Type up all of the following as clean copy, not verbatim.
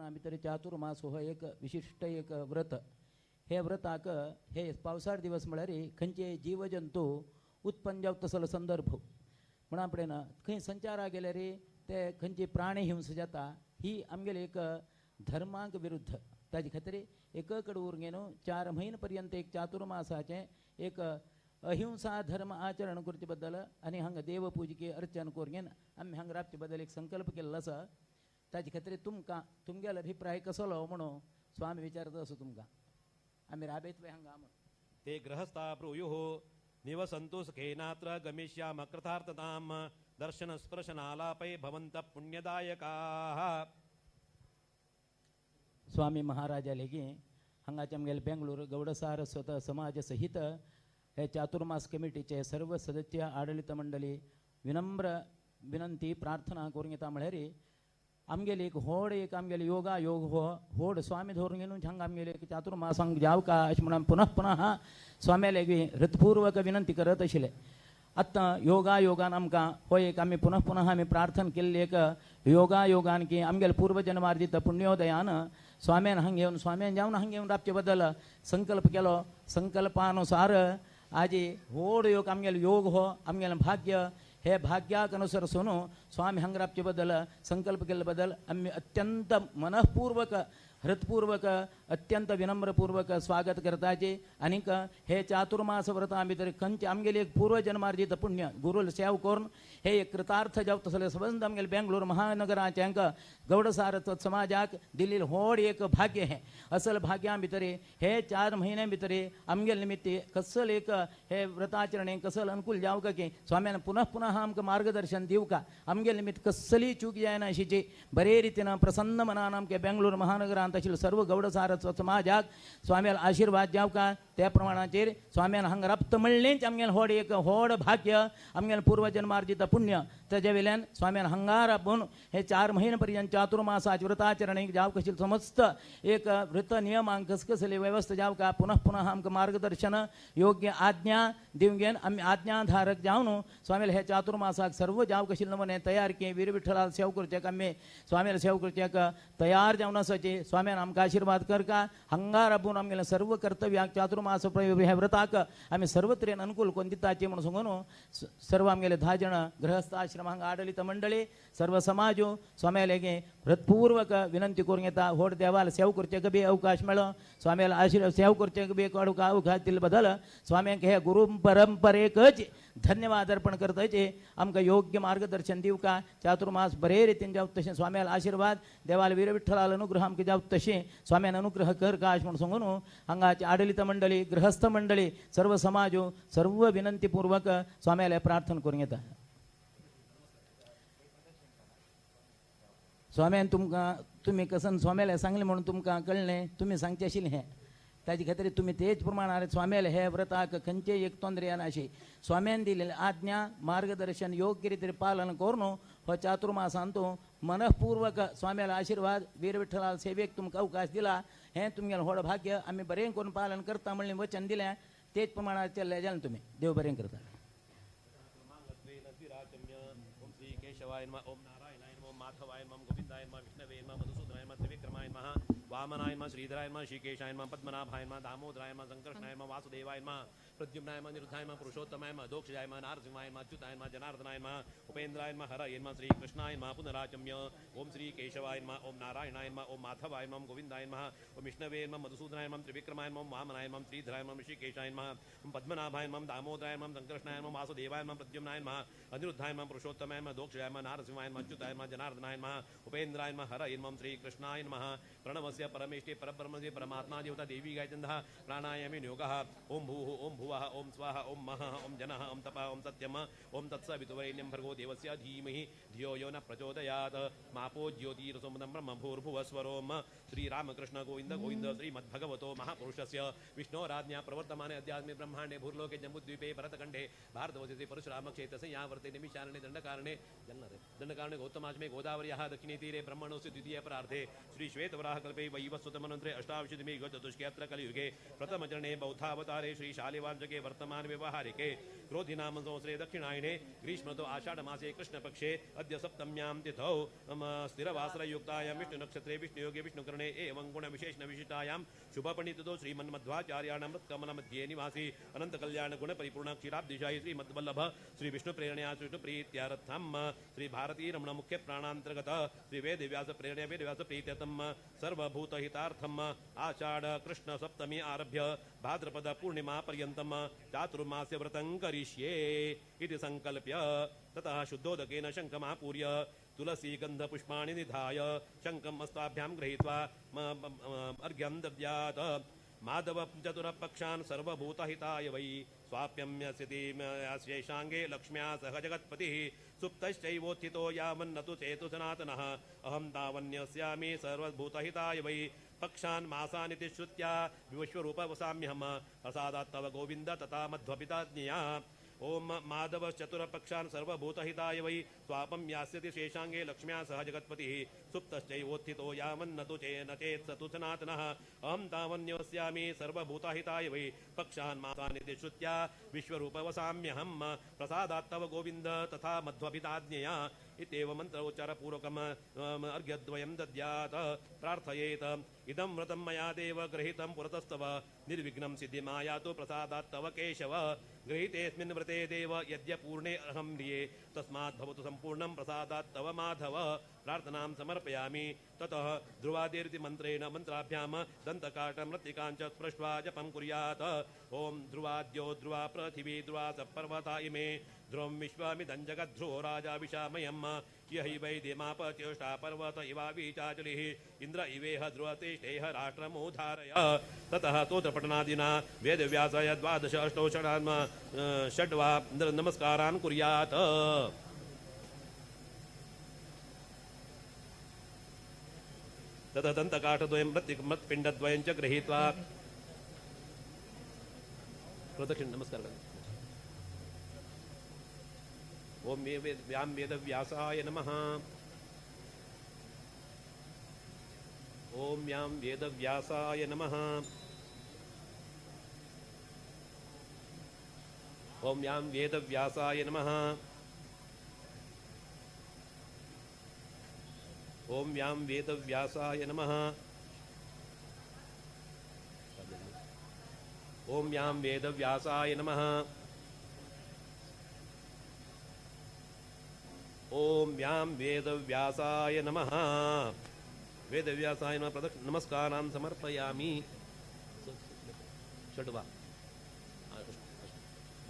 भितर चातुर्मास हो एक विशिष्ट एक व्रत. हे व्रताक हे पावसाळ दिवस म्हळ्यार खंयचे जीवजंतू उत्पन्न जावं तसलो संदर्भ म्हणा पडेन खंय संचारा गेल्यार ते खंयचे प्राणी हिंस जाता ही आमगेले एक धर्मांक विरुद्ध. ताजे खातीर एक कडेन उरगेन 4 म्हयने पर्यंत एक चातुर्मासाचे एक अहिंसा धर्म आचरण करचे बद्दल आनी हांगा देवपुजेची अर्चन करून आमी हांगा रावचे बद्दल एक संकल्प केल्लो आसा. ताजे खातीर तुमकां तुमगेलो अभिप्राय कसलो म्हणून स्वामी विचारता असो तुमकां आमी राबयतले हांगा म्हणून. ते गृहस्था ब्रूयुः निवसन्तु सुखेनात्र गमिष्यामः कृतार्थतां दर्शन स्पर्शनालापै भवन्तः पुण्यदायकाः. स्वामी महाराजा लेगी हांगाचे आमगेले बेंगळूर गौड सारस्वत समाज सहित हे चातुर्मास कमिटीचे सर्व सदस्य आडಳಿತ मंडळी विनम्र विनंती प्रार्थना करून येता म्हळ्यार आमगेले एक व्हड एक आमगेले योगा योग हो व्हड स्वामी धरून घेवन हांगा आमगेले एक चातुर्मासांक जावं का अशें म्हणून पुनः पुनः स्वाम्या लेगी हृतपूर्वक विनंती करत आशिल्ले. आतां योगा योगान आमकां हो एक आमी पुनः पुनः आमी प्रार्थना केल्ली एक योगा योगान की आमगेले पूर्वजन्मार्जित पुण्योदयान स्वाम्यान हांगा येवन स्वाम्यान जावन हांगा येवन राबचे बद्दल संकल्प केलो. संकल्पानुसार आज व्हड योग आमगेले योग हो आमगेलें भाग्य हे भाग्याक अनुसरून स्वामी हांगा राबचे बद्दल संकल्प केल्ले बद्दल आमी अत्यंत मनःपूर्वक हृतपूर्वक अत्यंत विनम्रपूर्वक स्वागत करताचे. आनीक हे चातुर्मास व्रता भितर खंयचे आमगेली एक पूर्वजन्मार्जित पुण्य गुरुल सेव करून हे एक कृतार्थ जावं तसले संबंध आमगेले बेंगळूर महानगराचे हांकां गौड सारस्वत समाजाक दिल्ली व्हड एक भाग्य हे असल भाग्या भितर हे 4 म्हयन्या भितर आमगेले निमित्त कसल एक हे व्रताचरणे कसल अनुकूल जावं की स्वाम्यान पुनः पुनः आमकां मार्गदर्शन दिवं का आमगेले निमित्त कसली चूक जायना अशीची बरे रितीन प्रसन्न मनान आमगे बेंगळूर महानगरांत तशिल्लो सर्व गौड सारस्वत समाजाक स्वाम्याल आशीर्वाद जावं का त्या प्रमाणाचेर स्वाम्यान हांगा राबता म्हणलेंच आमगेलें व्हड एक व्हड भाग्य आमगेलें पूर्वजन्मार्जित पुण्य तेजे वेल्यान स्वाम्यान हांगा राबून हे 4 म्हयने पर्यंत चातुर्मासाचे व्रताचरणेक जावं कशी समस्त एक व्रत नियमांक कसली वेवस्था जावं का पुनः पुनः आमकां मार्गदर्शन योग्य आज्ञा दिवंगेन आमी आज्ञाधारक जावन स्वाम्याल हे चातुर्मासाक सर्व जावं कशी नमूने तयार के वीर विठ्ठलाल सेव करचेक आमी स्वाम्याल सेव करचेक तयार जावन आसाची. स्वाम्यान आमकां आशीर्वाद कर का हांगा राबून आमगेलें सर्व कर्तव्याक चातुर्मास हे व्रताक आमी सर्व तरेन अनुकूल करून दिताचे म्हणून सांगून सर्व आमगेले 10 जण गृहस्थ आश्रम हांगा आडಳಿತ मंडळी सर्व समाज स्वाम्याल हेगे हृतपूर्वक विनंती करून येता. व्हड देवाल सेव करचेक बी अवकाश मेळ्ळो स्वाम्याल आशीर्वाद सेव करचेक बी अवकाश दिले बद्दल स्वाम्यांक हे गुरु परंपरेकच धन्यवाद अर्पण करताचे. आमकां योग्य मार्गदर्शन दिवं का चातुर्मास बरे रितीन जावं तशें स्वाम्याल आशीर्वाद देवाल वीर विठ्ठलाल अनुग्रह आमकां जावं तशें स्वाम्यान अनुग्रह कर का अशें म्हणून सांगून हांगाचे आडಳಿತ मंडळी गृहस्थ मंडळी सर्व समाज सर्व विनंतीपूर्वक स्वाम्याल प्रार्थना करून येता. स्वाम्यान तुमकां तुमी कसन स्वाम्याला सांगलें म्हणून तुमकां कळ्ळें तुमी सांगचें आशिल्लें हें ताजे खातीर तुमी तेच प्रमाणान स्वाम्याल हे व्रताक खंयचे एक तोंदरे येनाशी स्वाम्यान दिलेले आज्ञा मार्गदर्शन योग्य रितीन पालन करून हो चातुर्मासांत मनःपूर्वक स्वाम्याला आशीर्वाद वीर विठ्ठलाल सेवेक तुमकां अवकाश दिला हें तुमगेलें व्हड भाग्य आमी बरें करून पालन करता म्हणलें वचन दिलें तेच प्रमाणान चल्ले जालें तुमी देव बरें करता. ओम श्री केशवाय नमः ओम नारायणाय नमः ओम माधवाय नमः गोविंदाय नमः विष्णवे नमः मधुसूदनाय नमः त्रिविक्रमाय नमः वामनाय नमः श्रीधराय नमः श्रीकेशाय नमः पद्मनाभाय नमः दामोदराय नमः संकर्षणाय नमः वासुदेवाय नमः प्रद्युम्नाय नमः निरुद्धाय नमः पुरुषोत्तमाय नमः दोक्षजाय नमः नारसिंहाय नमः अच्युताय नमः जनार्दनाय नमः उपेन्द्राय नमः हरये नमः श्रीकृष्णाय नमः पुनराचम्य ओम श्री केशवाय नमः ओम नारायणाय नमः ओम माधवाय नमः गोविंदाय नमः ओम विष्णवे नमः मधुसूदनाय नमः त्रिविक्रमाय नमः वामनाय नमः श्रीधराय नमः श्रीकेशाय नमः ओम पद्मनाभाय नमः दामोदराय नमः संकर्षणाय नमः वासुदेवाय नमः प्रद्युम्नाय नमः अनिरुद्धाय नमः पुरुषोत्तमाय नमः दोक्षजाय नमः नारसिंहाय नमः अच्युताय नमः जनार्दनाय नमः उपेन्द्राय नमः हरये नमः श्रीकृष्णाय नमः प्रणवस्य परमेष्टि परब्रह्मस्य परमात्मा देवता देवी गायचन्दः प्राणायामे योगः ओम भूः ओम भुवः ओम स्वाहा ओम महः ओम जनः ओम तपः ओम सत्यम ओम तत्सवितुर्वरेण्यं भर्गो देवस्य धीमहि धियो यो न प्रचोदयात् मापो ज्योतिरसोमनं ब्रह्म भूर्भुवस्वरोम श्रीरामकृष्ण गोविन्द गोविन्द श्रीमद्भगवतो महापुरुषस्य विष्णोराज्ञा प्रवर्तमाने अध्यात्मे ब्रह्माण्डे भूर्लोके जम्बुद्वीपे भरतखण्डे भारतवर्षे परशुरामक्षेत्रस्य यावर्ते निमिषारण्ये दण्डकारणे दण्डकारणे गौतमाष्टमे गोदावर्याः दक्षिणे तीरे ब्रह्मणोऽस्य द्वितीय परार्धे श्री श्वेतवराह कल्पे वैवस्वतमन्वन्तरे अष्टाविंशतिमे युगचतुष्कयत्र कलियुगे प्रथमचरणे बौद्धावतारे श्री शालिवांशके वर्तमान व्यवहारिके क्रोधिनाम संवत्सरे दक्षिणायने ग्रीष्मतो आषाढमासे कृष्णपक्षे अद्य सप्तम्यां तिथौ स्थिरवासरयुक्तायां विष्णुनक्षत्रे विष्णुयोगे विष्णुकरणे एवं गुणविशेषणविशिष्टायां शुभपणिततो श्रीमन्मध्वाचार्याणां मृत्कमलमध्ये निवासी अनन्तकल्याण गुणपरिपूर्ण क्षीराब्धिशायी श्रीमद्वल्लभ श्री विष्णुप्रेरणया विष्णुप्रीत्यार्थं श्री भारती रमण मुख्य प्राणांतर्गत श्री वेदव्यास प्रेरणया वेदव्यास प्रीत्यर्थं सर्वभूतहितार्थं आषाढ़ कृष्ण सप्तमी आरभ्य भाद्रपद पूर्णिमा पर्यन्तं चातुर्मास्य व्रतं करिष्ये इति संकल्प्य ततः शुद्धोदकेन शङ्खमापूर्य तुलसी गंध पुष्पाणि निधाय शङ्खम् हस्ताभ्यां गृहीत्वा अर्घ्यं दद्यात् माधव चतुरपक्षान् सर्वभूतहिताय वै स्वाप्यम्यस्येषाङ्गे लक्ष्म्या सह जगत्पतिः सुप्तश्चैवोत्थितो यावन्नतु चेतु सनातनः अहं तावन्यस्यामि सर्वभूतहिताय वै पक्षान् मासानिति श्रुत्या विश्वरूपवसाम्यहं प्रसादात् तव गोविन्द तथा मध्वपिताज्ञया ओम माधव चतुरपक्षान् सर्वभूतहिताय वै स्वापं यास्यति शेषाङ्गे लक्ष्म्या सह जगत्पतिः सुप्तश्चैवोत्थितो यावन्नतु चेन चेत् स तु सनातनः अहं तावन्यवस्यामि सर्वभूतहिताय वै पक्षान् मासानिति श्रुत्या विश्वरूपवसाम्यहं प्रसादात् तव गोविन्द तथा मध्वपिताज्ञया इत्येव मन्त्रोच्चारपूर्वकम् अर्घ्यद्वयं दद्यात् प्रार्थयेत् इदं व्रतं मया देव गृहीतं पुरतस्तव निर्विघ्नं सिद्धिमायातु प्रसादात् तव केशव गृहीतेऽस्मिन् व्रते देव यद्य पूर्णे अहं म्रिये तस्मात् भवतु सम्पूर्णं प्रसादात् तव माधव प्रार्थनां समर्पयामि ततः ध्रुवादिर्ति मन्त्रेण मन्त्राभ्यां दन्तकाटं मृत्तिकाञ्च स्पृष्ट्वा जपं कुर्यात् ओम ध्रुवाद्यो ध्रुवा पृथिवी ध्रुवा सपर्वता इमे ध्रुवं विश्वमिदं जगद्ध्रुवो राजा विशामयम् यहि वै देमापत्योष्टा पर्वत इवावीचाचलिः इन्द्र इवेह ध्रुवतिष्ठेह राष्ट्रमुद्धारय ततः स्तोत्रपठनादिना वेदव्यासाय 12 अष्टोषणान् षड्वा नमस्कारान् कुर्यात् ततः दन्तकाठद्वयं मृत्पिण्डद्वयं च गृहीत्वा प्रदक्षिण नमस्कार ओम व्यां वेदव्यासाय नमः ओम व्यां वेदव्यासाय नमः ओम व्यां वेदव्यासाय नमः ओम व्यां वेदव्यासाय नमः ओम व्यां वेदव्यासाय नमः ओम व्यां वेदव्यासाय नमः वेदव्यासाय नमः प्रदक्षिण नमस्कारान् समर्पयामि षड्वा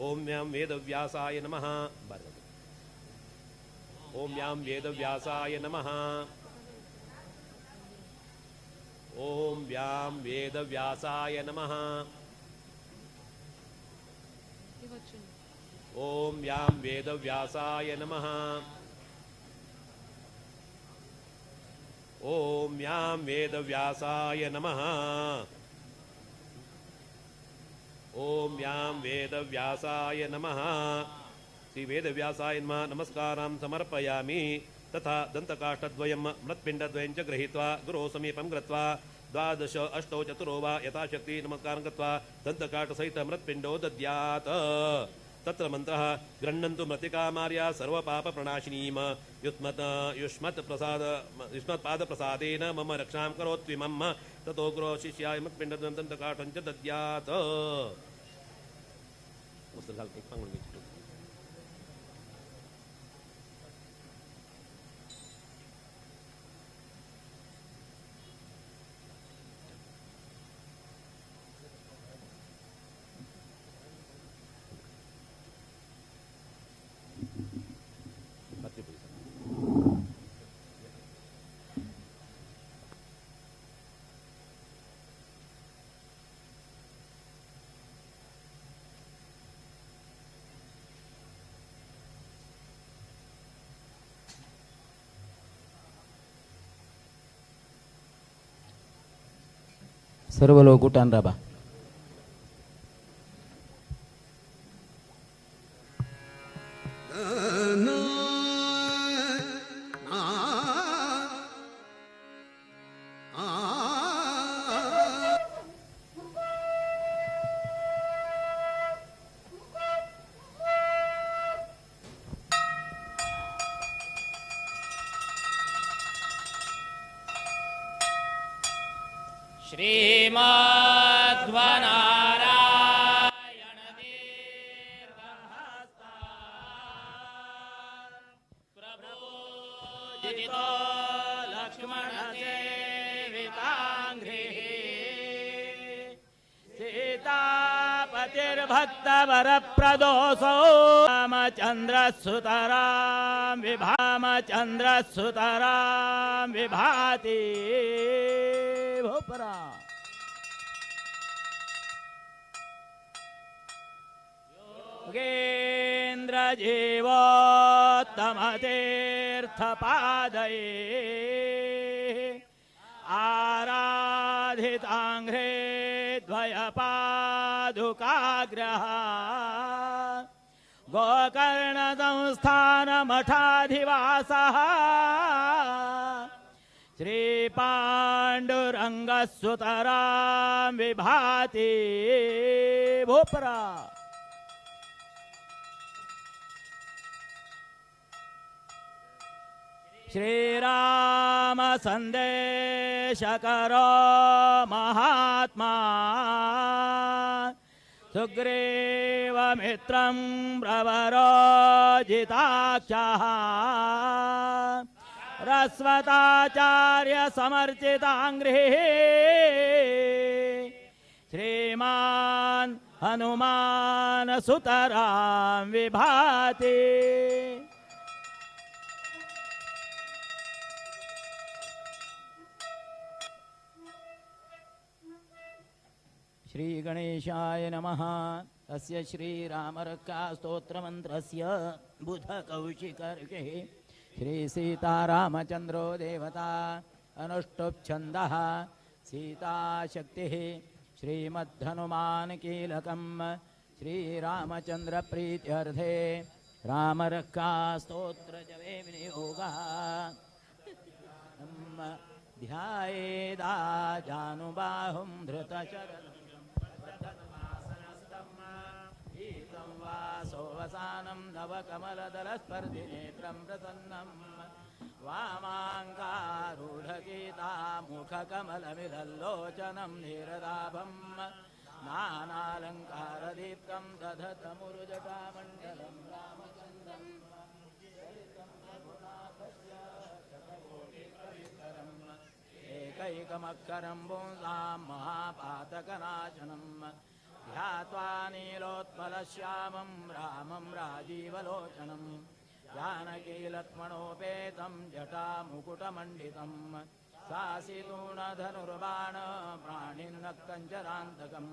ओम व्यां वेदव्यासाय नमः ओम व्यां वेदव्यासाय नमः ओम व्यां वेदव्यासाय नमः ओम व्यां वेदव्यासाय नमः ओम व्यां वेदव्यासाय नमः ओम व्यां वेदव्यासाय नमः श्री वेदव्यासाय नमः नमस्कारान् समर्पयामि तथा दन्तकाष्ठद्वयं मृत्पिण्डद्वयं च गृहीत्वा गुरोः समीपं गत्वा 12 अष्टौ चतुरो वा यथाशक्ति नमस्कारं कृत्वा दन्तकाठसहित मृत्पिण्डो दद्यात् तत्र मन्त्रः गृह्णन्तु मृत्तिकामार्या सर्वपापप्रणाशिनीं युष्मत्पादप्रसादेन मम रक्षां करोत्विमं ततो गुरो शिष्याय मृत्पिण्डद्वयं दन्तकाठं च दद्यात् सर्व लोक उठान राबा. ना श्रीमध्वनारायण दीर्घहस्ता प्रभूजितो लक्ष्मण सेविताङ्घ्रिः सीतापतिर्भक्तवरप्रदोषो रामचन्द्रसुतरां विभाति भोपरा योगेन्द्रजीवोत्तमतीर्थपादये आराधिताङ्घ्रे द्वयपादुकाग्रः गोकर्णसंस्थानमठाधिवासः श्रीपाण्डुरङ्गसुतरां विभाति भोपरा श्रीराम संदेशकरो महात्मा सुग्रीवमित्रं प्रवरो जिताक्षः रस्वताचार्य समर्चिताङ्घ्रिः श्रीमान् हनुमान सुतरां विभाति श्री गणेशाय नमः। तस्य श्रीरामरक्षास्तोत्रमन्त्रस्य बुधकौशिकर्षे श्री सीतारामचन्द्रो देवता अनुष्टुप्छन्दः सीताशक्तिः श्रीमद्धनुमान् कीलकं श्रीरामचन्द्रप्रीत्यर्थे रामरक्षास्तोत्रजपे विनियोगः ध्यायेदा जानुबाहुं धृतशरं वासोवसानं नवकमलदलस्पर्धिनेत्रं प्रसन्नं वामाङ्गारूढगीतामुखकमलमिलल्लोचनं नीरदाभं नानालङ्कारदीप्तं दधतमुरुजटामण्डलं रामचन्द्रं एकैकमक्षरं पुंसां महापातकनाशनं ध्यात्वा नीलोत्पलश्यामं रामं राजीवलोचनं जानकीलक्ष्मणोपेतं जटामुकुटमण्डितं सासितूणधनुर्बाण प्राणिन्नक्तञ्जरान्तकं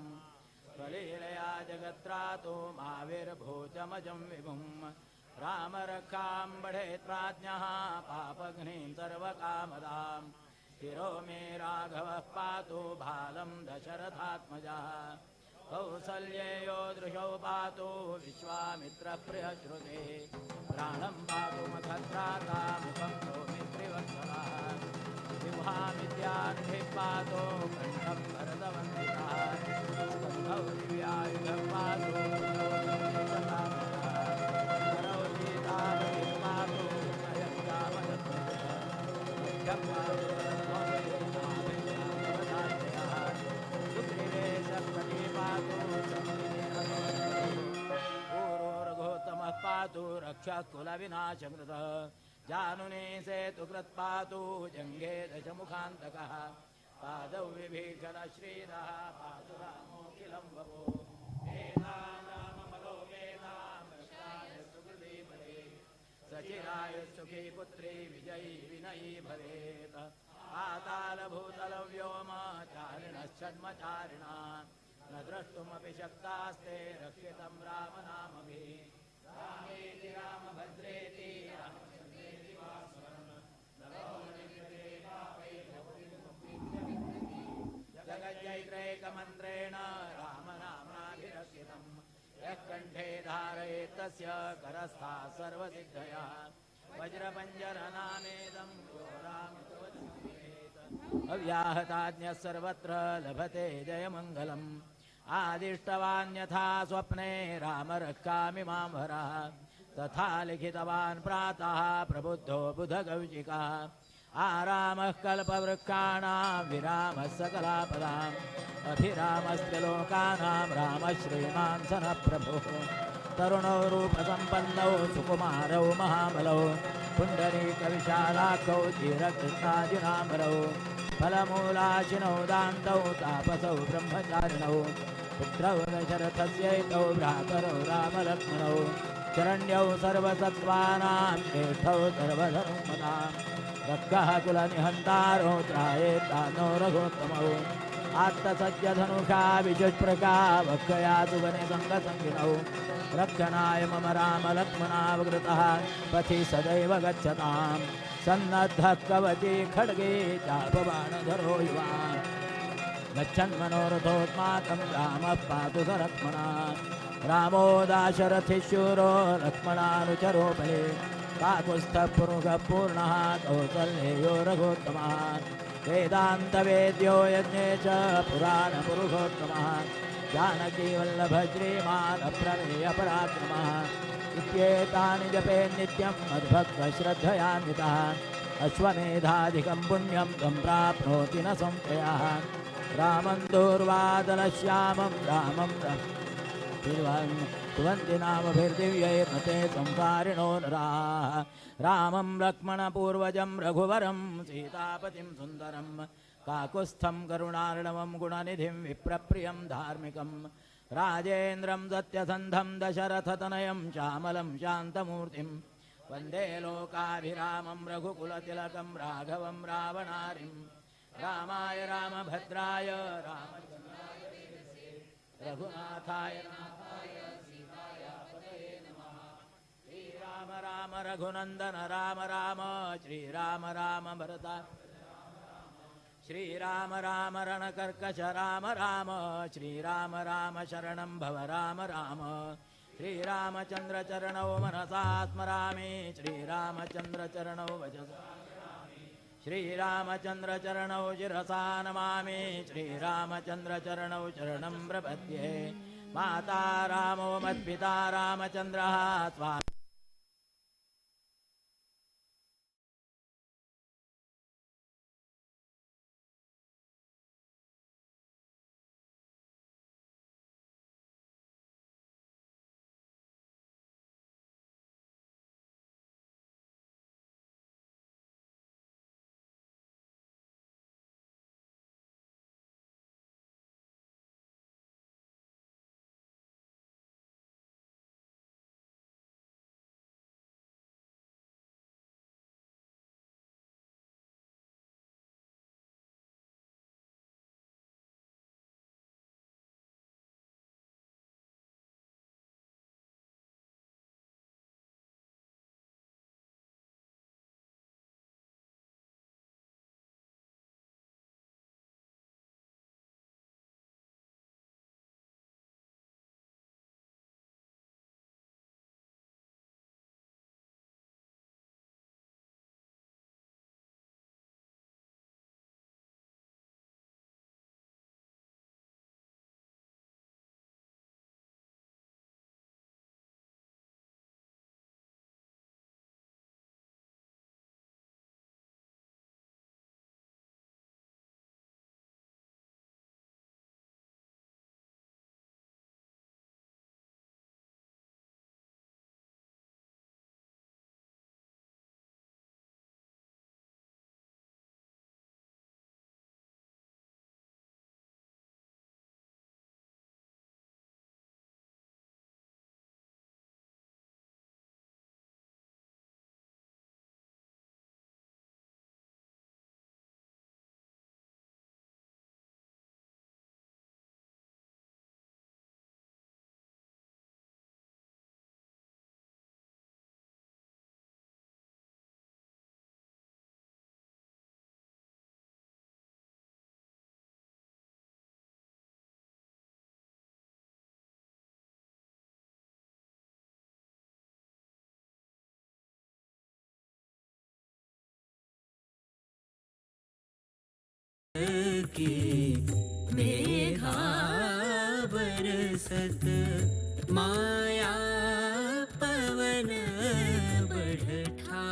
स्वलीलया जगत्रातो माविर्भूतमजं विभुं रामरक्षां बढ़ेत् प्राज्ञः पापघ्नीं सर्वकामदां स्थिरो मे राघवः पातु बालं दशरथात्मजः कौसल्येयो दृशौ पातु विश्वामित्रप्रियश्रुते प्राणं पातु मखत्राता मुखं सौमित्रिवत्सलः जिह्वामिद्यार्थिः पातु कण्ठं भरतवन्दितः स्कन्धौ दिव्यायुधं पातु करौ सीतापतिं पातु नयं पातु रक्षः कुलविनाशकृतः जानुने सेतुकृत्पातु जङ्गे दशमुखान्तकः पादौ विभीषण श्रीरः पातु रामोऽखिलं वपो वेदां राममलोपेतां रक्षाय सुकृतिपदे सचिराय सुखी पुत्री विजयी विनयी भवेत् पातालभूतलव्योम चारिणश्चन्मचारिणा न द्रष्टुमपि शक्तास्ते रक्षितं रामनामभिः रामेति रामभद्रेति रामचन्द्रेति जगज्जैत्रैकमन्त्रेण रामनाम्नाभिरक्षितं यः कण्ठे धारयेत् तस्य करस्था सर्वसिद्धयः वज्रपञ्जरनामेदं यो रामतवचित् अव्याहताज्ञः सर्वत्र लभते जयमङ्गलम् आदिष्टवान्यथा स्वप्ने रामरक्षामि मां हरः तथा लिखितवान् प्रातः प्रबुद्धो बुधकौशिकः आरामः कल्पवृक्षाणां विरामः सकलापदाम् अभिरामस्त्रिलोकानां रामः श्रीमान् सनप्रभुः तरुणौ रूपसम्पन्नौ सुकुमारौ महाबलौ पुण्डरीकविशालाक्षौ धीरकृष्णार्जुनाम्बरौ फलमूलाशिनौ दान्तौ तापसौ ब्रह्मचारिणौ पुत्रौ दशरथस्यैतौ भ्रातरौ रामलक्ष्मणौ शरण्यौ सर्वसत्त्वानां ज्येष्ठौ सर्वधर्मदाम् रक्षः कुलनिहन्तारो त्रायेतानो रघोत्तमौ आत्तसज्जधनुषा विजुष्प्रका वक्षया सुवने सङ्गसङ्गिनौ रक्षणाय मम रामलक्ष्मणावकृतः पथि सदैव गच्छताम् सन्नद्धः कवचे खड्गे चापबाणधरो युवान् गच्छन्मनोरथोऽस्माकं रामः पातु स लक्ष्मणा रामो दाशरथिशूरो लक्ष्मणानुचरो बले काकुत्स्थः पुरुषः पूर्णः कौसल्येयो रघोत्तमः वेदान्तवेद्यो यज्ञे च पुराणपुरुषोत्तमः जानकीवल्लभः श्रीमान् अप्रमेयपराक्रमः इत्येतानि जपे नित्यं मद्भक्तश्रद्धयान्वितः अश्वमेधाधिकं पुण्यं सम्प्राप्नोति न संशयः रामं दूर्वादलश्यामं रामं कुर्वन्ति नामभिर्दिव्यैर्नते संसारिणो नराः रामं लक्ष्मणपूर्वजं रघुवरं सीतापतिं सुन्दरं काकुत्स्थं करुणार्णवं गुणनिधिं विप्रप्रियं धार्मिकं राजेन्द्रं सत्यसन्धं दशरथतनयं श्यामलं शान्तमूर्तिं वन्दे लोकाभिरामं रघुकुलतिलकं राघवं रावणारिं रामाय रामभद्राय रघुनाथाय श्रीराम राम रघुनंदन राम राम श्रीराम राम भरता श्रीराम राम रणकर्कश राम राम श्रीराम राम शरणं भव राम राम श्रीरामचंद्र चरणौ मनसा स्मरामि श्रीरामचंद्र चरणौ वचसा श्रीरामचंद्र चरणौ शिरसा नमामि श्रीरामचंद्र चरणौ शरणं प्रपद्ये माता रामो मत्पिता रामचंद्रः स्वामी की मेघा बरसत माया पवन बढ़ ठाठ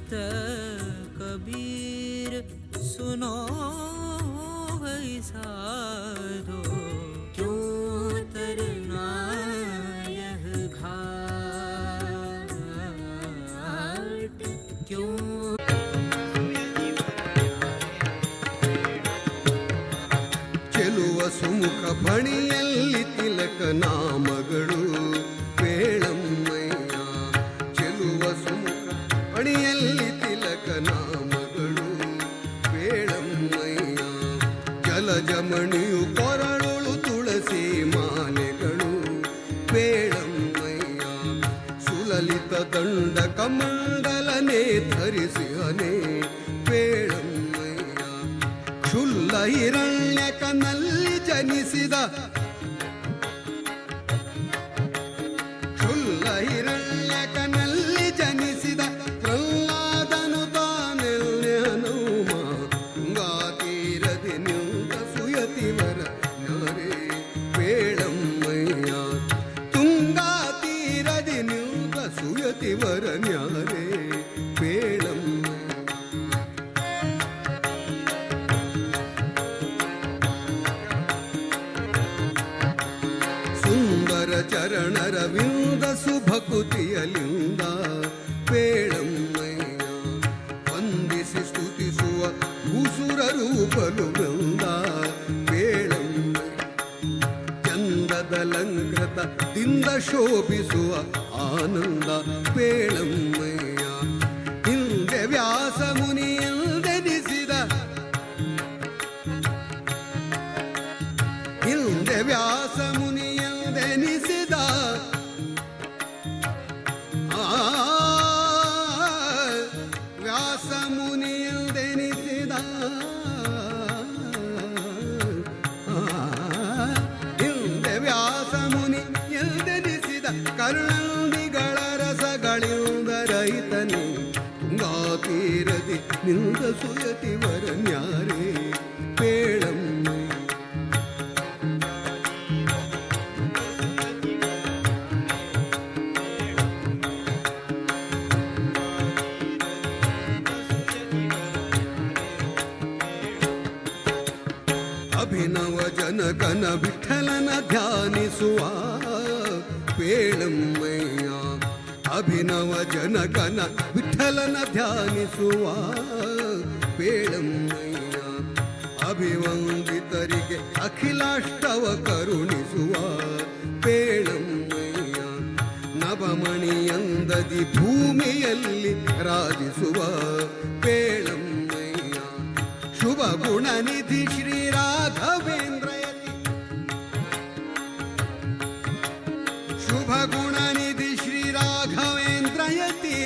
संत कबीर सुनो भाई साधो, क्यों तरना यह घाट, क्यों ಚೆಲುವ ಸುಮುಖ ಬಣಿಯಲ್ಲಿ ತಿಲಕ ನಾಮಗಳು ಪೇಳಮ್ಮಯ್ಯ. ಚೆಲುವ ಸುಮುಖ ಬಣಿಯಲ್ಲಿ ತಿಲಕ ನಾಮಗಳು ಪೇಳಮ್ಮಯ್ಯ. ಜಲಜಮಣಿಯು ಕೊರಳುಳು ತುಳಸಿ ಮಾಲೆಗಳು ಪೇಳಮ್ಮಯ್ಯ. ಸುಲಲಿತ ದಂಡ ಕಮಂಡಲನೆ ಧರಿಸಿಹನೆ ಪೇಳಮ್ಮಯ್ಯ. ಕ್ಷುಲ್ಲ ಹಿರಣ್ಯಕನಲ್ಲಿ ಜನಿಸಿದ ಕ್ಷುಲ್ಲ ಹಿರಣ್ಯಕನಲ್ಲಿ ಜನಿಸಿದ ಪ್ರಹ್ಲಾದನು ತಾನೆಲ್ಯನುಮ. ತುಂಗಾತೀರದಿ ನಿಂತ ಸುಯತಿವರ ನ್ಯಾರೆ ಪೇಳಮ್ಮಯ್ಯ. ತುಂಗಾತೀರದಿ ನಿಂತ ಸುಯತಿವರ ನ್ಯಾರೆ ಪೇಳಮ್ಮಯ್ಯ. ಸುಂದರ ಚರಣರವಿಂದ ಸುಭಕುತಿಯಲಿಂದ ಪೇಳಮ್ಮಯ್ಯ. ವಂದಿಸಿ ಸ್ತುತಿಸುವ ಭೂಸುರ ರೂಪಲು ವೃಂದ ಪೇಳಮ್ಮಯ್ಯ. ಚಂದದಲಂಕೃತದಿಂದ ಶೋಭಿಸುವ ಆನಂದ ಪೇಳಮ್ಮಯ್ಯ. ಹಿಂದೆ ವ್ಯಾಸ ಮುನಿಯೆಂದೆನಿಸಿದ ಹಿಂದೆ ವ್ಯಾಸ ಮುನಿಯೆಂದೆನಿಸಿದ ವ್ಯಾಸ ಮುನಿಯೆಂದೆನಿಸಿದ ಹಿಂದೆ ವ್ಯಾಸ ಮುನಿ ಎಂದೆನಿಸಿದ ಕರುಣಾನಿಗಳ ರಸಗಳಿಂದ ರೈತನೇ. ತುಂಗಾತೀರದಿ ನಿಂದ ಸುಯತಿವರ ನ್ಯಾರೆ ಪೇಳಮ್ಮಯ್ಯ. ಅಭಿನವ ಜನಕನ ವಿಠಲನ ಧ್ಯಾನಿಸುವ ಪೇಳಮ್ಮಯ್ಯ. ಅಭಿನವ ಜನಕನ ವಿಠಲನ ಧ್ಯಾನಿಸುವ ಪೇಳಮ್ಮಯ್ಯ. ಅಭಿವಂದಿತರಿಗೆ ಅಖಿಲಾಷ್ಟವ ಕರುಣಿಸುವ ಪೇಳಮ್ಮಯ್ಯ. ನವಮಣಿಯಂದದಿ ಭೂಮಿಯಲ್ಲಿ ರಾಜಿಸುವ ಪೇಳಮ್ಮಯ್ಯ. ಶುಭ ಗುಣನಿಧಿ ಶ್ರೀ ರಾಘವೇಂದ್ರಯತಿ, ಶುಭ ಗುಣನಿಧಿ ಶ್ರೀ ರಾಘವೇಂದ್ರಯತಿ.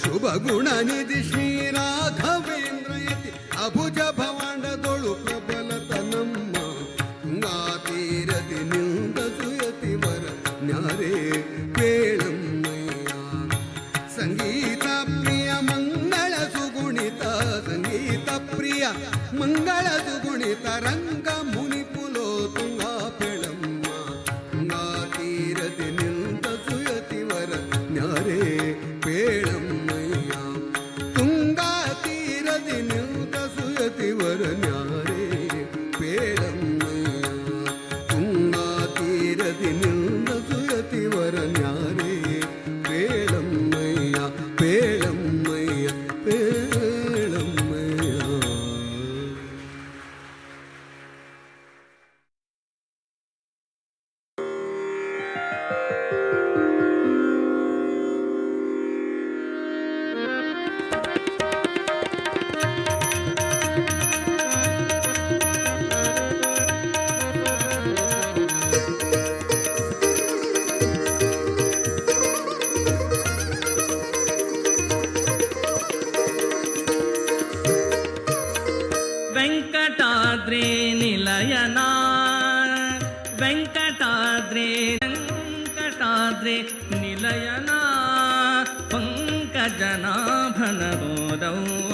ಶುಭ ಗುಣನಿಧಿ ಶ್ರೀ ರಾಘವೇಂದ್ರಯತಿ. ಅಭುಜ ಭವಾಂಡದೊಳು ಪ್ರಬಲತ ನಮ್ಮ. ತುಂಗಾತೀರದಿ ನಿಂದ ಸುಯತಿವರ ನ್ಯಾರೆ ಪೇಳಮ್ಮಯ್ಯ. ಸಂಗೀತ ಪ್ರಿಯ ಮಂಗಳ ಸುಗುಣಿತ, ಸಂಗೀತ ಪ್ರಿಯ ಮಂಗಳ ಸುಗುಣಿತ ರಂಗ ಮುನಿ ಪುಲೋ ತುಂಗಾ ಪೇಳಮ್ಮ. ತುಂಗಾತೀರದಿ ನಿಂದ ಸುಯತಿವರ ನ್ಯಾರೆ ಪೇಳಮ್ಮಯ್ಯ. ತುಂಗಾತೀರದಿ ನಿಂತ ಸುಯತಿವರ ನ್ಯಾರೆ ಪೇಳಮ್ಮಯ್ಯ. ತುಂಗಾತೀರದಿ ನಿಂದ ಸುಯತಿವರ ನ್ಯಾರೆ ಪೇಳಮ್ಮಯ್ಯ. ಪೇಳಮ್ಮಯ್ಯ ಪೇಳಮ್ಮಯ್ಯ. ವೆಂಕಟಾದ್ರಿ ನಿಲಯನ, ವೆಂಕಟಾದ್ರಿ ವೆಂಕಟಾದ್ರಿ ನಿಲಯನ, ಪಂಕಜನಾಭನ ಗೋರವ್ವ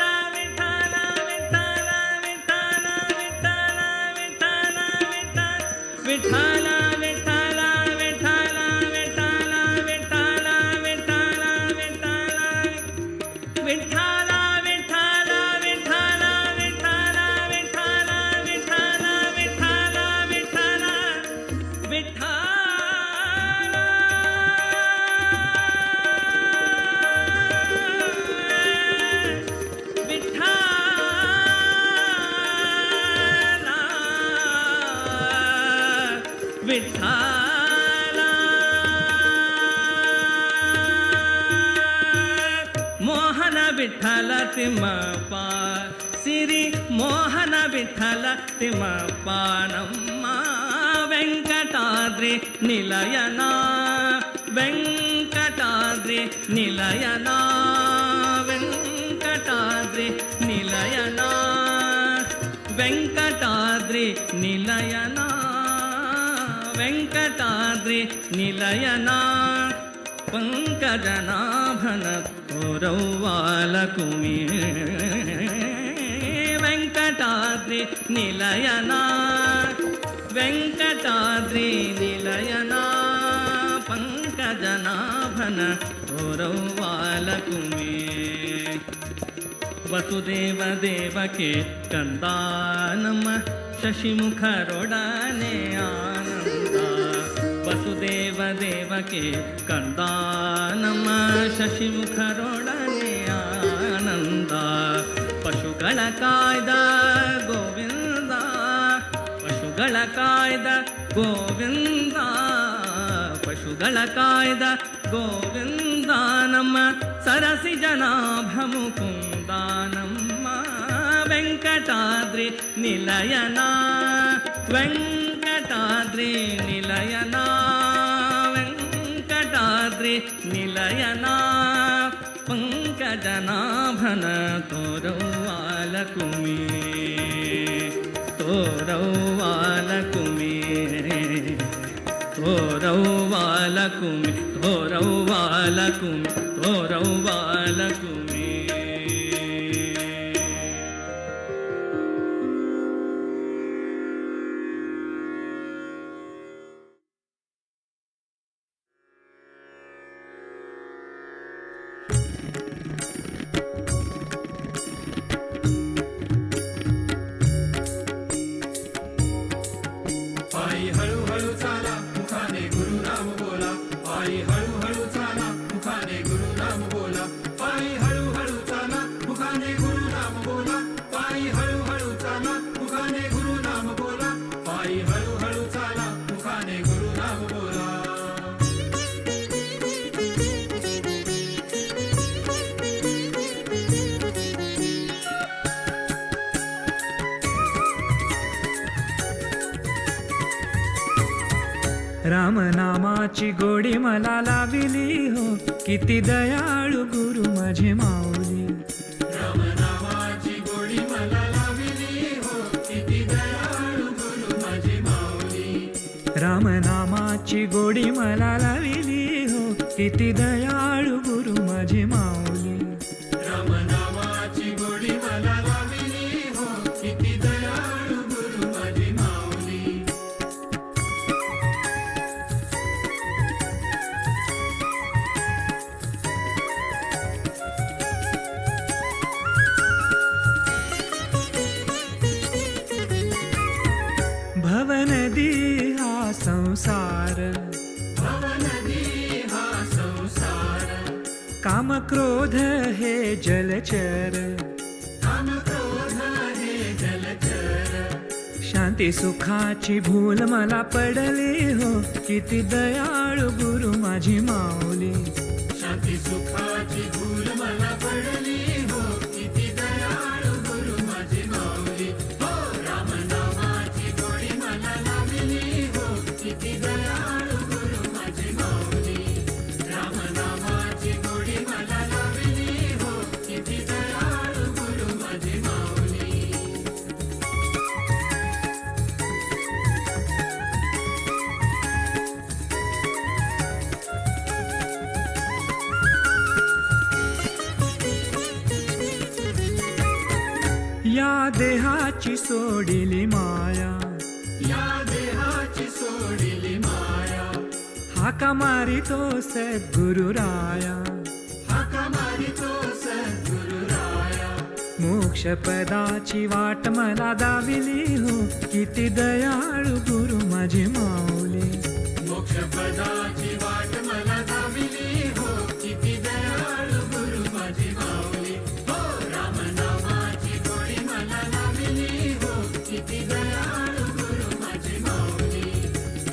विठ्ठल तिम्मप्पा सिरी मोहन विठ्ठल तिम्मप्पा नम्म वेंकटाद्रि निलयना वेंकटाद्रि निलयना वेंकटाद्रि निलयना वेंकटाद्रि निलयना वेंकटाद्रि निलयना पंकजनाभन गौरवालकुमि वेंकटाद्रि निलयना वेंकटाद्रि निलयना पंकजनाभन गौरवालकुमि वसुदेव देवके कंदानम शशिमुखरोडने आनंद वसुदेव देवके कंदानम शशिमुखरोडने आनंद पशुಗಳ ಕಾಯ್ದ ಗೋವಿಂದ ಪಶುಗಳ ಕಾಯ್ದ ಗೋವಿಂದ ಪಶುಗಳ ಕಾಯ್ದ ಗೋವಿಂದ ನಮ್ಮ ಸರಸಿ ಜನಾಭ ಮುಕುಂದ ನಮ್ಮ ವೆಂಕಟಾದ್ರಿ ನಿಲಯನ ವೆಂಕಟಾದ್ರಿ ನಿಲಯನ ವೆಂಕಟಾದ್ರಿ ನಿಲಯನ पंकजनाभन तोरवालकुमि तोरवालकुमि तोरवालकुमि तोरवालकुमि तोरवालकुमि रामनामाची गोडी मला लाविली हो किती दयाळू गुरु माझे माऊली रामनामाची गोडी मला लाविली हो किती दयाळू गुरु माझे माऊली रामनामाची गोडी मला लाविली हो किती दयाळू गुरु माझे माऊली रामनामाची गोडी मला लाविली हो किती दयाळू गुरु माझे माऊली भवनदी हा संसार भवनदी हा संसार काम क्रोध हे जलचर काम क्रोध हे जलचर शांती सुखाची भूल मला पडली हो किती दयाळू गुरु माझी माऊली शांती सुखाची भूल मला पडली हो किती दयाळू गुरु माझे माऊली हो रामनामाची गोडी मला लाविली हो किती दयाळू गुरु माझे माऊली रामनामाची गोडी मला लाविली हो किती दयाळू गुरु माझे माऊली या देहाची सोडिली माया या देहाची सोडिली माया हाका मारितो सद्गुरुराया हाका मारितो सद्गुरुराया मोक्ष पदाची वाट मला दाविली हो किती दयाळू गुरु माझी माऊली मोक्ष पदाची वाट मला दाविली हो किती दयाळू गुरु माझी माऊली हो रामनामाची गोडी मला लाविली हो किती दयाळू गुरु माझी माऊली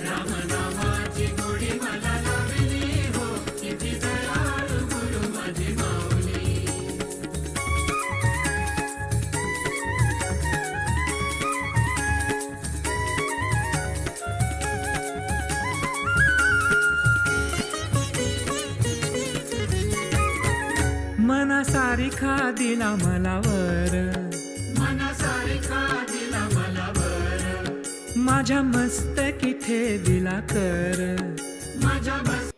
रामनामाची गोडी मला लाविली हो किती दयाळू गुरु माझी माऊली मनासारिखा दिला मला वर, मनासारिखा दिला मला वर, माझ्या मस्तकी ठेविला कर. माझ्या मस्त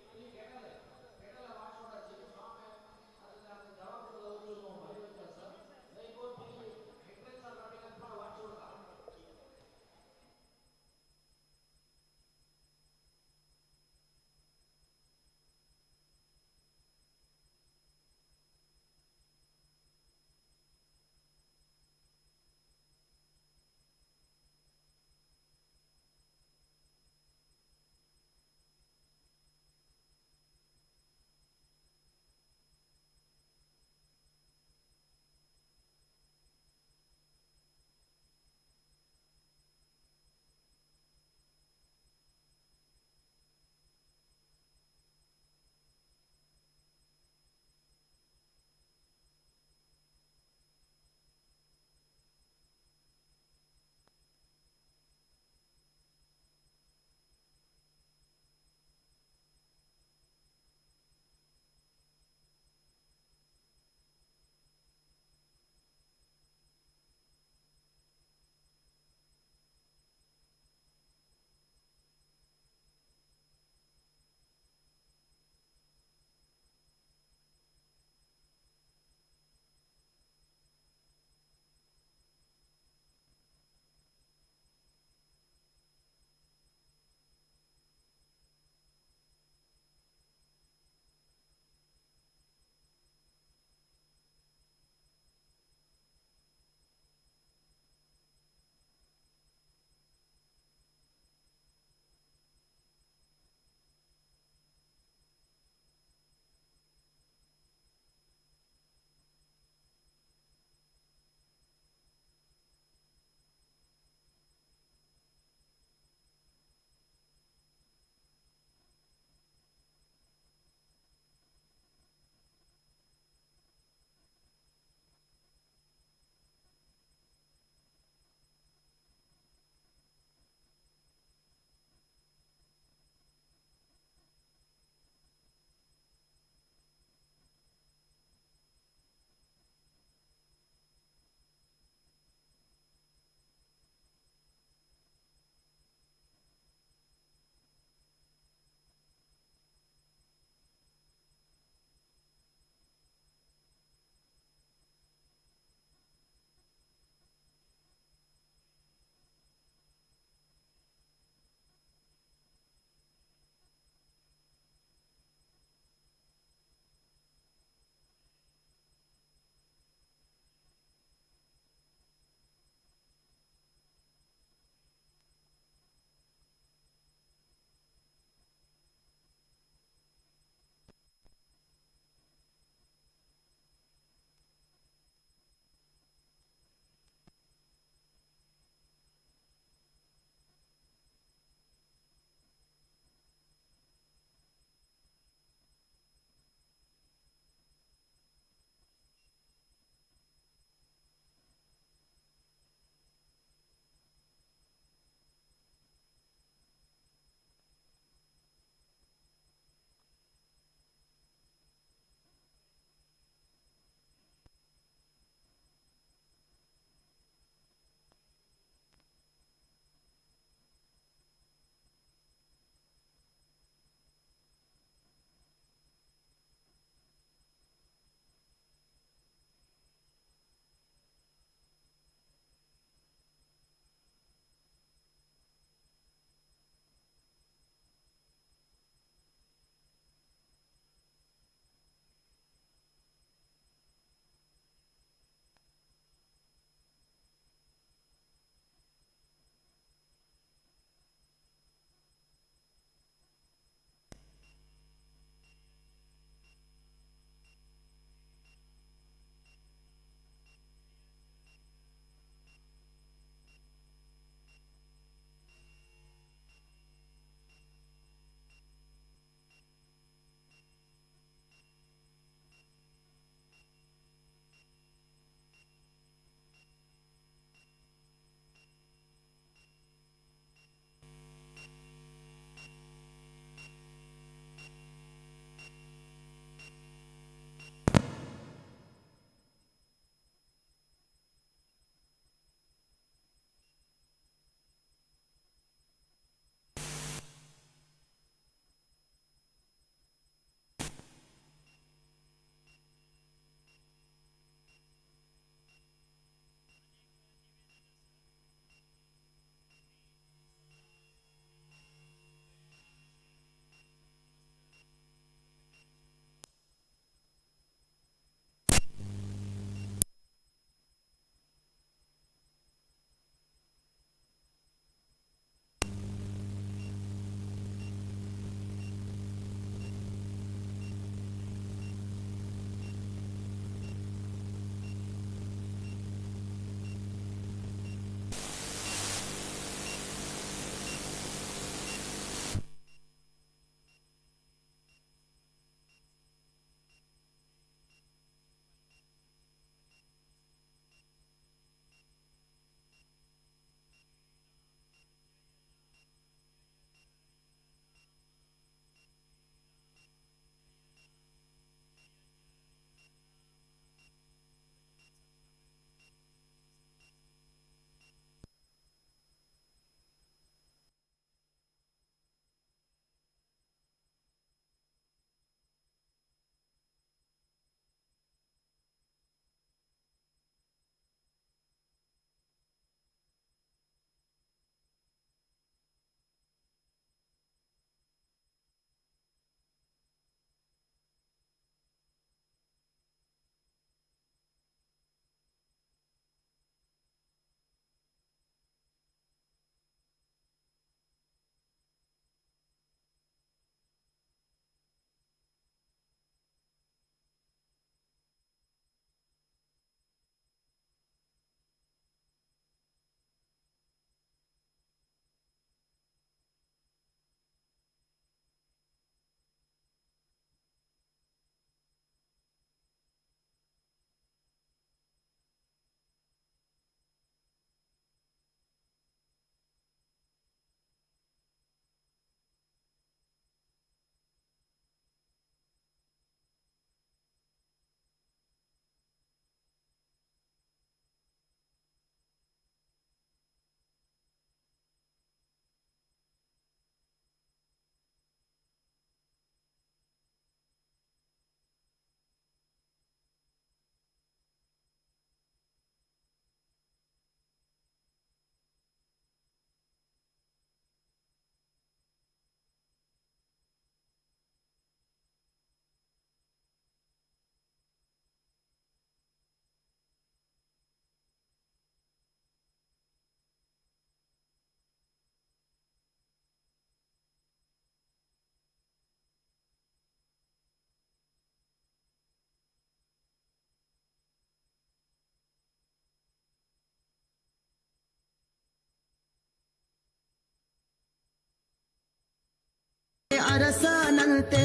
ಅರಸನಂತೆ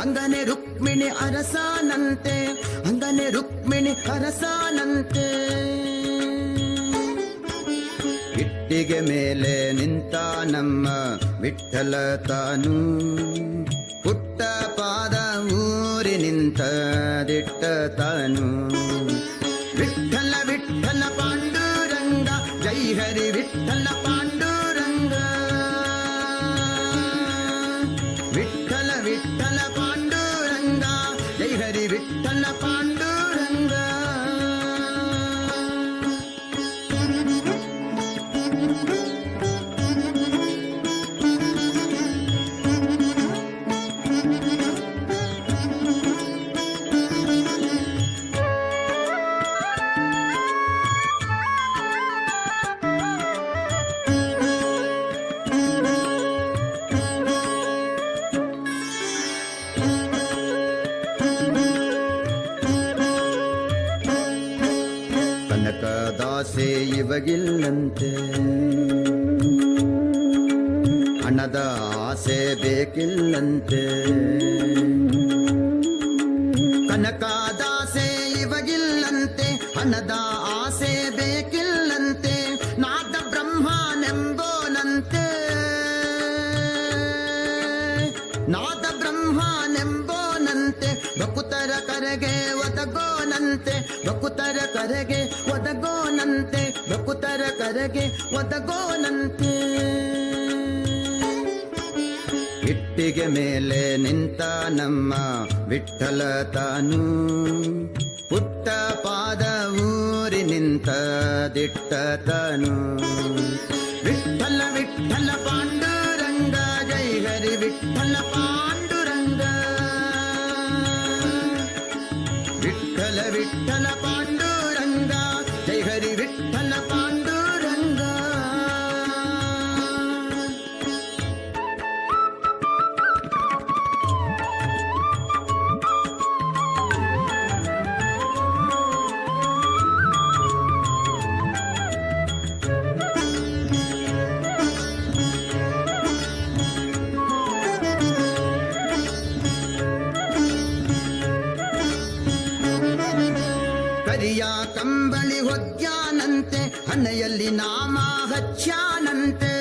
ಅಂಗನೆ ರುಕ್ಮಿಣಿ ಅರಸನಂತೆ ಅಂಗನೆ ರುಕ್ಮಿಣಿ ಅರಸನಂತೆ ಇಟ್ಟಿಗೆ ಮೇಲೆ ನಿಂತ ನಮ್ಮ ವಿಠಲ ತಾನು ಪುಟ್ಟ ಪಾದ ಊರಿ ನಿಂತ ದಿಟ್ಟ ತಾನು ವಿಠಲ ವಿಠಲ ಪಾಂಡುರಂಗ ಜೈ ಹರಿ ವಿಠಲ ಪಾಂಡುರಂಗ ವಿಠಲ ವಿಠಲ ಪಾಂಡುರಂಗ ಜೈ ಹರಿ ವಿಠಲ ಪಾಂಡುರಂಗ ಕನಕದಾಸೆ ಇವಗಿಲ್ಲಂತೆ ಹಣದ ಆಸೆ ಬೇಕಿಲ್ಲಂತೆ ಕನಕದಾಸೆ ಇವಗಿಲ್ಲಂತೆ ಹಣದ ಆಸೆ ಬೇಕಿಲ್ಲಂತೆ ನಾದ ಬ್ರಹ್ಮನೆಂಬೋನಂತೆ ನಾದ ಬ್ರಹ್ಮನೆಂಬೋನಂತೆ ಭಕುತರ ಕರೆಗೆ ಒದಗೋನಂತೆ ಭಕುತರ ಕರೆಗೆ ಒದಗೋನಂತೆ ಭಕುತರ ಕರೆಗೆ ಒದಗೋನಂತೆ ಇಟ್ಟಿಗೆ ಮೇಲೆ ನಿಂತ ನಮ್ಮ ವಿಠಲ ತಾನು ಪುಟ್ಟ ಪಾದ ಊರಿ ನಿಂತ ದಿಟ್ಟ ತಾನು ವಿಠಲ ವಿಠಲ ಪಾಂಡುರಂಗ ಜೈ ಹರಿ ವಿಠಲ ಪಾಂಡುರಂಗ ವಿಠಲ ವಿಠಲ ಪಾಂಡುರಂಗ ಜೈ ಹರಿ ವಿಠಲ ಪಾಂಡುರಂಗ ಕರಿಯ ಕಂಬಳಿ ಹೊದ್ಯಾನಂತೆ ಹಣೆಯಲ್ಲಿ ನಾಮ ಹಚ್ಚಾನಂತೆ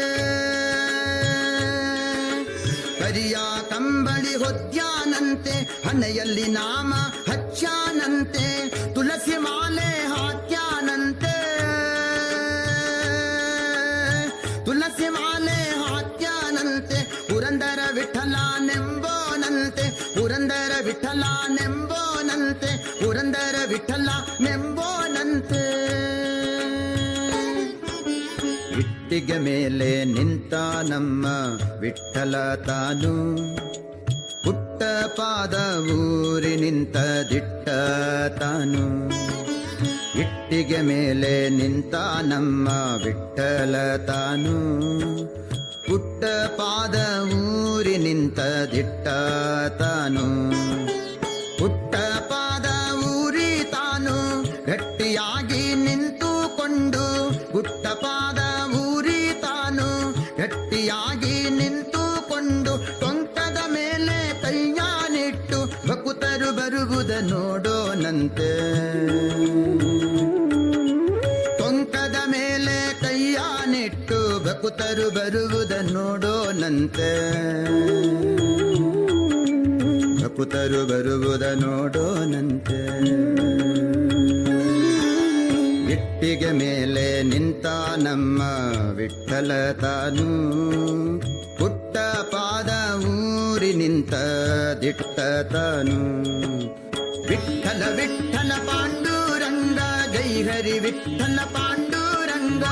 ಕರಿಯ ಕಂಬಳಿ ಹೊದ್ಯಾನಂತೆ ಹಣೆಯಲ್ಲಿ ನಾಮ ಹಚ್ಚಾನಂತೆ ತುಳಸಿ ಮಾಲೆ ಹಾಕ್ಯಾನಂತೆ ತುಳಸಿ ಮಾಲೆ ಹಾಕ್ಯಾನಂತೆ ಪುರಂದರ ವಿಠಲನೆಂಬೋನಂತೆ ಪುರಂದರ ವಿಠಲನೆಂಬೋನಂತೆ ಪುರಂದರ ವಿಠಲ ನೆಂಬೋನಂತೆ ಇಟ್ಟಿಗೆ ಮೇಲೆ ನಿಂತ ನಮ್ಮ ವಿಠಲ ತಾನು ಪುಟ್ಟ ಪಾದ ಊರಿ ನಿಂತ ದಿಟ್ಟ ತಾನು ಇಟ್ಟಿಗೆ ಮೇಲೆ ನಿಂತ ನಮ್ಮ ವಿಠಲ ತಾನು ಪುಟ್ಟ ಪಾದ ಊರಿ ನಿಂತ ದಿಟ್ಟ ತಾನು ಪುಟ್ಟ ಪಾದ ಊರಿ ತಾನು ಗಟ್ಟಿಯಾಗಿ ನಿಂತುಕೊಂಡು ಪುಟ್ಟ ಪಾದ ಊರಿ ತಾನು ಗಟ್ಟಿಯಾಗಿ ನಿಂತುಕೊಂಡು ಟೊಂಕದ ಮೇಲೆ ಕೈಯಾನಿಟ್ಟು ಭಕುತರು ಬರುವುದ ನೋಡೋನಂತೆ ಟೊಂಕದ ಮೇಲೆ ಕೈಯಾನಿಟ್ಟು ಭಕುತರು ಬರುವುದ ನೋಡೋನಂತೆ ಭಕುತರು ಬರುವುದ ನೋಡೋನಂತೆ ಇಟ್ಟಿಗೆ ಮೇಲೆ ನಿಂತ ನಮ್ಮ ವಿಠಲ ತಾನು ಪುಟ್ಟ ಪಾದ ಊರಿ ನಿಂತ ದಿಟ್ಟ ತಾನು ವಿಠಲ ವಿಠಲ ಪಾಂಡುರಂಗ ಜೈ ಹರಿ ವಿಠಲ ಪಾಂಡುರಂಗ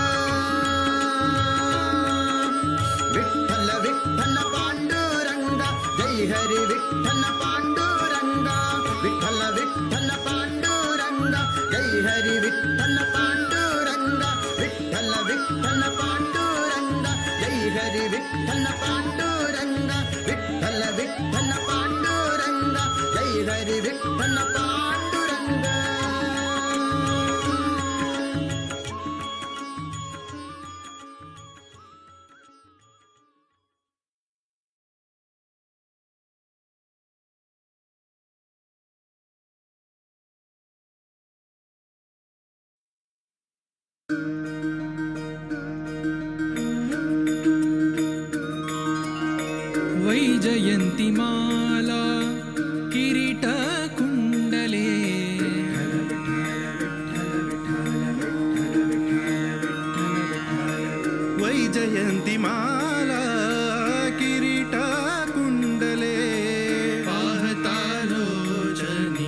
ವಿಠಲ ವಿಠಲ ಪಾಂಡುರಂಗ ಜೈ ಹರಿ ವಿಠಲ ಪಾಂಡುರಂಗ ವಿಠಲ ವಿಠಲ ಪಾಂಡುರಂಗ ಜೈ ಹರಿ ವಿಠಲ ಪಾಂಡುರಂಗ ವಿಠಲ ವಿಠಲ ಪಾಂಡುರಂಗ ಜೈ ಹರಿ ವಿಠಲ ಪಾಂಡುರಂಗ ವಿಠಲ ವಿಠಲ ಪಾಂಡುರಂಗ ಜೈ ಹರಿ ವಿಠಲ ಪಾಂಡುರಂಗ वैजयन्तिमाला किरीट कुण्डले वैजयन्तिमाला किरीट कुण्डले पाहता लोचनी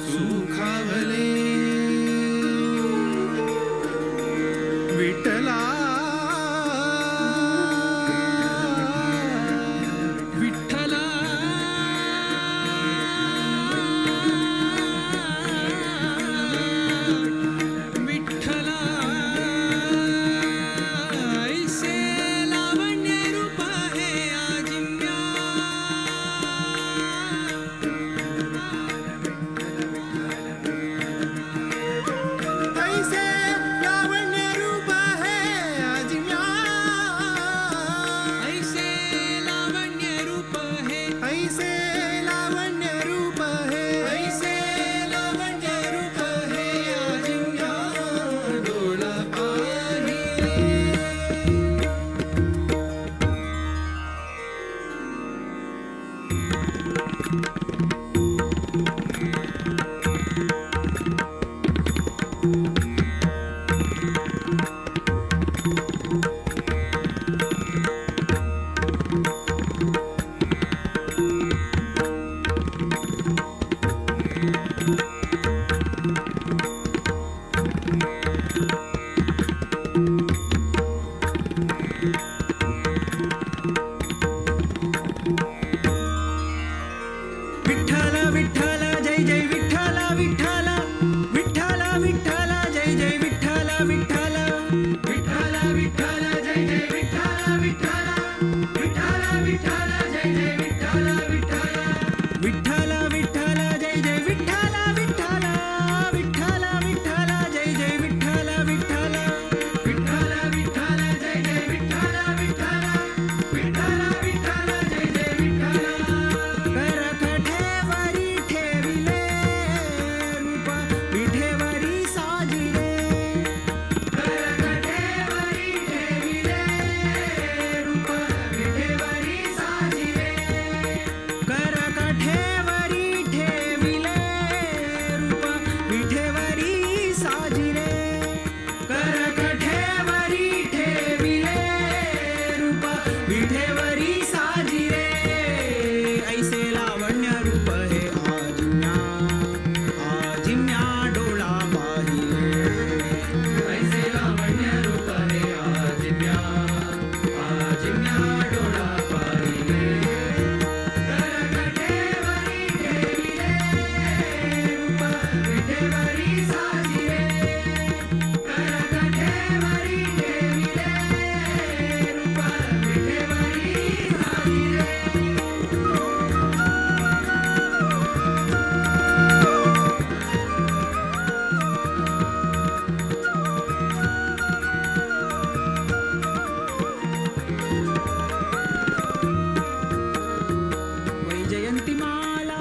सुखावले विठ्ठला विठ्ठला विठ्ठला ऐसे लावण्य रूप है आजिम्या ऐसे लावण्य रूप है आजिम्या ऐसे लावण्य रूप है ऐसे लावण्य रूप है ऐसे लावण्य रूप है आजिम्या डोळा पाही विठ्ठल विठ्ठल जय जय विठ्ठल विठ्ठल विठ्ठल विठ्ठल जय जय विठ्ठल विठ्ठल विठ्ठल विठ्ठल जय जय विठ्ठल विठ्ठल विठ्ठल विठ्ठल जय जय विठ्ठल विठ्ठल विठ्ठल विठ्ठल जय जय विठ्ठल विठ्ठल विठ्ठल विठ्ठल जय जय विठ्ठल विठ्ठल विठ्ठल विठ्ठल जय जय विठ्ठल विठ्ठल विठ्ठल विठ्ठल जय जय विठ्ठल करकठेवरी ठेविले रूप विठेवरी साजिले करकटेवरी ठेविले रूप विठेवरी साजिले करकठेवरी ठेविले रूप विठेवरी साजिले करकठेवरी ठेविले रूप विठेवरी साजिरे ऐसे लावण्य रूप है आजिम्या आजिम्या डोळा पाहिले ऐसे लावण्य रूप है आजिम्या आजिम्या डोळा पाहिले करकटेवरी ठेविले रूप विठेवरी साजिले करकटेवरी ठेविले रूप विठेवरी साजिले वैजयन्तिमाला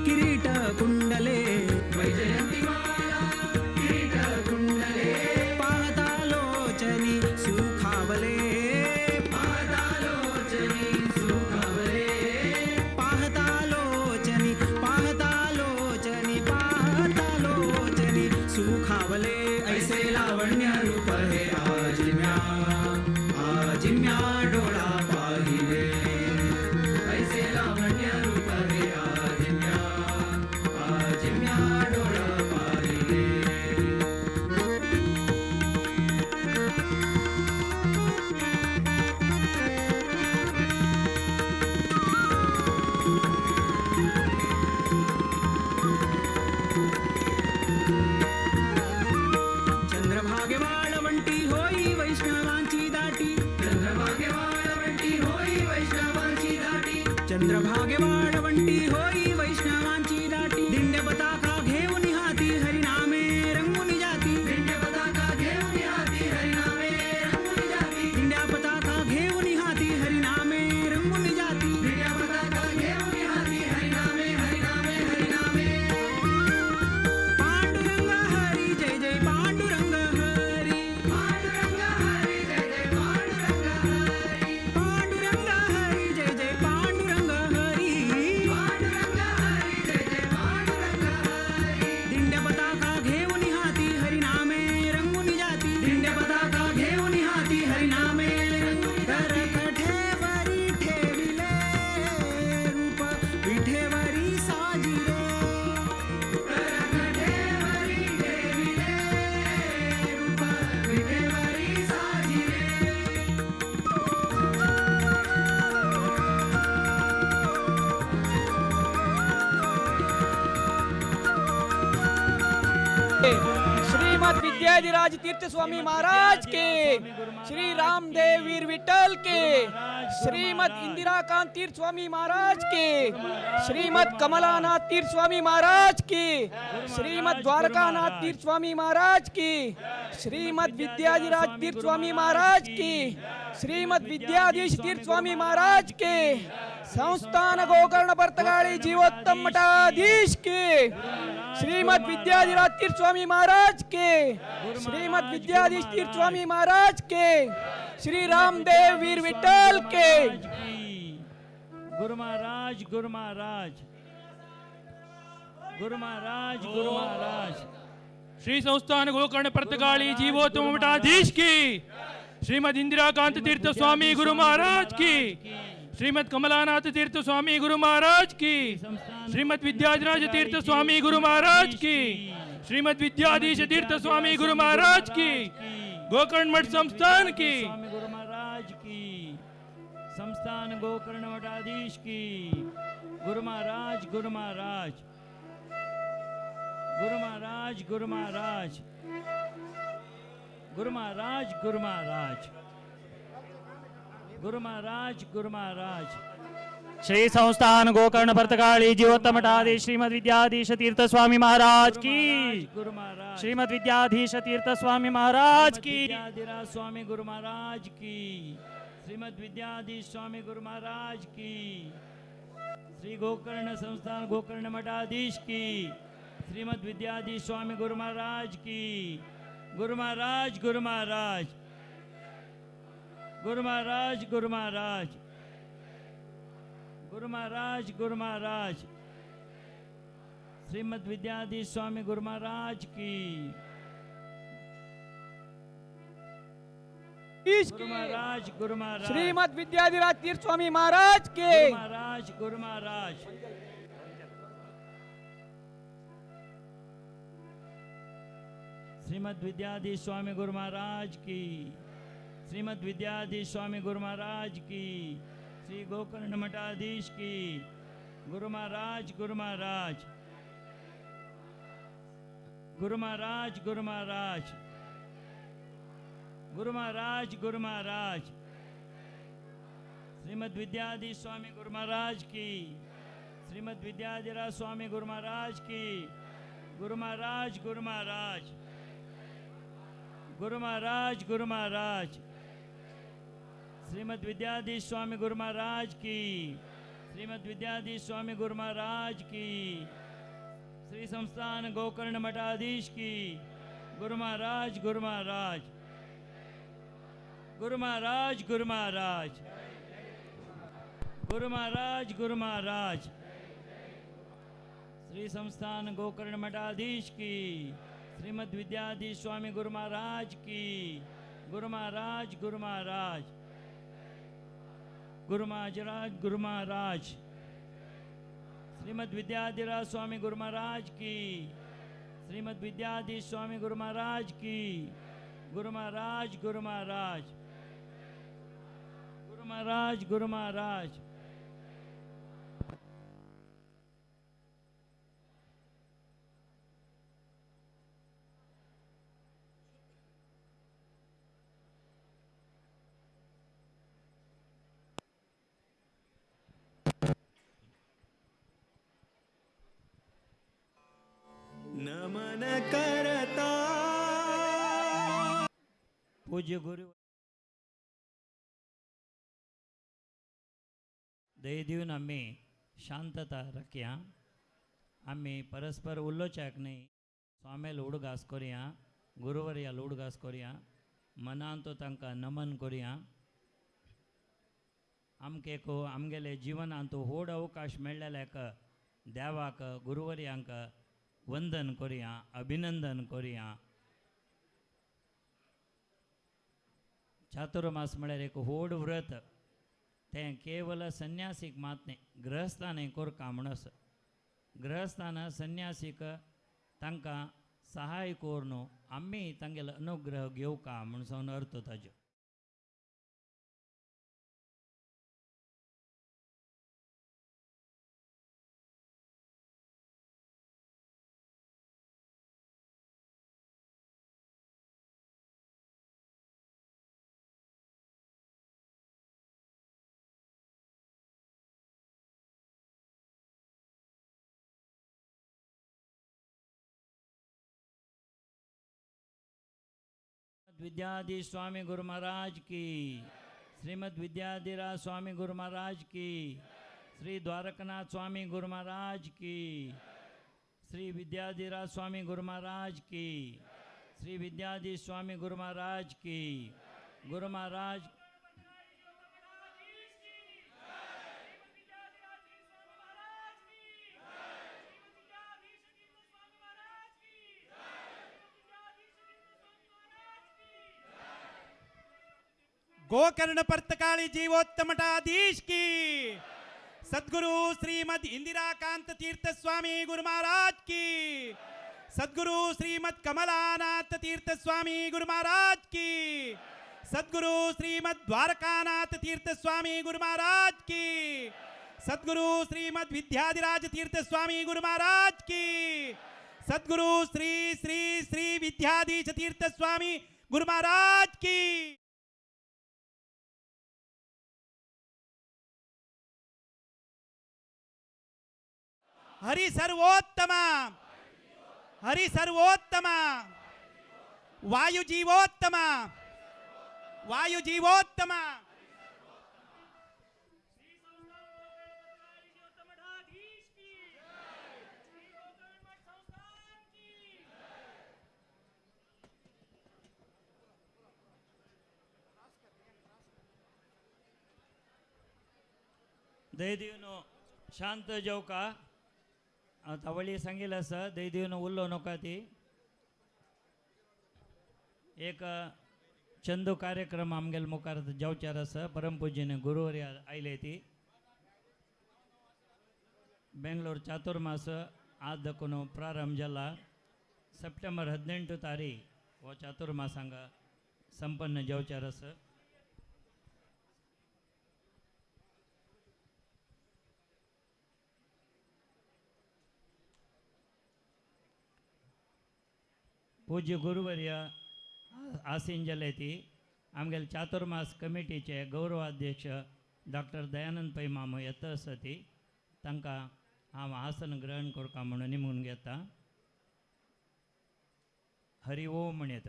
किरीट कुण्डले वैजयन्तिमाला किरीट कुण्डले पाहता लोचनी सुखावले पाहता लोचनी सुखावले पाहता लोचनी पाहता लोचनी पाहता लोचनी सुखावले ऐसे लावण्य रूप है आजिम्या आजिम्या डोळा पाहिले ऐसे लावण्य रूप है आजिम्या आजिम्या डोळा पाहिले चंद्रभागे वाळवंटी होई वैष्णवांची दाटी चंद्रभागे श्रीमद विद्याधिराज तीर्थ स्वामी महाराज के, श्री रामदेव वीर विठल के, श्रीमद इंदिरा कांत तीर्थ स्वामी महाराज के, श्रीमद कमलानाथ तीर्थ स्वामी महाराज की, श्रीमद द्वारकानाथ तीर्थ स्वामी महाराज की, श्रीमद विद्याधिराज तीर्थ स्वामी महाराज की, श्रीमद विद्याधीश तीर्थ स्वामी महाराज के, संस्थान गोकर्ण पर्तगाली जीवोत्तम मठाधीश के, श्रीमद विद्याधिराज तीर्थ स्वामी महाराज के, श्रीमद विद्याधीश तीर्थ स्वामी महाराज के, श्री रामदेव वीर विठल के। गुरु महाराज गुरु महाराज गुरु महाराज गुरु महाराज। श्री संस्थान गोकर्ण पर्तगाली जीवोत्तम मठाधीश की, श्रीमद इंदिरा कांत तीर्थ स्वामी गुरु महाराज की, श्रीमद कमलानाथ तीर्थ स्वामी गुरु महाराज की, श्रीमद विद्याधिराज तीर्थ स्वामी गुरु महाराज की, श्रीमद विद्याधीश तीर्थ स्वामी गुरु महाराज की, गोकर्ण मठ संस्थान की, स्वामी गुरु महाराज की, संस्थान गोकर्ण मठाधीश की, गुरु महाराज गुरु महाराज गुरु महाराज गुरु महाराज गुरु महाराज गुरु महाराज गुरु महाराज गुरु महाराज। श्री संस्थान गोकर्ण पर्तगाली जीवोत्तम मठाधीश श्रीमद विद्याधीश तीर्थ स्वामी महाराज की, गुरु महाराज श्रीमद विद्याधीश तीर्थ स्वामी महाराज की, विद्याधिराज स्वामी गुरु महाराज की, श्रीमद विद्याधीश स्वामी गुरु महाराज की, श्री गोकर्ण संस्थान गोकर्ण मठाधीश की, श्रीमद विद्याधीश स्वामी गुरु महाराज की, गुरु महाराज गुरु महाराज गुरु महाराज गुरु महाराज गुरु महाराज गुरु महाराज। श्रीमद विद्याधीश स्वामी गुरु महाराज की, गुरु महाराज गुरु महाराज। श्रीमद विद्याधिराज तीर्थ स्वामी महाराज के, गुरु महाराज गुरु महाराज। श्रीमद विद्याधीश स्वामी गुरु महाराज की, श्रीमद विद्याधीश स्वामी गुरु महाराज की, श्री गोकर्ण मठाधीश की, गुरु महाराज गुरु महाराज गुरु महाराज गुरु महाराज गुरु महाराज गुरु महाराज। श्रीमद विद्याधीश स्वामी गुरु महाराज की, श्रीमद विद्याधिराज स्वामी गुरु महाराज की, गुरु महाराज गुरु महाराज गुरु महाराज गुरु महाराज। श्रीमद विद्याधीश स्वामी गुरु महाराज की, श्रीमद विद्याधीश स्वामी गुरु महाराज की, श्री संस्थान गोकर्ण मठाधीश की, गुरु महाराज गुरु महाराज गुरु महाराज गुरु महाराज गुरु महाराज गुरु महाराज। श्री संस्थान गोकर्ण मठाधीश की, श्रीमद विद्याधीश स्वामी गुरु महाराज की, गुरु महाराज गुरु महाराज गुरु महाराज गुरु महाराज। श्रीमद विद्याधिराज स्वामी गुरु महाराज की, श्रीमद विद्याधीश स्वामी गुरु महाराज की, गुरु महाराज गुरु महाराज गुरु महाराज गुरु महाराज। नमन करता पूज्य गुरु दही देऊन आम्ही शांतता रखया, आम्ही परस्पर उल्लोचक नाही, स्वामेल उडगास करूया, गुरुवर्याल उडगास करूया, मनान तो तांकां नमन करूया। आमकेको आमगेले जिवनांत व्हड अवकाश मेळ्ळेल्याक देवाक गुरुवर्यांक वंदन करूया, अभिनंदन करूया। चातुर्मास म्हळ्यार एक व्हड व्रत, तें केवल संन्यासीक मात न्ही, गृहस्थानय करता म्हणस। गृहस्थान संन्यासीक तांकां सहाय करून आमी तांगेलो अनुग्रह घेवका म्हणून अर्थ ताजो। विद्याधीश स्वामी गुरु महाराज की, श्रीमद विद्याधिराज स्वामी गुरु महाराज की, श्री द्वारकनाथ स्वामी गुरु महाराज की, श्री विद्याधिराज स्वामी गुरु महाराज की, श्री विद्याधीश स्वामी गुरु महाराज की, गुरु महाराज गोकर्ण पर्तकाली जीवोत्तमठाधीश की, सद्गुरु श्रीमद इंदिराकांत तीर्थ स्वामी गुरु महाराज की, सद्गुरु श्रीमद कमलानाथ तीर्थ स्वामी गुरु महाराज की, सद्गुरु श्रीमद द्वारकानाथ तीर्थ स्वामी गुरु महाराज की, सद्गुरु श्रीमद विद्याधिराज तीर्थ स्वामी गुरु महाराज की, सद्गुरु श्री श्री श्री विद्याधीश तीर्थ स्वामी गुरु महाराज की. हरि सर्वोत्तम, हरि सर्वोत्तम, वायु जीवोत्तम, वायु जीवोत्तम. दैदिवनो शांत जाऊ का तवळी सांगेल असं दैदिवनो उल्लो नका ती एक चंदू कार्यक्रम आमगेल मुखार जावचार असं परमपूज्यने गुरुवारी आयले ती बेंगलोर चातुर्मास आज दखून प्रारंभ जाला सप्टेंबर 18 तारीख वो चातुर्मासांग संपन्न जावचार असं पूज्य गुरुवर्य आसीन जाले ती आमगेल चातुर्मास कमिटीचे गौरवाध्यक्ष डॉक्टर दयानंद पै मामो येता आसा ती तांकां हांव आसन ग्रहण करता म्हणून निमून घेता. हरि ओम म्हणत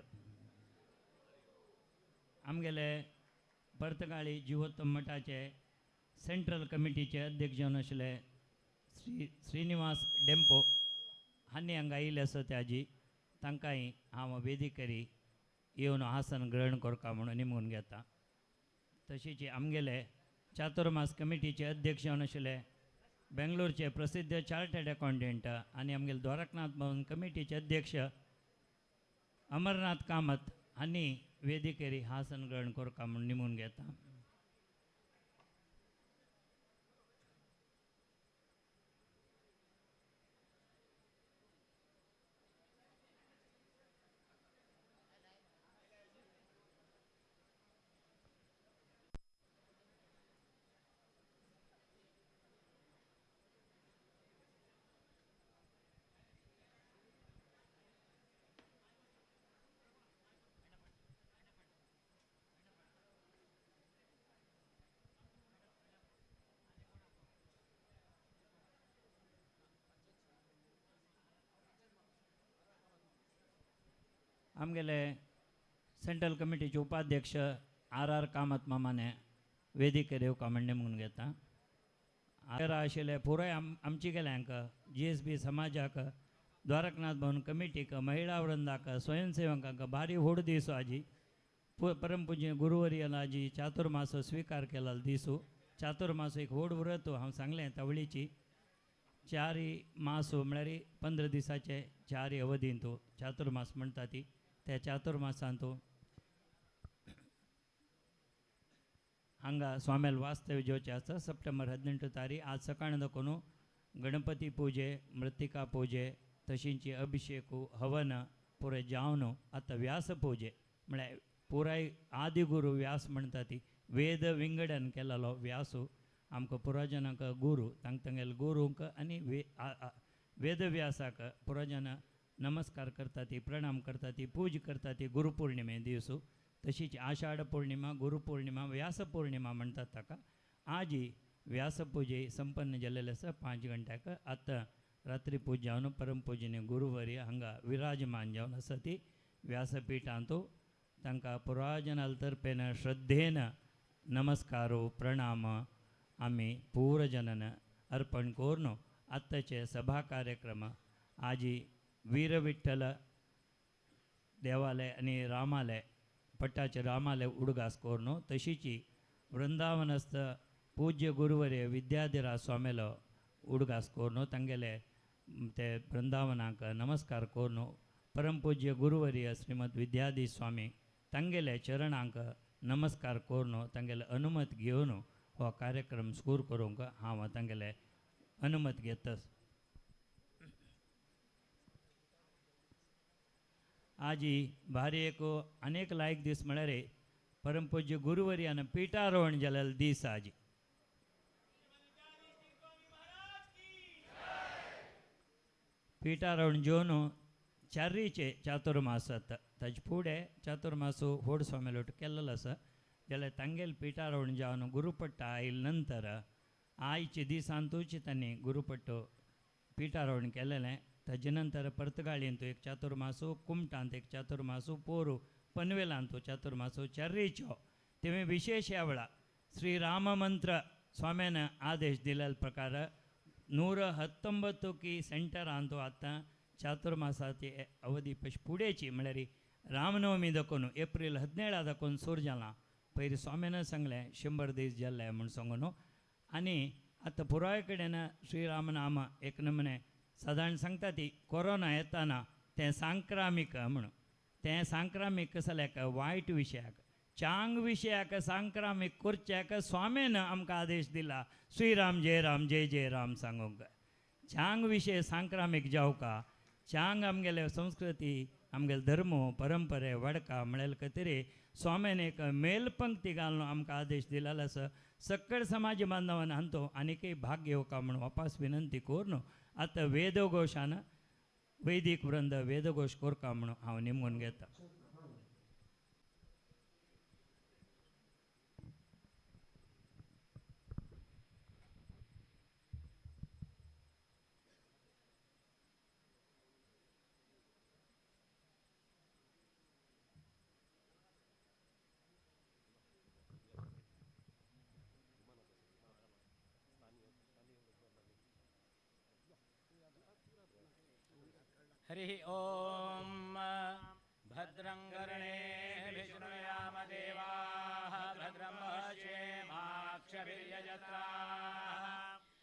आमगेले पर्तगाळी जिवोत्तम मठाचे सेंट्रल कमिटीचे अध्यक्ष जावन आशिल्ले श्रीनिवास डेंपो हांणी हांगा आयिल्ले आसा त्याजी तांकांय हांव वेदिकेरी येवन आसन ग्रहण करता म्हणून निमून घेता. तशीच आमगेले चातुर्मास कमिटीचे अध्यक्ष जावन आशिल्ले बेंगलोरचे प्रसिद्ध चार्टर्ड अकाउंटंट आनी आमगेले द्वारकनाथ भवन कमिटीचे अध्यक्ष अमरनाथ कामत हांणी वेदिकेरी आसन ग्रहण करता म्हणून निमून घेता. आमगेले सेंट्रल कमिटीचे उपाध्यक्ष आर कामत मामाने वेदिकेर येवका म्हणून नेमून घेता. हांगा आशिल्ले पुराय आमची गेल्यांक GSB समाजाक द्वारकनाथ भवन कमिटीक महिला वृंदाक स्वयंसेवकांक भारी व्हड दिसो आजी परमपूज्य गुरुवर्याला आजी चातुर्मास स्वीकार केला दिसू चातुर्मास एक व्हड व्रत हांव सांगलें तवळीची 4 मास म्हळ्यार 15 दिसाचे 4 अवधीन तो चातुर्मास म्हणटा ती त्या चातुर्मासान तो हांगा स्वामेल वास्तव्य जेवचें आसा. सप्टेंबर 18 तारीख आज सकाळ दाखोवन गणपती पुजे मृत्तिका पुजे तशींची अभिषेकू हवन पुरे जावन आतां व्यास पुजे म्हळ्यार पुराय आदिगुरू व्यास म्हणटा ती वेद विंगडन केलेलो व्यासू आमकां पुराजनाक गुरू तांगेले गुरूंक आनी वेदव्यासाक पुराजना नमस्कार करता ती प्रणाम करता ती पूज करता ती गुरुपौर्णिमे दिवसू. तशीच आषाढ पौर्णिमा गुरुपौर्णिमा व्यास पौर्णिमा म्हणटात ताका. आज ही व्यासपुजे संपन्न जाल्लेले आसा 5 घंट्याक. आतां रात्री पूज जावन परमपूजने गुरुवर्य हांगा विराजमान जावन आसा ती व्यासपीठांत तांकां पुराजनाल तर्फेन श्रद्धेन नमस्कारो प्रणाम आमी पूरजनान अर्पण करून आत्ताचे सभा कार्यक्रम आजी वीर विठ्ठल देवालय आणि रामालय पट्टाचे रामालय उडगास करून तशीची वृंदावनस्थ पूज्य गुरुवर्य विद्याधिराज स्वामीलो उडगास करून तांगेले ते वृंदावनाक नमस्कार करून परमपूज्य गुरुवर्य श्रीमद विद्याधीश स्वामी तांगेले चरणांक नमस्कार करून तांगेले अनुमत घेवन हो कार्यक्रम सुरू करूंक हांव तांगेले अनुमत घेतस. आजी भारी एक अनेक लायक दीस म्हळ्यार परमपूज्य गुरुवर्यान पिठारोहण जाल्ले दीस आजी. पिठारोहण जेवन चारीचे चातुर्मास जाता ताजे फुडें चातुर्मास व्हड स्वामेलोट केल्लो आसा जाल्यार तांगेले पिठारोहण जावन गुरुपट्ट आयले नंतर आयचे दिसांतूच तांणी गुरुपट्ट पिठारोहण केलेलें. ताजे नंतर पर्तगाळींत एक चातुर्मासो कुमटांत एक चातुर्मासो पोरू पनवेलांत चातुर्मासो चार्रीचो तेवे विशेष ह्या वेळा श्री राम मंत्र स्वाम्यान आदेश दिलेल्या प्रकार 119 की सेंटरांत आतां चातुर्मासाची अवधी पयश फुडेंची म्हळ्यार रामनवमी दाखोवन एप्रील 17 दाखोवन सुरू जालां. पयलीं स्वाम्यान सांगलें 100 दीस जाल्ले म्हूण सांगून आनी आतां पुराय कडेन श्रीरामनाम एक नमुने सादारण सांगता ती कोरोना येताना तें सांक्रामीक म्हणून तें सांक्रामीक जाल्यार वायट विशयाक चांग विशयाक सांक्रामीक करच्याक स्वामीन आमकां आदेश दिला श्रीराम जय जय राम सांगूंक. चांग विशय सांक्रामीक जावका चांग आमगेले संस्कृती आमगेले धर्म परंपरे वाडका म्हळ्यार खातीर स्वामीन एक मेलपंक्ती घालून आमकां आदेश दिलेलो आसा. सक्कड समाज बांधवान हांतो आनीकय भाग घेवका म्हणून वापस विनंती करून आतां वेदघोशान वैदीक वृंद वेदघोश करता म्हणून हांव निमून घेता. हरि ओम भद्रं कर्णेभिः शृणुयाम देवाः भद्रं पश्येमाक्षभिर्यजत्राः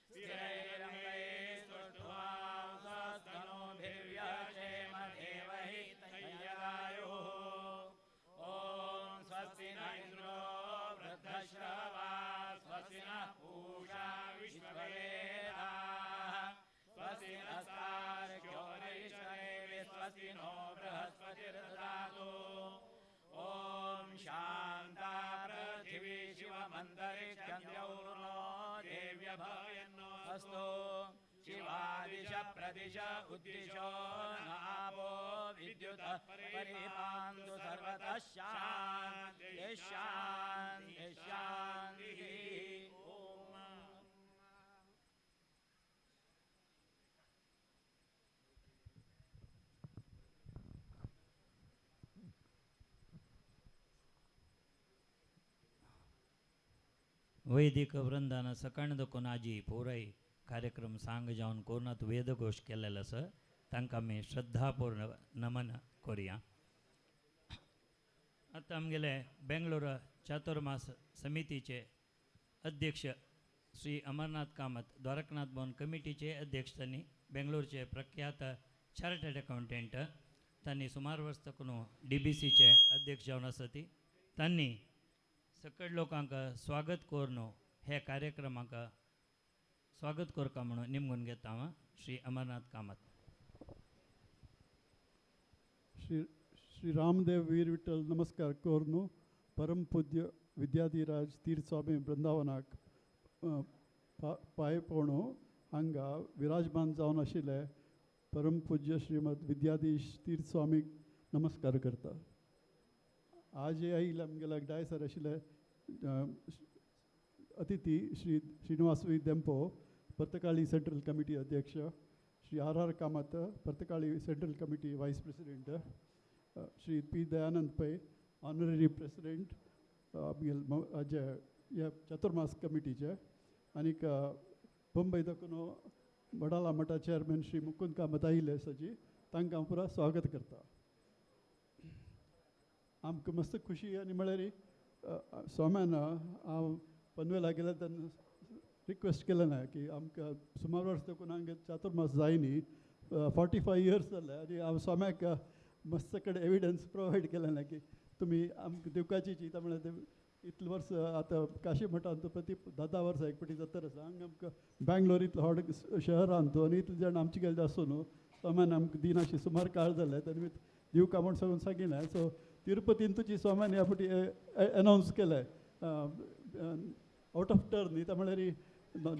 स्थिरैरङ्गैस्तुष्ट्वांसस्तनूभिर्व्यशेम देवहि तय्यदायुः. ॐ स्वस्ति न इन्द्रो वृद्धश्रवाः स्वस्ति नः पूषा विश्ववेदाः स्वस्ति नस्तार्क्ष्यो स्वस्ति नो बृहस्पतिर्दधातु. ॐ शान्ता पृथिवी शिवमन्तरिक्षन्द्यौर्नो देव्यभयन्नो अस्तु. शिवादिश प्रदिश उद्दिशो नापो विद्युतः परिपान्तु सर्वतः शान्तिः शान्तिः शान्तिः. वैदिक वृंदान सकाळ दाखोवन आजी पुराय कार्यक्रम सांग जावन कोणात वेदघोश केलेलो आसा तांकां आमी श्रद्धापूर्ण नमन करुया. आतां आमगेले बेंगलोर चातुर्मास समितीचे अध्यक्ष श्री अमरनाथ कामत द्वारकनाथ भवन कमिटीचे अध्यक्ष तांणी बेंगलोरचे प्रख्यात चार्टर्ड अकाउंटंट तांणी सुमार वर्स तकून DBCचे अध्यक्ष जावन आसा ती तांणी सकड लोकांक स्वागत करून हे कार्यक्रमाक स्वागत करता म्हणून निमगून घेता हांव श्री अमरनाथ कामत. श्री रामदेव वीर विठ्ठल नमस्कार करून परम पूज्य विद्याधिराज तीर्थ स्वामी वृंदावनाक पांय पडून हांगा विराजमान जावन आशिल्ले परम पूज्य श्रीमद विद्याधीश तीर्थ स्वामीक नमस्कार करता. आज आयिल्ले आमगेले डायसर आशिल्ले अतिथी श्री श्रीनिवासवी देंपो पर्तकाळी सेंट्रल कमिटी अध्यक्ष, Shri RR Kamat Partagali central committee vice president, Shri P. Dayanand Pai honorary president जे ह्या चातुर्मास कमिटीचे आनीक मुंबय दाखून वडाला मठा चेअरमॅन श्री मुकुंद कामत आयिल्ले सजी तांकां हांव पुरा स्वागत करता. आमकां मस्त खुशी आनी म्हळ्यार स्वाम्यान हांव पनवेला गेले तेन्ना रिक्वेस्ट केलें ना की आमकां सुमार वर्स देखून हांगा चातुर्मास जाय न्ही 45 years जाले आनी हांव स्वाम्याक मस्त कडेन एविडन्स प्रोवायड केलें ना की तुमी आमकां दिवकाची चिंता म्हळ्यार इतले वर्स आतां काशी मठांत तो प्रती 10 वर्सां एक फावटी जाता आसा हांगा आमकां बँगलोर इतलो व्हड शहरांत तो आनी इतले जाण आमचे गेले आसूं न्हू स्वाम्यान आमकां दिनाशी सुमार काळ जाले तेन्ना दिवका म्हूण सगळ्यांक सांगिना. सो तिरुपतीन तुजी स्वाम्यान ह्या फावटी अनावन्स केलें आउट ऑफ टर्न न्ही त्या म्हळ्यार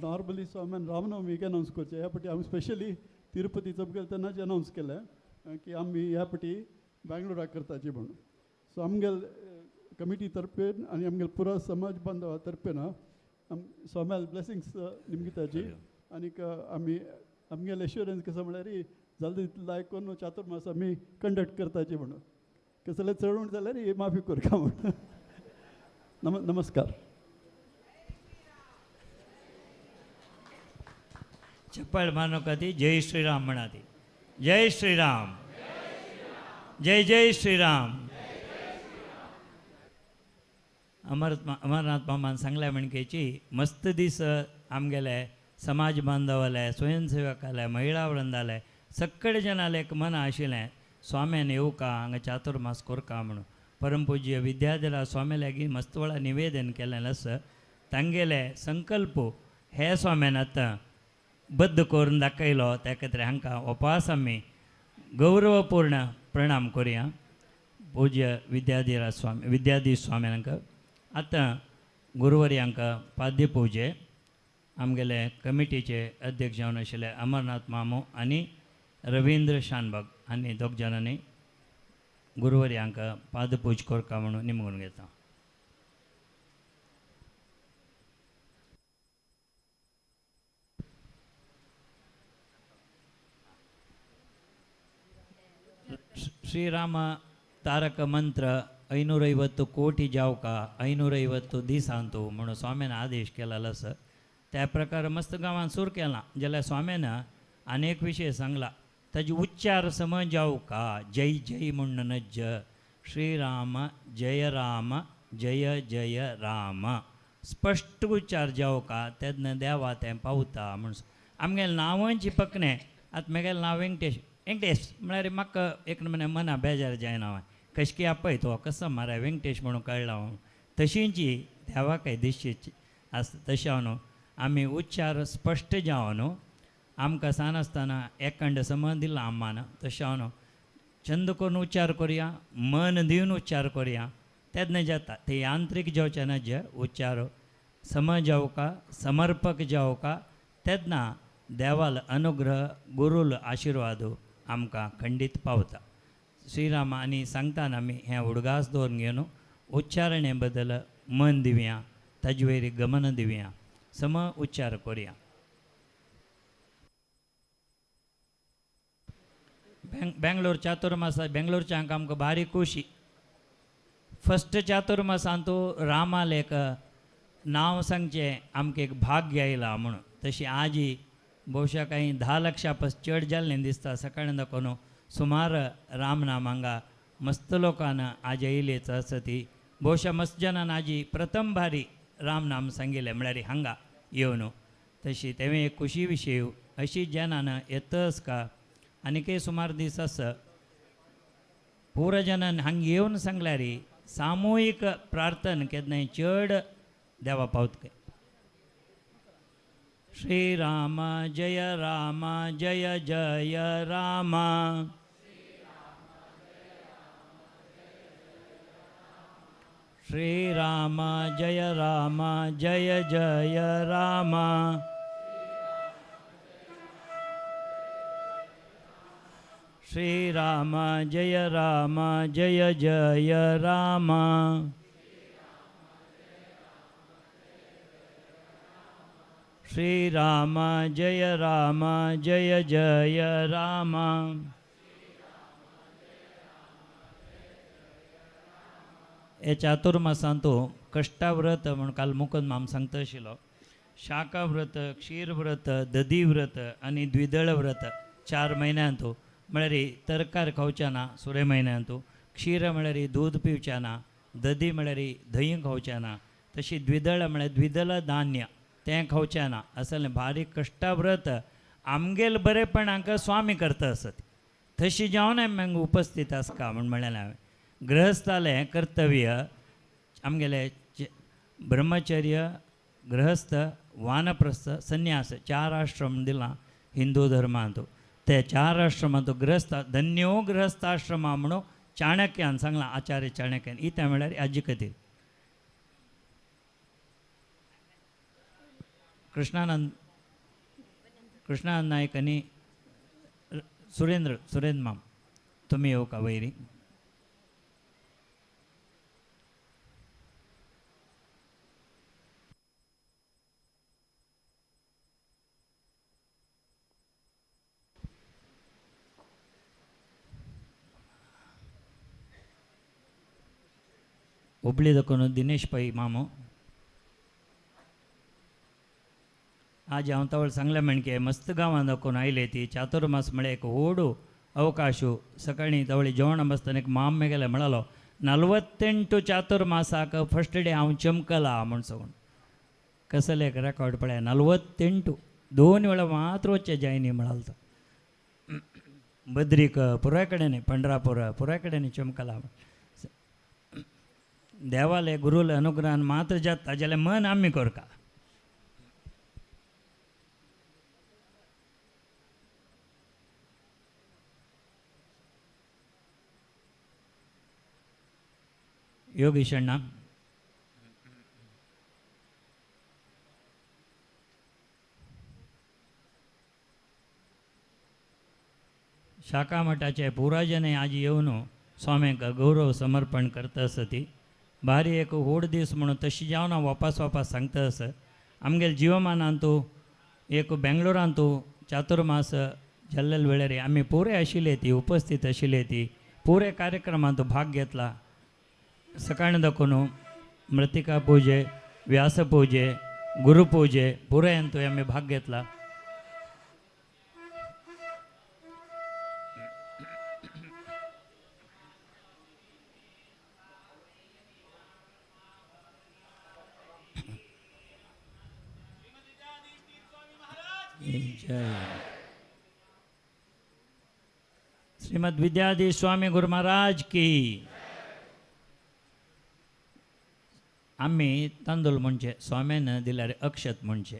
नॉर्मली स्वाम्यान रामनवमीक अनावन्स करचें ह्या फावटी आमी स्पेशली तिरुपती चमकेल तेन्नाच अनावन्स केलें की आमी ह्या फावटी बँगलोराक करताची म्हणून. सो आमगेल कमिटी तर्फेन आनी आमगेल पुरो समाज बांधवा तर्फेन स्वाम्याल ब्लेसिंग्स निमताची आनीक आमी आमगेले एश्युरन्स कसो म्हळ्यार जालें तितलें आयकून चातुर्मास आमी कंडक्ट करताची म्हणून कसले चड जाल्यार माफी करता म्हणून. नमस्कार. चप्पल मानो कधी जय श्रीराम म्हणा ती. जय श्रीराम, जय जय श्रीराम. अमरनाथ मामान सांगल्या म्हणकेची मस्त दीस आमगेले समाज बांधवाले स्वयंसेवकाले महिळा वृंदाले सगळे जनाले एक मन आशिल्लें स्वाम्यान येवं का हांगा चातुर्मास करका म्हणून. परमपूज्य विद्याधरा स्वामी लागीं मस्त वेळा निवेदन केलें आसा तांगेले संकल्प हे स्वाम्यान आतां बद्द करून दाखयलो त्या खातीर हांकां उपास आमी गौरवपूर्ण प्रणाम करुया. पूज्य विद्याधीश स्वाम्यांक आतां गुरुवर्यांक पाद्य पूजे आमगेले कमिटीचे अध्यक्ष जावन आशिल्ले अमरनाथ मामू आनी रवींद्र शानबाग हांणी दोग जाणांनी गुरुवर्यांक पादपूज करता म्हणून निमगून घेता. ಶ್ರೀರಾಮ ತಾರಕ ಮಂತ್ರ 550 ಕೋಟಿ जावका 550 दिसांतू म्हणून स्वाम्यान आदेश केलेलो आसा. त्या प्रकार मस्त गांवांत सूर केला जाल्यार स्वाम्यान अनेक विशय सांगला ताजे उच्चार समज जावका जय जय म्हणून नज श्रीराम जय जय राम स्पश्ट उच्चार जावका तेन्ना देवा तें पावता म्हणून. आमगेलें नांवांची पकणे आतां म्हगेलें नांव वेंकटेश म्हळ्यार म्हाका एक म्हणे मना बेजार जायना कशें आपय तो कसो म्हारा वेंकटेश म्हणून कळला हांव तशींची देवाकाय दिश्टीची आसता तशें हांव न्हू आमी उच्चार स्पश्ट जावन न्हू आमकां सानासतना एकंड समज दिला आम्मान तशें हांव न्हू छंद करून उच्चार करुया मन दिवन उच्चार करुया तेन्ना जाता ते यांत्रीक जावचे ना जे उच्चार समज जावका समर्पक जावका तेन्ना देवाल अनुग्रह गुरुल आशिर्वाद आमकां खंडीत पावता. श्रीराम आनी सांगताना आमी हें उडगास दवरून घेवन उच्चारणे बद्दल मन दिवया ताजे वयर गमन दिवया सम उच्चार करुया. बेंगलोर चातुर्मासा बेंगलोरच्या हांकां आमकां भारी खोशी. फस्ट चातुर्मासांतू रामाल एक नांव सांगचें आमकां एक भाग्य आयलां म्हणून तशी आजी बहुशा काही 10 लाख पस चड जाल्लें दिसता. सकाळीं दाखोवन सुमार रामनाम हांगा मस्त लोकांन आज येयलेच आसा ती बहुशा मस्त जनान आजी प्रथम भारी रामनाम सांगिल्लें म्हळ्यार हांगा येवन तशी तेवें एक खुशी विशय अशी जनान येतच का आनीकय सुमार दीस आसा पुरो जनान हांगा येवन सांगल्यार सामुहीक प्रार्थना केन्नाय चड देवा पावता. श्रीराम जय जय राम श्रीराम जय जय राम श्रीराम जय जय राम श्रीराम जय जय राम हे चातुर्मासांत कष्टाव्रत म्हणून काल मुकुंद माम सांगता आशिल्लो शाका व्रत क्षीर व्रत दधी व्रत आनी द्विदळ व्रत 4 म्हयन्यांत म्हळ्यार तरकार खावचें ना सुरे म्हयन्यांत क्षीर म्हळ्यार दूद पिवचें ना दधी म्हळ्यार दही खावचें ना तशी द्विदळ म्हळ्यार द्विदळ धान्य तें खावचें ना असलें भारी कश्टाव्रत आमगेल बरेपणाक स्वामी करता आसत तशी जावन आमी उपस्थित आसका म्हूण म्हळें हांवें गृहस्थालें कर्तव्य आमगेलें ब्रह्मचर्य गृहस्थ वानप्रस्थ संन्यास 4 आश्रम दिलां हिंदू धर्मांत ते 4 आश्रमांत गृहस्थ धन्यो गृहस्थाश्रमा म्हणून चाणक्यान सांगलां आचार्य चाणक्यान इतें म्हळ्यार हाजे खातीर कृष्णानंद नायक आनी सुरेंद्र माम तुमी येवका वैरी ಹುಬ್ಳಿ ದಕ್ಕೋನು ದಿನೇಶ್ ಪೈ ಮಾಮು आज हांव तावळ सांगलें म्हणके मस्त गांवांत दाखोवन आयले ती चातुर्मास म्हळ्यार एक व्हडू अवकाश सकाळीं तावळी जेवण बसतना एक माम मेगेले म्हणालो 48 चातुर्मासाक फस्ट डे हांव चमकला म्हूण सांगून कसले एक रेकॉर्ड पळय 48 2 वेळा मात्र वच्चे जायनी म्हणाल तो बद्रीक पुराय कडेन पंढरापूर पुराय कडेन चमकला देवाले गुरुल अनुग्रहान मात्र जाता जाल्यार मन आमी करका योगेश अण्णा शाखा मठाचे पुराजने आज येवन स्वाम्याक गौरव समर्पण करता आसती भारी एक व्हड दीस म्हणून तशी जावन हांव वापस सांगता आस आमगेल्या जिवमानांत एक बेंगलोरांत चातुर्मास जाल्ले वेळार आमी पुरे आशिल्ले ती उपस्थित आशिल्ले ती पुरे कार्यक्रमांत भाग घेतला सकाळीं दाखोवन मृतिका पूजे व्यास पूजे गुरुपूजे पुरायंत आमी भाग घेतला श्रीमद विद्याधीश स्वामी गुरु महाराज की आमी तांदूळ म्हणजे स्वाम्यान दिल्यार अक्षत म्हणजे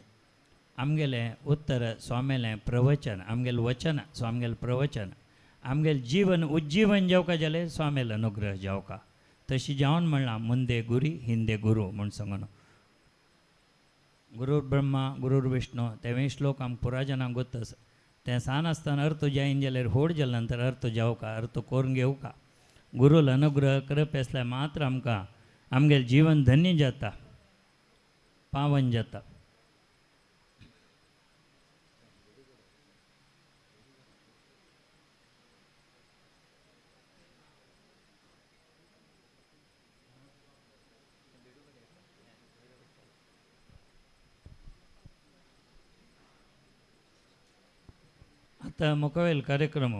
आमगेले उत्तर स्वामेलें प्रवचन आमगेलें वचन स्वामगेलें प्रवचन आमगेलें जीवन उज्जीवन जावका जाल्यार स्वामेल अनुग्रह जावका तशी जावन म्हणलां मुंदे गुरी हिंदे गुरू म्हूण सांगून गुरुर ब्रह्मा गुरुर विष्णू तेवें श्लोक आमकां पुराजनांक गोतस तें सान आसतना अर्थ जायन जाल्यार व्हड जाल्या नंतर अर्थ जावका अर्थ करून घेवका गुरुल अनुग्रह करप आसल्यार मात्र आमकां आमगेलें जीवन धन्य जाता पावन जाता आता मुखावेल कार्यक्रम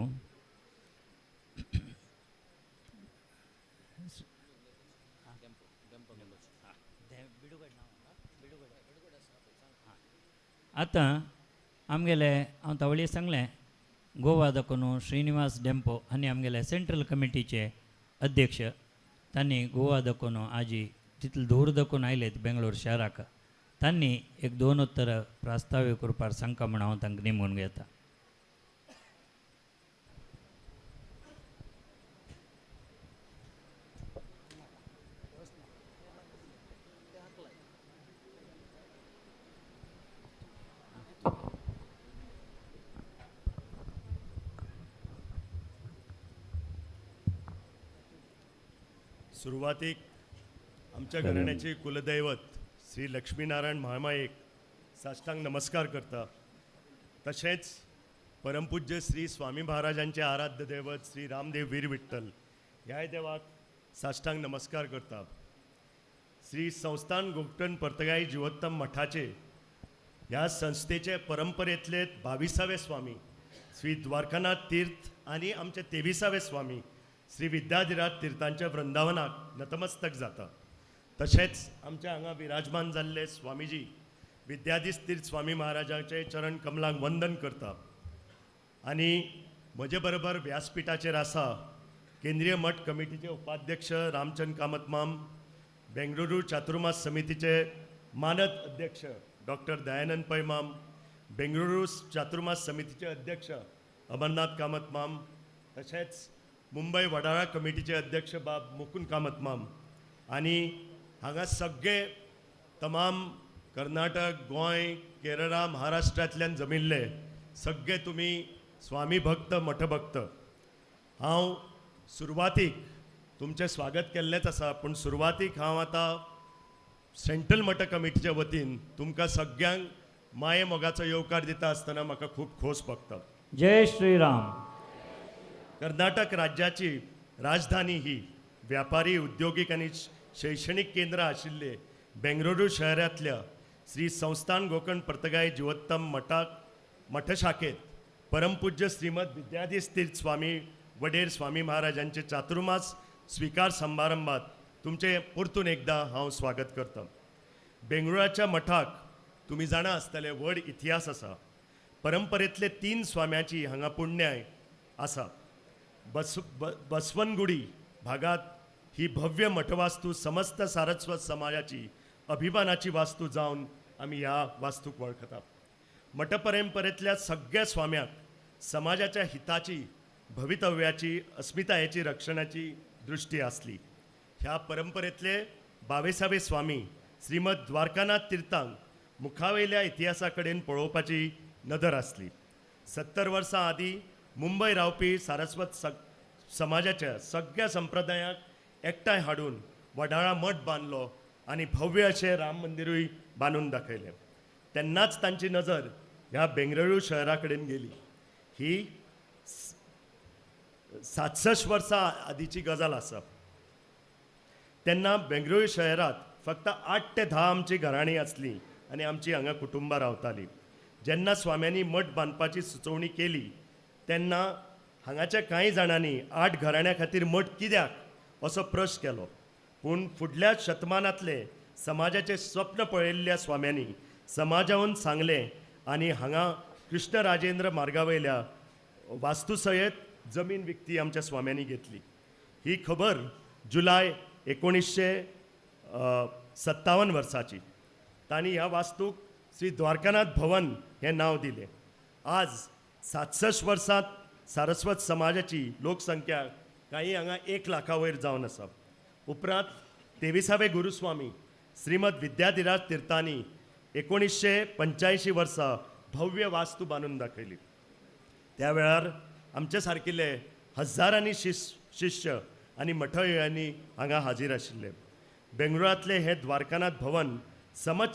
आता आमगेले हांव तावळी सांगलें गोवा दाखोवन श्रीनिवास डेम्पो आनी आमगेले सेंट्रल कमिटीचे अध्यक्ष तांणी गोवा दाखोवन आजी तितले दूर दाखोवन आयले बेंगलोर शहराक तांणी एक 2 उत्तर प्रास्ताव्य करपार सांगता म्हण हांव तांकां नेमून घेता सुरुवातीक आमच्या घराण्याचे कुलदैवत श्री लक्ष्मीनारायण महामायेक साष्टांग नमस्कार करता तशेंच परमपूज्य श्री स्वामी महाराजांचे आराध्य दैवत श्री रामदेव वीर विठ्ठल ह्या देवाक साष्टांग नमस्कार करता. श्री संस्थान गोकर्ण पर्तगाळी जिवोत्तम मठाचे ह्या संस्थेचे परंपरेतले 22वे स्वामी श्री द्वारकानाथ तीर्थ आणि आमचे 23वे स्वामी श्री विद्याधिराज तीर्थांच्या वृंदावनाक नतमस्तक जाता. तशेंच आमच्या हांगा विराजमान जाल्ले स्वामीजी विद्याधीश तीर्थ स्वामी महाराजांचे चरण कमलांक वंदन करता. आणि म्हजे बरोबर व्यासपीठाचेर आसा केंद्रीय मठ कमिटीचे उपाध्यक्ष रामचंद्र कामत माम, बेंगळुरू चातुर्मास समितीचे मानद अध्यक्ष डॉक्टर दयानंद पै माम, बेंगळुरू चातुर्मास समितीचे अध्यक्ष अमरनाथ कामत माम, तशेंच मुंबई वडाळा कमिटीचे अध्यक्ष बाब मुकुंद कामत माम. आणि हांगा सगळे तमाम कर्नाटक, गोंय, केरळा, महाराष्ट्रांतल्यान जमिल्ले सगळे तुमी स्वामी भक्त मठभक्त. हांव सुरवातीक तुमचें स्वागत केल्लेंच आसा, पूण सुरवातीक हांव आतां सेंट्रल मठ कमिटीच्या वतीन तुमकां सगळ्यांक माये मोगाचो येवकार दिता आसतना म्हाका खूब खोस भोगता. जय श्रीराम. कर्नाटक राज्याची राजधानी ही व्यापारी, उद्योगीक आनी शैक्षणिक केंद्र आशिल्ले बेंगळुरू शहरांतल्या श्री संस्थान गोकर्ण पर्तगाळी जिवोत्तम मठशाखेत परमपूज्य श्रीमद विद्याधीश तीर्थ स्वामी वडेर स्वामी महाराजांचे चातुर्मास स्वीकार समारंभात तुमचे परतून एकदा हांव स्वागत करता. बेंगळुराच्या मठाक तुम्ही जाणा आसतले व्हड इतिहास आसा. परंपरेतले 3 स्वाम्याची हांगा पुण्याय आसा. बसवनगुडी भागात ही भव्य मठवास्तू समस्त सारस्वत समाजाची अभिमानाची वास्तू जावन आमी ह्या वास्तूक वळखता. मठ परंपरेतल्या सगळ्या स्वाम्याक समाजाच्या हिताची, भवितव्याची, अस्मितायेची रक्षणाची दृष्टी आसली. ह्या परंपरेतले 22वे स्वामी श्रीमद द्वारकानाथ तीर्थांक मुखावेल्या इतिहासा कडेन पळोवपाची नदर आसली. 70 वर्सां आदीं मुंबय रावपी सारस्वत समाजाच्या सगळ्या संप्रदायाक एकठांय हाडून वडाळा मठ बांदलो आनी भव्य अशें राम मंदिरूय बांदून दाखयलें. तेन्नाच तांची नजर ह्या बेंगळुरू शहरा कडेन गेली. ही 67 वर्सां आदींची गजाल आसा. तेन्ना बेंगळुरू शहरात फक्त 8 ते 10 आमची घराणी आसली आनी आमची हांगा कुटुंबां रावतालीं. जेन्ना स्वाम्यांनी मठ बांदपाची सुचोवणी केली तेन्ना हांगाच्या कांय जाणांनी 8 घराण्यां खातीर मठ कित्याक असो प्रश्न केलो. पूण फुडल्या शतमानांतले समाजाचे स्वप्न पळयल्ल्या स्वाम्यांनी समाजावन सांगलें आनी हांगा कृष्ण राजेंद्र मार्गावयल्या वास्तुसयत जमीन विकती आमच्या स्वाम्यांनी घेतली. ही खबर जुलय 1957 वर्साची. तांणी ह्या वास्तूक श्री द्वारकानाथ भवन हें नांव दिलें. आज 67 वर्सांत सारस्वत समाजाची लोकसंख्या काही हांगा 1 लाखा वयर जावन आसा. उपरांत 23वे गुरुस्वामी श्रीमद विद्याधिराज तीर्थांनी 1985 वर्सा भव्य वास्तू बांदून दाखयली. त्या वेळार आमचे सारकिल्ले हजारांनी शिष्य आनी मठयांनी हांगा हाजीर आशिल्ले. बेंगळुरांतले हे द्वारकानाथ भवन समाज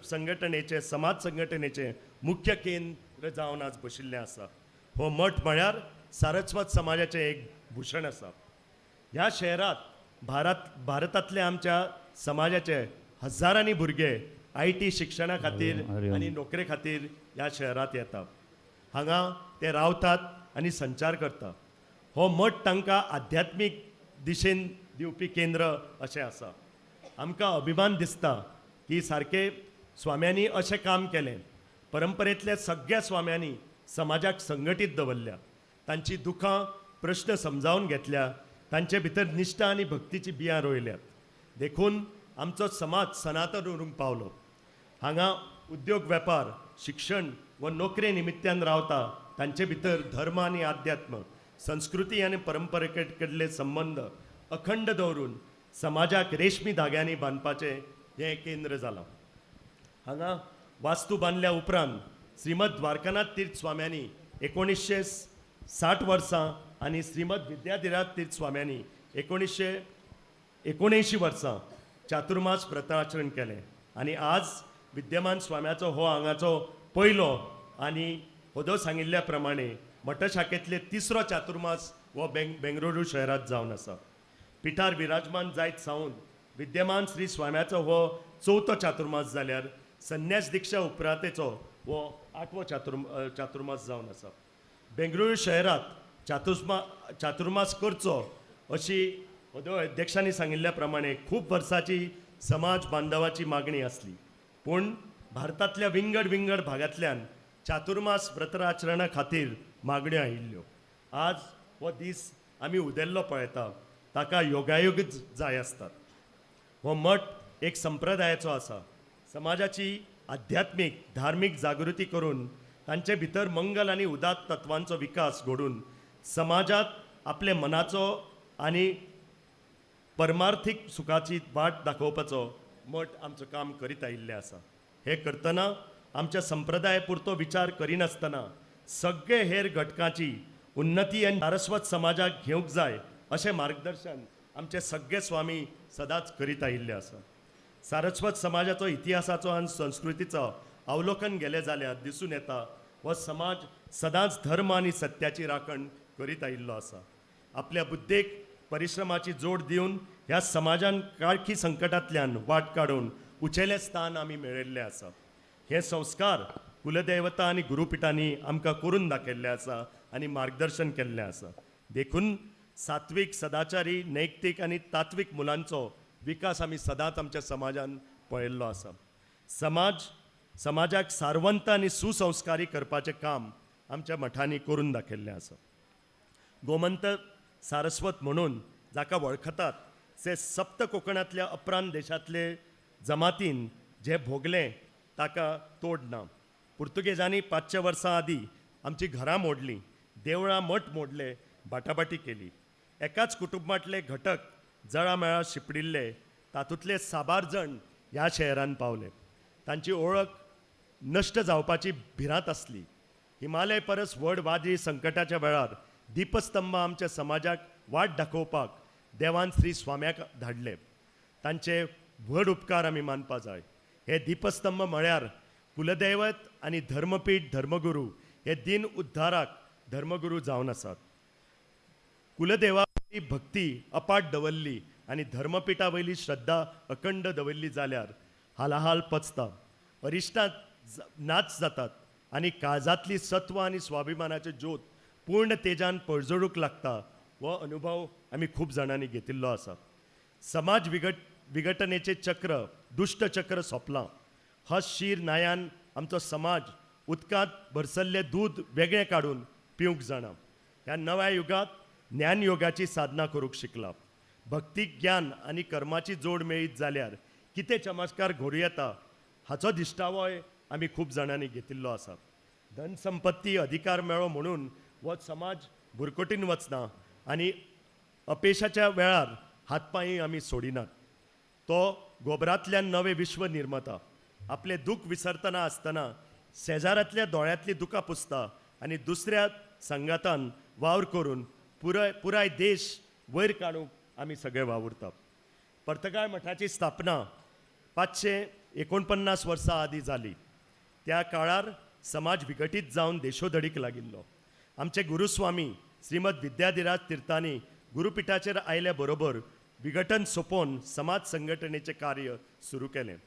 संघटनेचे मुख्य केंद्र जावन आज बशिल्लें आसा. हो मठ म्हळ्यार सारस्वत समाजाचें एक भूषण आसा. ह्या शहरात भारतांतले आमच्या समाजाचे हजारांनी भुरगे IT शिक्षणा खातीर आनी नोकरे खातीर ह्या शहरात येतात. हांगा ते रावतात आनी संचार करतात. हो मठ तांकां आध्यात्मीक दिशेन दिवपी केंद्र अशें आसा. आमकां अभिमान दिसता की सारके स्वाम्यांनी अशें काम केलें. परंपरेंतल्या सगळ्या स्वाम्यांनी समाजाक संघटीत दवरल्या. तांची दुखां प्रश्न समजावन घेतल्या. तांचे भितर निश्ठा आनी भक्तीची बियां रोयल्यात. देखून आमचो समाज सनातन उरूंक पावलो. हांगा उद्योग वेपार, शिक्षण व नोकरे निमित्यान रावता तांचे भितर धर्म आनी आध्यात्म, संस्कृती आनी परंपरे कडले संबंध अखंड दवरून समाजाक रेशमी धाग्यांनी बांदपाचें हें केंद्र जालां. हांगा वास्तू बांदल्या उपरांत श्रीमद द्वारकानाथ तीर्थ स्वाम्यांनी 1960 वर्सां आनी श्रीमद विद्याधिराज तीर्थ स्वाम्यांनी 1979 वर्सां चातुर्मास व्रताचरण केलें. आनी आज विद्यमान स्वाम्याचो हो हांगाचो पयलो आनी होदो सांगिल्ल्या प्रमाणे मठशाखेंतले 3रो चातुर्मास हो बेंगळुरू शहरात जावन आसा. पिठार विराजमान जायत सावन विद्यमान श्री स्वाम्याचो हो 4थो चातुर्मास जाल्यार संन्यास दिक्षा उपरांतेचो हो 8वो चातुर्मास जावन आसा. बेंगळुरू शहरात चातुर्मास करचो अशी अध्यक्षांनी सांगिल्ल्या प्रमाणे खूब वर्साची समाज बांधवाची मागणी असली, पूण भारतांतल्या विंगड भागांतल्यान चातुर्मास व्रतराचरणा खातीर मागण्यो आयिल्ल्यो. आज हो दीस आमी उदेल्लो पळयता, ताका योगायोग जाय आसतात. हो मठ एक संप्रदायाचो आसा. समाजाची आध्यात्मीक धार्मीक जागृती करून तांचे भितर मंगल आनी उदात्त तत्वांचो विकास घडून समाजात आपले मनाचो आनी परमार्थीक सुखाची वाट दाखोवपाचो मठ आमचो काम करीत आयिल्लें आसा. हे करतना आमच्या संप्रदाया पुरतो विचार करिनासतना सगळे हेर घटकांची उन्नती आनी सारस्वत समाजाक घेवंक जाय अशें मार्गदर्शन आमचे सगळे स्वामी सदांच करीत आयिल्ले आसा. सारस्वत समाजाचो इतिहासाचो आनी संस्कृतीचो अवलोकन केलें जाल्यार दिसून येता हो समाज सदांच धर्म आनी सत्याची राखण करीत आयिल्लो आसा. आपल्या बुद्धेक परिश्रमाची जोड दिवन ह्या समाजान काळखी संकटांतल्यान वाट काडून उचेलें स्थान आमी मेळयल्लें आसा. हे संस्कार कुलदैवता आनी गुरुपिठांनी आमकां करून दाखयल्ले आसा आनी मार्गदर्शन केल्लें आसा. देखून सात्वीक सदाचारी नैतिक आनी तात्वीक मुलांचो विकास आमी सदांच आमच्या समाजान पळयल्लो आसा. समाजाक सारवंत आनी सुसंस्कारी करपाचें काम आमच्या मठांनी करून दाखयल्लें आसा. गोमंतक सारस्वत म्हणून जाका वळखतात ते सप्त कोंकणांतल्या अप्रांत देशांतले जमातीन जे भोगलें ताका तोड ना. पुर्तुगेजांनी 500 वर्सां आदीं आमची घरां मोडलीं, देवळां मठ मोडले, बाटाबाटी केली. एकाच कुटुंबांतले घटक जळामेळा शिपडिल्ले, तातूंतले साबार जण ह्या शहरान पावले. तांची ओळख नश्ट जावपाची भिरांत आसली. हिमालय परस व्हड वादळी संकटाच्या वेळार दिपस्तंभ आमच्या समाजाक वाट दाखोवपाक देवान श्री स्वाम्याक धाडले. तांचे व्हड उपकार आमी मानपा जाय. हे दिपस्तंभ म्हळ्यार कुलदैवत आनी धर्मपीठ धर्मगुरू हे दिन उद्धाराक धर्मगुरू जावन आसात. कुलदेवा भक्ती अपाट दवरली आनी धर्मपिठा वयली श्रद्धा अखंड दवरली जाल्यार हालाहाल पचता, अरिश्टांत नाच जातात आनी काळजांतली सत्व आनी स्वाभिमानाचे ज्योत पूर्ण तेजान पळजळूंक लागता. हो अनुभव आमी खूब जाणांनी घेतिल्लो आसा. समाज विघटनेचें चक्र दुश्ट चक्र सोंपलां. हस शीर न्हायान आमचो समाज उदकांत भरसल्लें दूद वेगळें काडून पिवंक जाणा. ह्या नव्या युगांत ज्ञान योगाची साधना करूंक शिकला. भक्तीक ज्ञान आनी कर्माची जोड मेळीत जाल्यार कितें चमत्कार घडूं येता हाचो दिश्टावय आमी खूब जाणांनी घेतिल्लो आसा. धन संपत्ती अधिकार मेळ्ळो म्हणून हो समाज भुरकटीन वचना आनी अपेशाच्या वेळार हातपांय आमी सोडिनात. तो गोबरांतल्यान नवें विश्व निर्माता. आपले दूख विसरतना आसतना शेजारांतल्या दोळ्यांतलीं दुखां पुसता आनी दुसऱ्या संगातान वावर करून पुराय देश वयर काडूंक आमी सगळे वावुरता. पर्तगाळ मठाची स्थापना 549 वर्सां आदीं जाली. त्या काळार समाज विघटीत जावन देशोधडीक लागिल्लो. आमचे गुरुस्वामी श्रीमद विद्याधिराज तीर्थांनी गुरुपिठाचेर आयले बरोबर विघटन सोंपोवन समाज संघटनेचें कार्य सुरू केलें.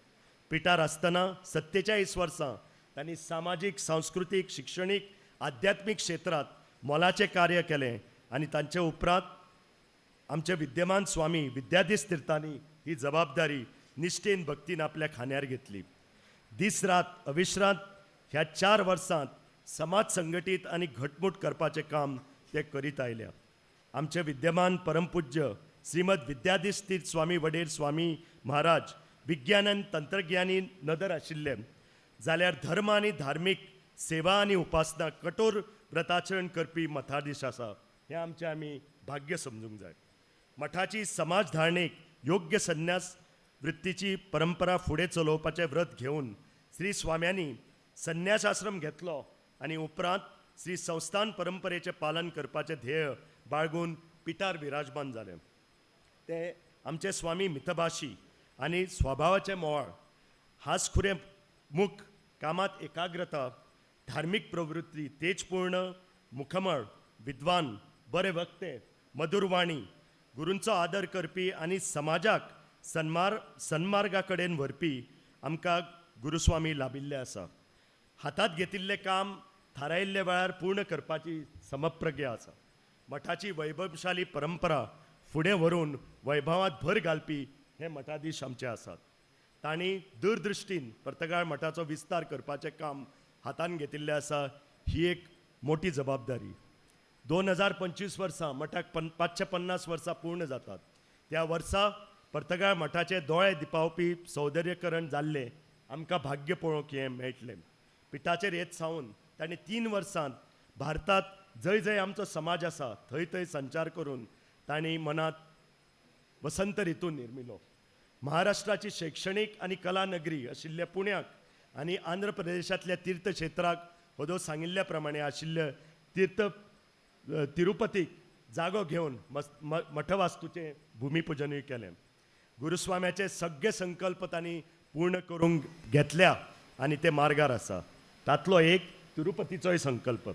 पिठार आसतना 47 वर्सां तांणी सामाजीक सांस्कृतीक शिक्षणीक आध्यात्मीक क्षेत्रांत मोलाचें कार्य केलें आनी तांचे उपरांत आमचे विद्यमान स्वामी विद्याधीश तीर्थांनी ही जबाबदारी निश्ठेन भक्तीन आपल्या खांद्यार घेतली. दीस रात अविश्रांत ह्या 4 वर्सांत समाज संघटीत आनी घटमूट करपाचें काम ते करीत आयल्या. आमचे विद्यमान परमपूज्य श्रीमद विद्याधीश तीर्थ स्वामी वडेर स्वामी महाराज विज्ञान आनी तंत्रज्ञानी नदर आशिल्ले जाल्यार धर्म आनी धार्मीक सेवा आनी उपासना कठोर व्रताचरण करपी मठाधीश आसा. हें आमचें आमी भाग्य समजूंक जाय. मठाची समाज धारणेक योग्य संन्यास वृत्तीची परंपरा फुडें चलोवपाचें व्रत घेवन श्री स्वाम्यांनी संन्यास आश्रम घेतलो आनी उपरांत श्री संस्थान परंपरेचें पालन करपाचें ध्येय बाळगून पिठार विराजमान जाले. ते आमचे स्वामी मितभाशी आनी स्वभावाचे मोवाळ, हासखुरे मुख, कामात एकाग्रता, धार्मीक प्रवृत्ती, तेजपूर्ण मुखमळ, विद्वान, बरे वक्ते, मधुरवाणी गुरूंचो आदर करपी आनी समाजाक सन्मार्गा कडेन व्हरपी आमकां गुरुस्वामी लाभिल्ले आसा. हातांत घेतिल्लें काम थारायिल्ल्या वेळार पूर्ण करपाची समप्रज्ञा आसा. मठाची वैभवशाली परंपरा फुडें व्हरून वैभवांत भर घालपी हे मठाधीश आमचे आसात. तांणी दूरदृश्टीन पर्तगाळ मठाचो विस्तार करपाचें काम हातान घेतिल्लें आसा. ही एक मोठी जबाबदारी. 2025 वर्सां मठाक 550 वर्सां पूर्ण जातात. त्या वर्सा पर्तगाळ मठाचे दोळे दिपावपी सौंदर्यकरण जाल्लें आमकां भाग्य पळोवंक हें मेळटलें. पिठाचेर येत सावन ताणें 3 वर्सांत भारतांत जंय जंय आमचो समाज आसा थंय थंय संचार करून तांणी मनात वसंत ऋतू निर्मिलो. महाराष्ट्राची शैक्षणीक आनी कला नगरी आशिल्ल्या पुण्याक आनी आंध्र प्रदेशांतल्या तीर्थक्षेत्राक होदो सांगिल्ल्या प्रमाणे आशिल्ल्या तिरुपतीक जागो घेवन मठवास्तूचें भुमिपूजनूय केलें. गुरुस्वाम्याचे सगळे संकल्प तांणी पूर्ण करूंक घेतल्या आनी ते मार्गार आसा. तातलो एक तिरुपतीचोय संकल्प.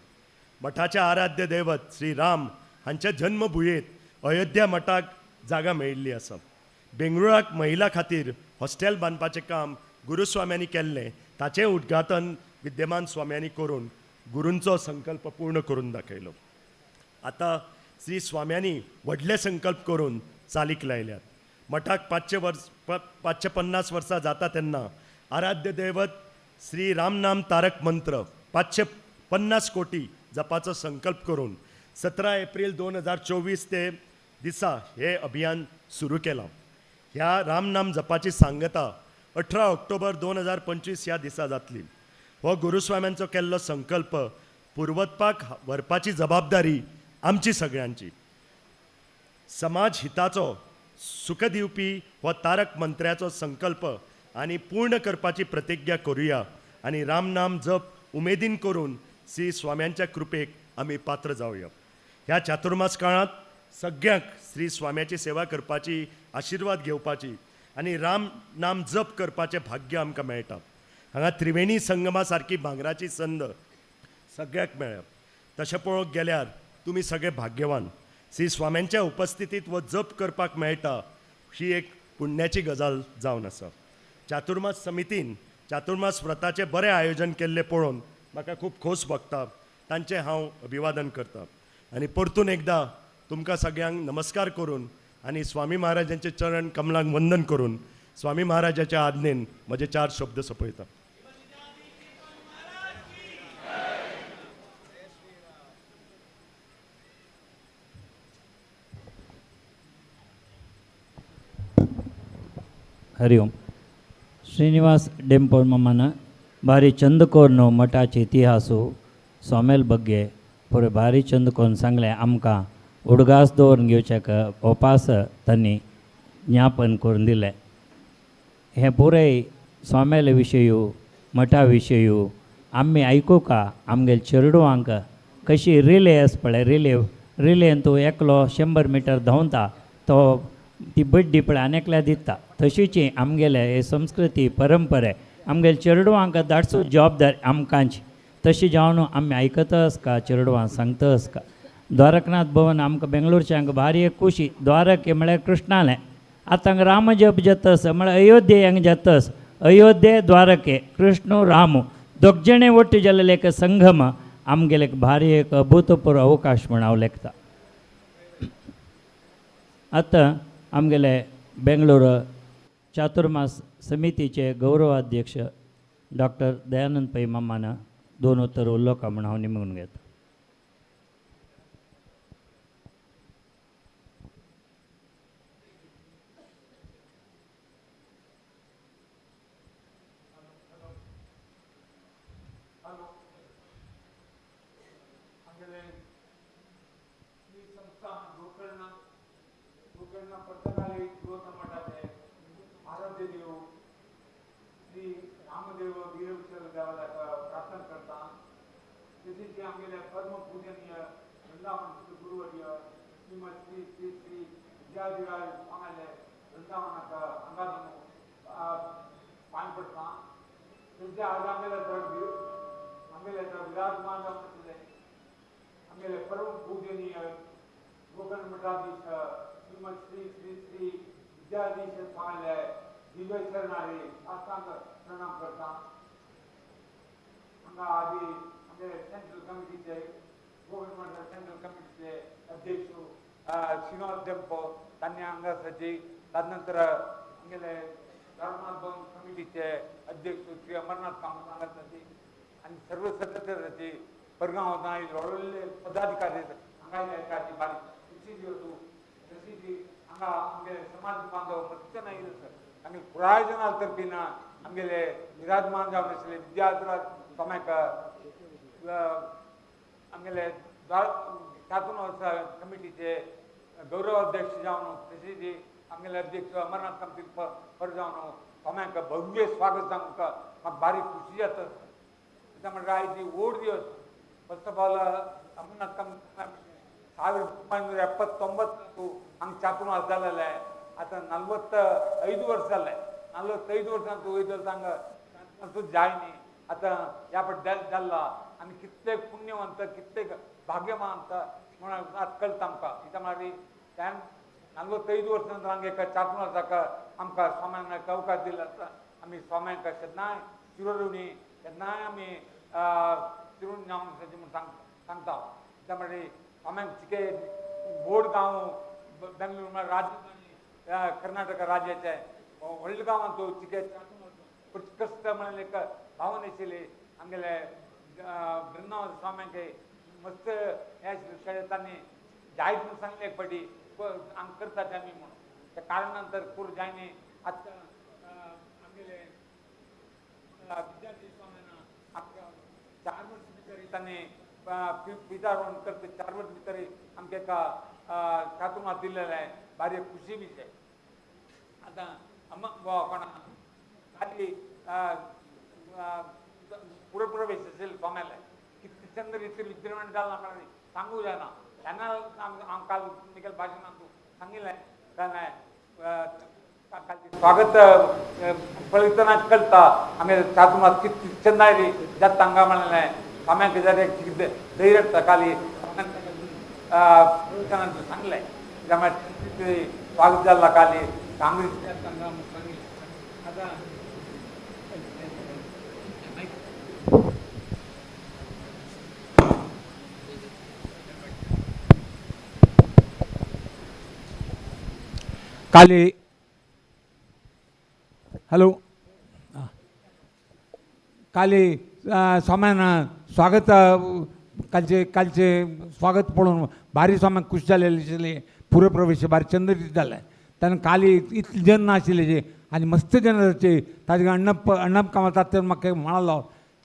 मठाचे आराध्य दैवत श्री राम हांच्या जन्मभुयेंत अयोध्या मठाक जागा मेळिल्ली आसा. बेंगळुराक महिला खातीर हॉस्टेल बांदपाचें काम गुरुस्वाम्यांनी केल्लें. ताचें उद्घाटन विद्यमान स्वाम्यांनी करून गुरूंचो संकल्प पूर्ण करून दाखयलो. आतां श्री स्वाम्यांनी व्हडले संकल्प करून चालीक लायल्यात. मठाक 550 वर्सां जाता तेन्ना आराध्य दैवत श्री रामनाम तारक मंत्र 550 कोटी जपाचो संकल्प करून 17 एप्रिल 2024 ते दिसा हे अभियान सुरू केलां. ह्या रामनाम जपाची सांगता 18 ऑक्टोबर 2025 ह्या दिसा जातली. हो गुरुस्वाम्यांचो केल्लो संकल्प पुर्वतपाक व्हरपाची जबाबदारी आमची सगळ्यांची. समाज हिताचो सुख दिवपी हो तारक मंत्र्याचो संकल्प आनी पूर्ण करपाची प्रतिज्ञा करुया आनी रामनाम जप उमेदीन करून श्री स्वाम्यांच्या कृपेक आमी पात्र जावया. ह्या चातुर्मास काळांत सगळ्यांक श्री स्वाम्याची सेवा करपाची, आशिर्वाद घेवपाची आनी राम नाम जप करपाचें भाग्य आमकां मेळटा. हांगा त्रिवेणी संगमा सारकी भांगराची संद सगळ्याक मेळ्ळ्या. तशें पळोवंक गेल्यार तुमी सगळे भाग्यवान. श्री स्वाम्यांच्या उपस्थितीत वो जप करपाक मेळटा ही एक पुण्याची गजाल जावन आसा. चातुर्मास समितीन चातुर्मास व्रताचें बरें आयोजन केल्लें पळोवन म्हाका खूब खोस भोगता. तांचें हांव अभिवादन करतां आनी परतून एकदां तुमकां सगळ्यांक नमस्कार करून आनी स्वामी महाराजांचे चरण कमलांक वंदन करून स्वामी महाराजाच्या आज्ञेन म्हजे 4 शब्द सोंपयता. ಹರಿ ಓಂ. ಶ್ರೀನಿವಾಸ್ ಡೆಂಪೋರ್ ಮಮ್ಮನ ಭಾರಿ ಚಂದಕೋರ್ನು ಮಠಾचे ಇತಿಹಾಸು स्वामेल ಬಗ್ಗೆ पुरे भारी चंद कोन सांगलें आमकां उडगास दवरून घेवचेक ओपास तांणी ज्ञापन करून दिलें. हें पुराय स्वामेल विशयू मठा विशयू आमी आयकुका आमगे चेडवांक कशी रिले आस पळय रिलेन तूं एकलो 100 मीटर धांवता तो ती बड्डी पळय आनेकल्या दिता. तशीची आमगेले हे संस्कृती परंपरे आमगेले चेडवांक धाडसूं जबाबदारी आमकांची. तशी जावन आमी आयकतास का चेडवां सांगतास का. द्वारकनाथ भवन आमकां बेंगलोरच्यांक भारी एक खुशी. द्वारक हे म्हळ्यार कृष्णालें. आतां राम जप जातस म्हळ्यार अयोध्ये हांगा जातस. अयोध्ये द्वारके कृष्ण राम दोग जणे ಒಟ್ಟು जाल्ले एक संगम आमगेले भारी एक अभूतपूर्व अवकाश म्हण हांव लेखता. आतां आमगेले बेंगलोर चातुर्मास समितीचे गौरवाध्यक्ष डॉक्टर दयानंद पै मामान 2 उत्तर उलोवपाक म्हण हांव निमून घेता. आमगेले परम पूजनीय गोकर्ण मठाधीश श्रीमद श्री श्री श्री विद्याधीश स्वामी दिव्य चरणारे अष्टांग प्रणाम करता हांगा आधी आमचे सेंट्रल कमिटीचे गव्हर्नमेंट सेंट्रल कमिटीचे अध्यक्ष श्रीनिवास देंपो तांणी हांगा सजी तदनंतर आमगेले धर्मात भवन कमिटीचे अध्यक्ष श्री अमरनाथ कामत हांगा सजी आणि सर्व सदस्य परगांव व्हडले पदाधिकारी हांगा येतात बारीक खुशी दिवस तशी हांगा आमगे समाज बांधव मस्त नाही आम्ही प्रायोजना तर्फीन आमगेले विराजमान जावन आसले विद्याधराज स्वाम्याक आमगेले तातून वर्सा कमिटीचे गौरव अध्यक्ष जावन तशी आमगेले अध्यक्ष अमरनाथ कामती पर जावन स्वाम्याक भव्य स्वागत जावंक म्हाका बारीक खुशी जाता कित्याक म्हणल्यार आयज ओड दिवस फर्स्ट ऑफ ऑल अमरनाथ कामती 1979 ಹಂಗೆ ಚಾಪುನು ಅರ್ಧಲ್ಲೇ ಆತ 45 ವರ್ಷ ಅಲ್ಲೇ 45 ವರ್ಷ ಅಂತ ಹೋಯ್ತು ಹಂಗೆ ಅಂತೂ ಜಾಯ್ನಿ ಆತ ಯಾಪಟ್ ದಲ್ಲ आणि कित्येक पुण्यवंत कित्येक भाग्यवान ಅಂತ आत कळटा आमकां कित्याक म्हळ्यार त्या 45 वर्सां नंतर हांगा एका ಚಾಪುನು वर्साक आमकां स्वाम्यान अवकाश दिला आसा आमी स्वाम्यांक केन्नाय चिरऋणी केन्नाय आमी चिरून जावंक म्हूण सांगता कित्याक म्हळ्यार स्वाम्यांक चिके बोर्ड गांव बेंगलूर राजधानी कर्नाटक राज्याचे व्हडले गांवांत चिके कस्त म्हणून एक भावना आशिल्ली आमगेले वृंदावन स्वाम्यांक मस्त हे आशिल्लें तांणी जायत म्हूण सांगलें एक फावटी हांगा करतात आमी म्हणून त्या कारणांतर पूर जायनी आतां आमगेले विद्यार्थी स्वाम्यान आमकां 4 वर्स भितर तांणी पिदारोवन करता 4 वर्स भितर आमकां एका चातुर्मास दिल्लेले भारी खुशी विशय आतां कोणा खाली पुरप्रवेश असेल स्वाम्याले कितले चंद रिती विद्यमान जालें आमकां सांगूंक जायना तेन्ना हांव काल मुखेल भाशणांत सांगिल्लें स्वागत पळयतना कळटा आमी चातुर्मास कितली चंदायरी जाता हांगा म्हणलें स्वाम्यांक जर धैर्य हाडटा काली सांगलें स्वागत जाल्ला काली काँग्रेस काली हॅलो काली स्वाम्यान स्वागत कालचे स्वागत पळोवन भारी स्वाम्यांक खुश जालेली आशिल्ली पुरप्रवेश भारी चंद जाले तेन्ना काली इतले जन नाशिल्ले आनी मस्त जन जाचे ताजे अण्णप कामतात ते म्हाका म्हणालो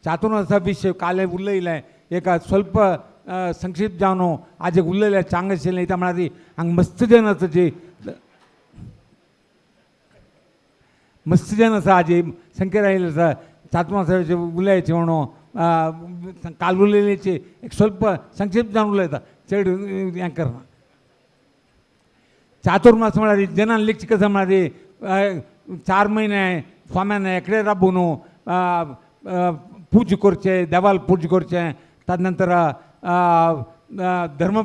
चातुर्मास असा विशय काले उलयलें एक स्वल्प संक्षिप्त जावन आज उलयलें चांग आशिल्लें त्या म्हळ्यार हांगा मस्त जन आसाचे मस्त जन आसा हाजी संख्येन आयिल्ले आसा चातुर्मासाचे उलयाचे म्हणून काल उलयलेचे एक स्वल्प संक्षिप्त जावन उलयता चड हें करना चातुर्मास म्हळ्यार जनान लेखचे कशें म्हळ्यार 4 म्हयने स्वाम्यान एकडे राबून पूज करचें देवाल पूज करचें ताजे नंतर धर्म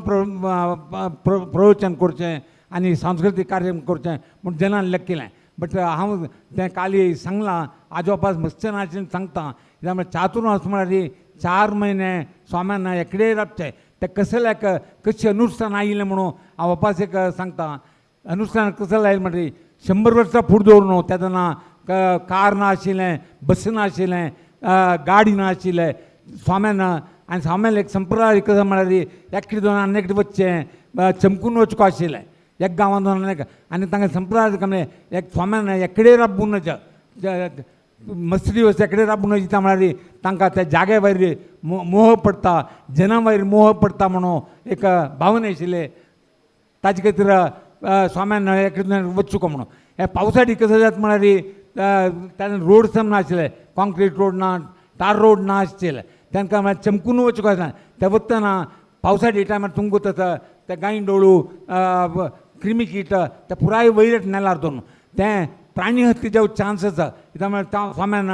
प्रवचन करचें आनी सांस्कृतीक कार्यक्रम करचें म्हूण जनान लेखिल्लें बट हांव तें काली सांगलां आजोपास मस्त नाशिल्लें सांगता कित्याक म्हळ्यार चातुर्मास म्हळ्यार 4 म्हयने स्वाम्यान एकडे राबचें तें कसल्याक कशें अनुश्ठान आयिल्लें म्हणून हांव वापस एक सांगता अनुश्ठान कसलें आयिल्लें म्हणल्यार 100 वर्सां फुडें दवरून तेन्ना कार नाशिल्लें बस नाशिल्लें गाडी नाशिल्लें स्वाम्यान आनी स्वाम्यान एक संप्रदाय कसो म्हळ्यार एकटे दोन आनी एकटे वचचें चमकून वचूंक आशिल्लें एक गांवांत दोन आनी तांकां संप्रदाय म्हणल्यार एक स्वाम्यान एकडे राबून मस्त दिवस एकडे राबून दिता म्हळ्यार तांकां त्या जाग्या वयर मोह पडटा जना वयर मोह पडटा म्हणून एक भावना आशिल्ले ताजे खातीर स्वाम्यान एकडे वचूंक म्हणून हे पावसाळी कसो जाता म्हळ्यार तेन्ना रोड सम नाशिल्ले कॉन्क्रीट रोड ना टार रोड ना आसले तांकां म्हळ्यार चमकून वचूंक आसना ते वतना पावसाळी टायमार तुमकां वता ते गायी डोळू क्रिमी कीट ते पुराय वयर नेल्यार दोन तें प्राणी हत्या जावं चान्स आसा कित्याक म्हळ्यार स्वाम्यान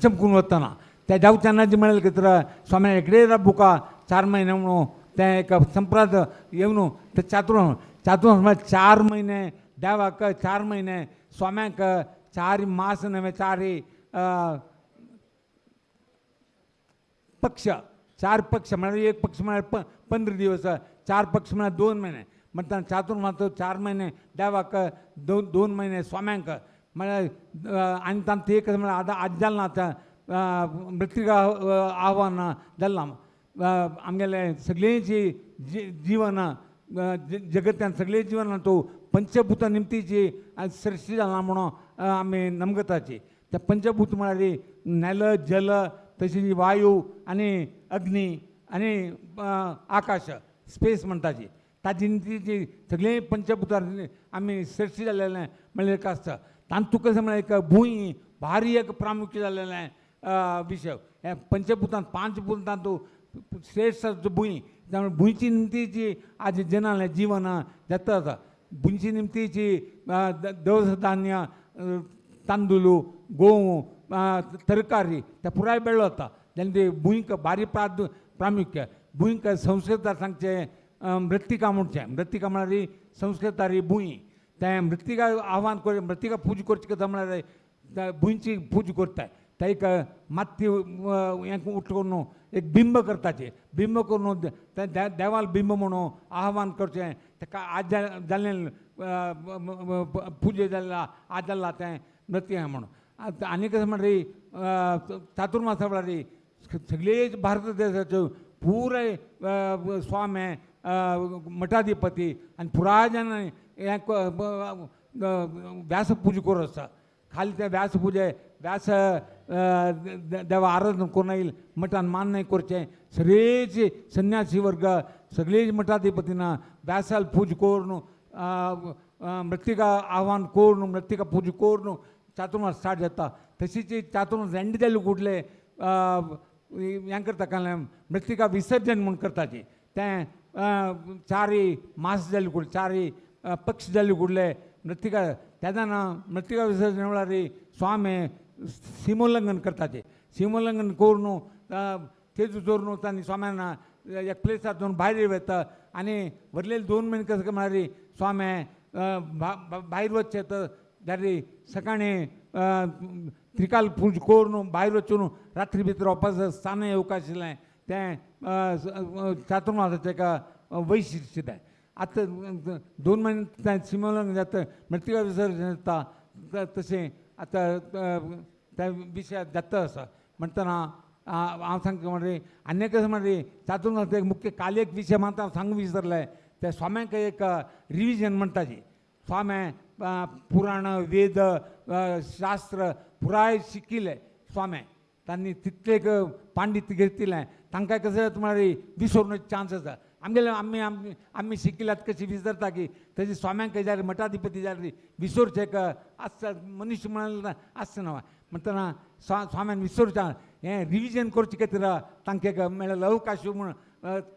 चमकून वतना ते जावचें ना जे म्हळ्यार खातीर स्वाम्यान एकडे बुका 4 म्हयने म्हणून तें एक संप्राद येवन ते चातुर्मास 4 महिने देवाक 4 महिने स्वाम्याक 4 मास नव्हे 4 पक्ष 4 पक्ष म्हणजे एक पक्ष म्हणजे 15 दिवस 4 पक्ष म्हणजे 2 महिने म्हणता चातुर्मास 4 महिने देवाक 2 महिने स्वाम्यांक म्हणजे आणि तांत एक म्हणजे आतां आज जालना आतां मृत्तिका आव्हान जाल्ला आमगेले सगळींची जीवन जगत्यान सगळे जीवन तो पंचभूत निमतीची सृश्टी जाला म्हणून आमी नमगताची त्या पंचभूत म्हळ्यार नेल जल तशी वायू आनी अग्नी आनी आकाश स्पेस म्हणटाची ताची निमतीची सगळे पंचभूतां आमी सृश्टी जाल्लेलें म्हणल्यार एक आसता तातूंत कशें म्हळ्यार एक भूंय भारी एक प्रामुख्य जाल्लेलें विशय हे पंचभूतांत 5 भूतांत श्रेष्ठ भूंय त्यामुळे भुंयची निमतीची आज जनालें जीवन जाता आसा भुंयची निमतीची दवस धान्य तांदूळ गोव तरकारी ते पुराय बेळ्ळो वता जेन्ना ते भुंयक भारी प्रामुख्य भुंयक संस्कृतांत सांगचे मृत्तिका म्हणचें मृत्तिका म्हळ्यार संस्कृतारी भुंय तें मृत्तिका आव्हान कर मृत्तिका पूजा करची कथा म्हळ्यार भुंयची पूजा करताय ते एक माती हें उठून एक बिंब करताचे बिंब करून देवाल बिंब म्हणून आव्हान करचें ताका आज जाल्लें पुजे जाल्ला आज जाल्ला तें नृत्य म्हणून आनी कशें म्हणल्यार चातुर्मासा म्हळ्यार सगळे भारत देशाच्यो पुराय स्वामी मठाधिपती आनी पुराय जाण हें व्यास पुजा करून आसता खाली ते व्यास पुजे व्यास देवा आराधना करून येईल मठान मान्य करचें सगळेचे संन्यासी वर्ग सगळे मठाधिपतीना व्यासाल पूजा करून मृत्तिका आव्हान करून मृत्तिका पूजा करून चातुर्मास स्टार्ट जाता तशीच चातुर्मास एंड जाले कुठले हें करता काय मृत्तिका विसर्जन म्हूण करताचे तें 4 मास जाले कुठले 4 पक्ष जाले कुठले मृत्तिका तेन्ना मृत्तिका विसर्जन म्हळ्यार स्वामी सीमोल्लंघन करताचे सीमोल्लंघन करून तेजू चोरून तांणी स्वाम्यांना एक प्लेसांतून भायर वता आनी व्हरलेले 2 म्हयने कशें म्हळ्यार स्वामी भायर वचचे तर जाल्यार सकाळीं त्रिकाल पूजा करून भायर वचून रात्री भितर वापस स्थान येवंक आशिल्लें तें चातुर्मासाचें एका वैशिश्ट तें आतां 2 म्हयने सीमोल्लंघन जाता मृत्तिका विसर्जन जाता तशें आतां त्या विशय जाता आसा म्हणटना हांव सांगता म्हणजे आनी कशें म्हणजे चातुर्मास एक मुख्य काल एक विशय मात हांव सांगूंक विसरलें ते स्वाम्यांक एक रिविजन म्हणटाची स्वामी पुराण वेद शास्त्र पुराय शिकिल्ले स्वामी तांणी तितलेक पांडित्य घेतिल्लें तांकां कशें जाता म्हळ्यार विसरूंक चान्स आसा आमगेले आमी शिकिल्ल्यात कशी विसरता की तशी स्वाम्यांक जाल्यार मठाधिपती जाल्यार विसरचे एक आसता मनीस म्हणाल आसना म्हणटना स्वाम्यान विसरच्या हें रिविजन करचे खातीर तांकां एक मेळ्ळेलो अवकाश म्हूण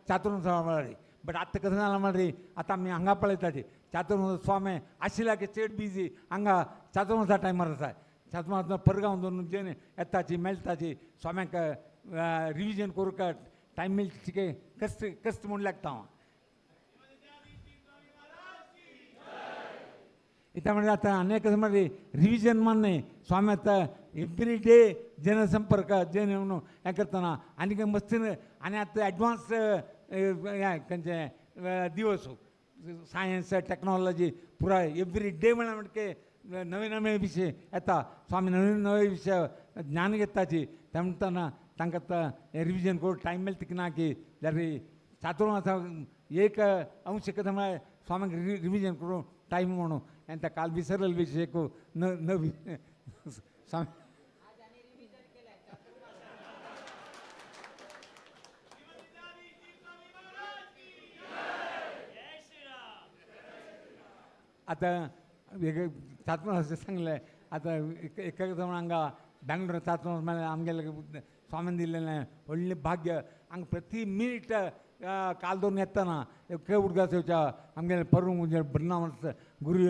चातुर्मासा म्हळ्यार बट आतां कशें जालां म्हळ्यार आतां आमी हांगा पळयताचे चातुर्मास स्वामी आशिल्ल्या की चड बिजी हांगा चातुर्मासा टायमार आसा चातुर्मास परगांव दोन जेन येताची मेळटाची स्वाम्यांक रिविजन करूंक टायम मेळचे कस्ट म्हूण लागता हांव इता म्हणजे आतां आनी कशें म्हळ्यार रिविजन मान्य स्वामी आतां एवरी डे जनसंपर्क जन म्हणून हें करतना आनी मस्तीन आनी आतां एडवान्स हें खंयचे दिवस सायन्स टॅक्नोलॉजी पुराय एवरी डे म्हळ्यार म्हणजे नवे नवे विशय येता स्वामी नवे नवे विशय ज्ञान घेताची त्या म्हणटना तांकां आतां हें रिविजन करून टायम मेळटा की ना की जाल्यार चातुर्मासा एक अंश कथा म्हळ्यार स्वामीक रिविजन करून टायम म्हणून आनी त्या काल विसरलेले विशय नवी स्वामी आतां चातुर्मास सांगलें आतां एका हांगा बेंगलोर चातुर्मास म्हळ्यार आमगेले स्वामीन दिल्लें व्हडलें भाग्य हांगा प्रति मिनीट काल दोन येतना खंय उदकां येवच्या आमगेले परम बृंदावन गुरू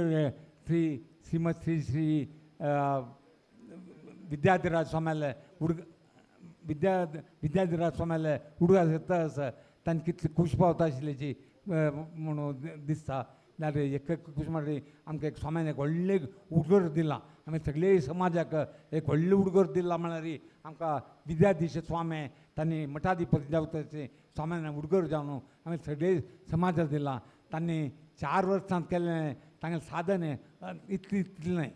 श्रीमत श्री विद्याधिराज स्वाम्याले विद्याधिराज स्वाम्याले उडगास येता आसा तांणी कितली खूश पावता आशिल्ल्याची म्हणून दिसता जाल्यार एक कशें म्हणटा आमकां एक स्वाम्यान एक व्हडलें उडोर दिला आमी सगळे समाजाक एक व्हडलें उडोर दिला म्हळ्यार आमकां विद्याधीश स्वामी तांणी मठाधिपती जावपाचे स्वाम्यान उडोर जावन आमी सगळे समाजाक दिला तांणी 4 वर्सां केलें तांगेलें साधन इतलें न्हय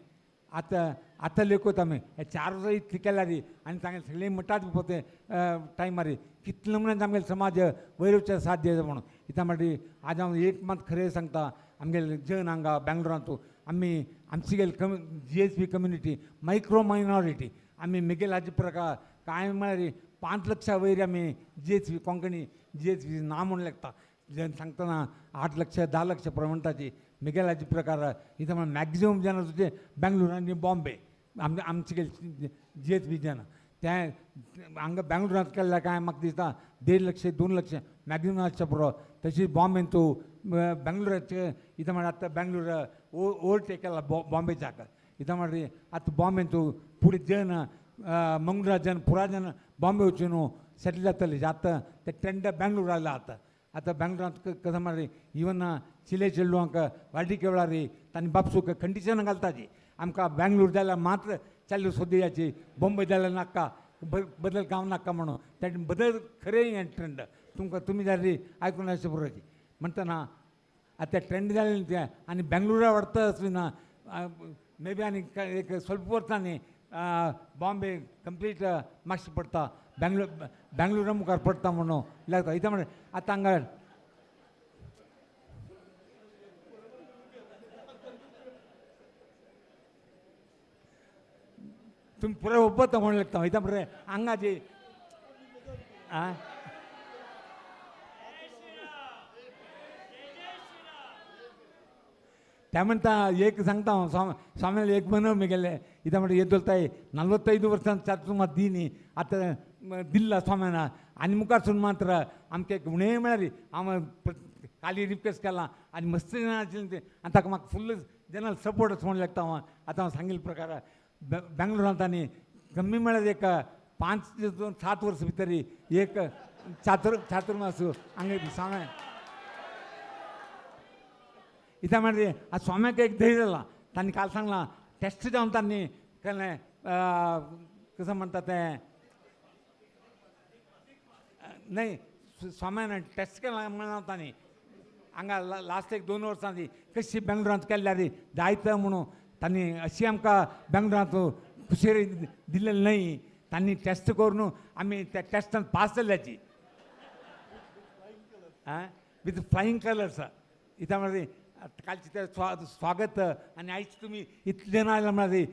आतां लेखूत आमी हे 4 वर्सां इतलीं केल्यार आनी तांगेले सगळे मठाधिपती टायमार कितले म्हणून आमगेले समाज वैरवचें साध्य म्हणून कित्याक म्हणटी आज हांव एक मात खरें सांगता आमगेले जन हांगा बेंगलोरांत आमी आमची गेली GSB कम्युनिटी मायक्रो मायनॉरिटी आमी मुगेल हाजे प्रकार कांय म्हळ्यार 5 लक्षा वयर आमी GSB कोंकणी GSB ना म्हूण लेखता जन सांगतना 8 लक्ष 10 लक्ष प्रमाणताची मुगेल हाजे प्रकार इथं म्हण मॅक्झिमम जन तुजे बेंगलोर आनी बॉम्बे आमचे गेले GSB जन ते हांगा बेंगलोरांत केल्ल्या काय म्हाका दिसता 1.5 लक्ष 2 लक्ष मॅक्झिमम आसचे पुरो तशीच बॉम्बेन तूं बेंगलोराचे इथं म्हण आतां बेंगलोर ओवरटेक केला बॉम्बेच्याक इथं म्हण आतां बॉम्बेन तूं फुडें जन मंगळूरा जन पुरा जन बॉम्बे वचून न्हू सेटल जातले आतां ते ट्रेंड बेंगलोर आयला आतां बेंगलोरांत कशें म्हळ्यार इवन चिले चेडवांक वाडीके वेळार तांणी बापसूक कंडिशन घालताची आमकां बेंगलोर जाल्यार मात्र चालू सोदयाची बॉम्बे जाल्यार नाका बदल गांव नाका म्हणून त्या बदल खरें हें ट्रेंड तुमी जाल्यार आयकून अशें बरोवची म्हणटना आतां ट्रेंड जालें तें आनी बेंगलोरा व्हरता आसना मे बी आनी एक स्वल्प वर्सांनी बॉम्बे कंप्लीट मातशें पडटा बेंगलोरा मुखार पडटा म्हणून लागता इथं म्हण आतां हांगा तुमी पुराय ओपता म्हणून लागता इथं म्हण हांगा जे त्या म्हणटा एक सांगता हांव स्वाम्यान एक म्हयनो मुगेले इथं म्हणटा येदोलताय 45 वर्सांत चातुर्मास दिनी आतां दिल्ला स्वाम्यान आनी मुखारसून मात्र आमकां एक उणें म्हळ्यार हांव काली रिक्वेस्ट केलां आनी मस्त जन आशिल्लें तें आनी ताका म्हाका फुल्ल जनरल सपोर्ट म्हणून लागता हांव आतां हांव सांगिल्ले प्रकार बेंगलोरांत आनी कमी म्हळ्यार एक 5 ते 7 वर्सां भितर एक चातुर्मास हांगा स्वाम्या इथं म्हणजे आज स्वाम्याक एक धैर्य जाला तांणी काल सांगलां टेस्ट जावन तांणी केलें कसं म्हणटा तें न्हय स्वाम्यान टेस्ट केलां म्हणून तांणी हांगा लास्ट एक 2 वर्सां कशी बेंगलोरांत केल्यार जायत म्हणून तांणी अशी आमकां बेंगलोरांत खुशी दिलेली न्हय तांणी टेस्ट करून आमी त्या टेस्टान पास जाल्ल्याची विथ फ्लायींग कलर्स इथं म्हणजे कालचे ते स्वागत आनी आयज तुमी इतले जाण आयला म्हळ्यार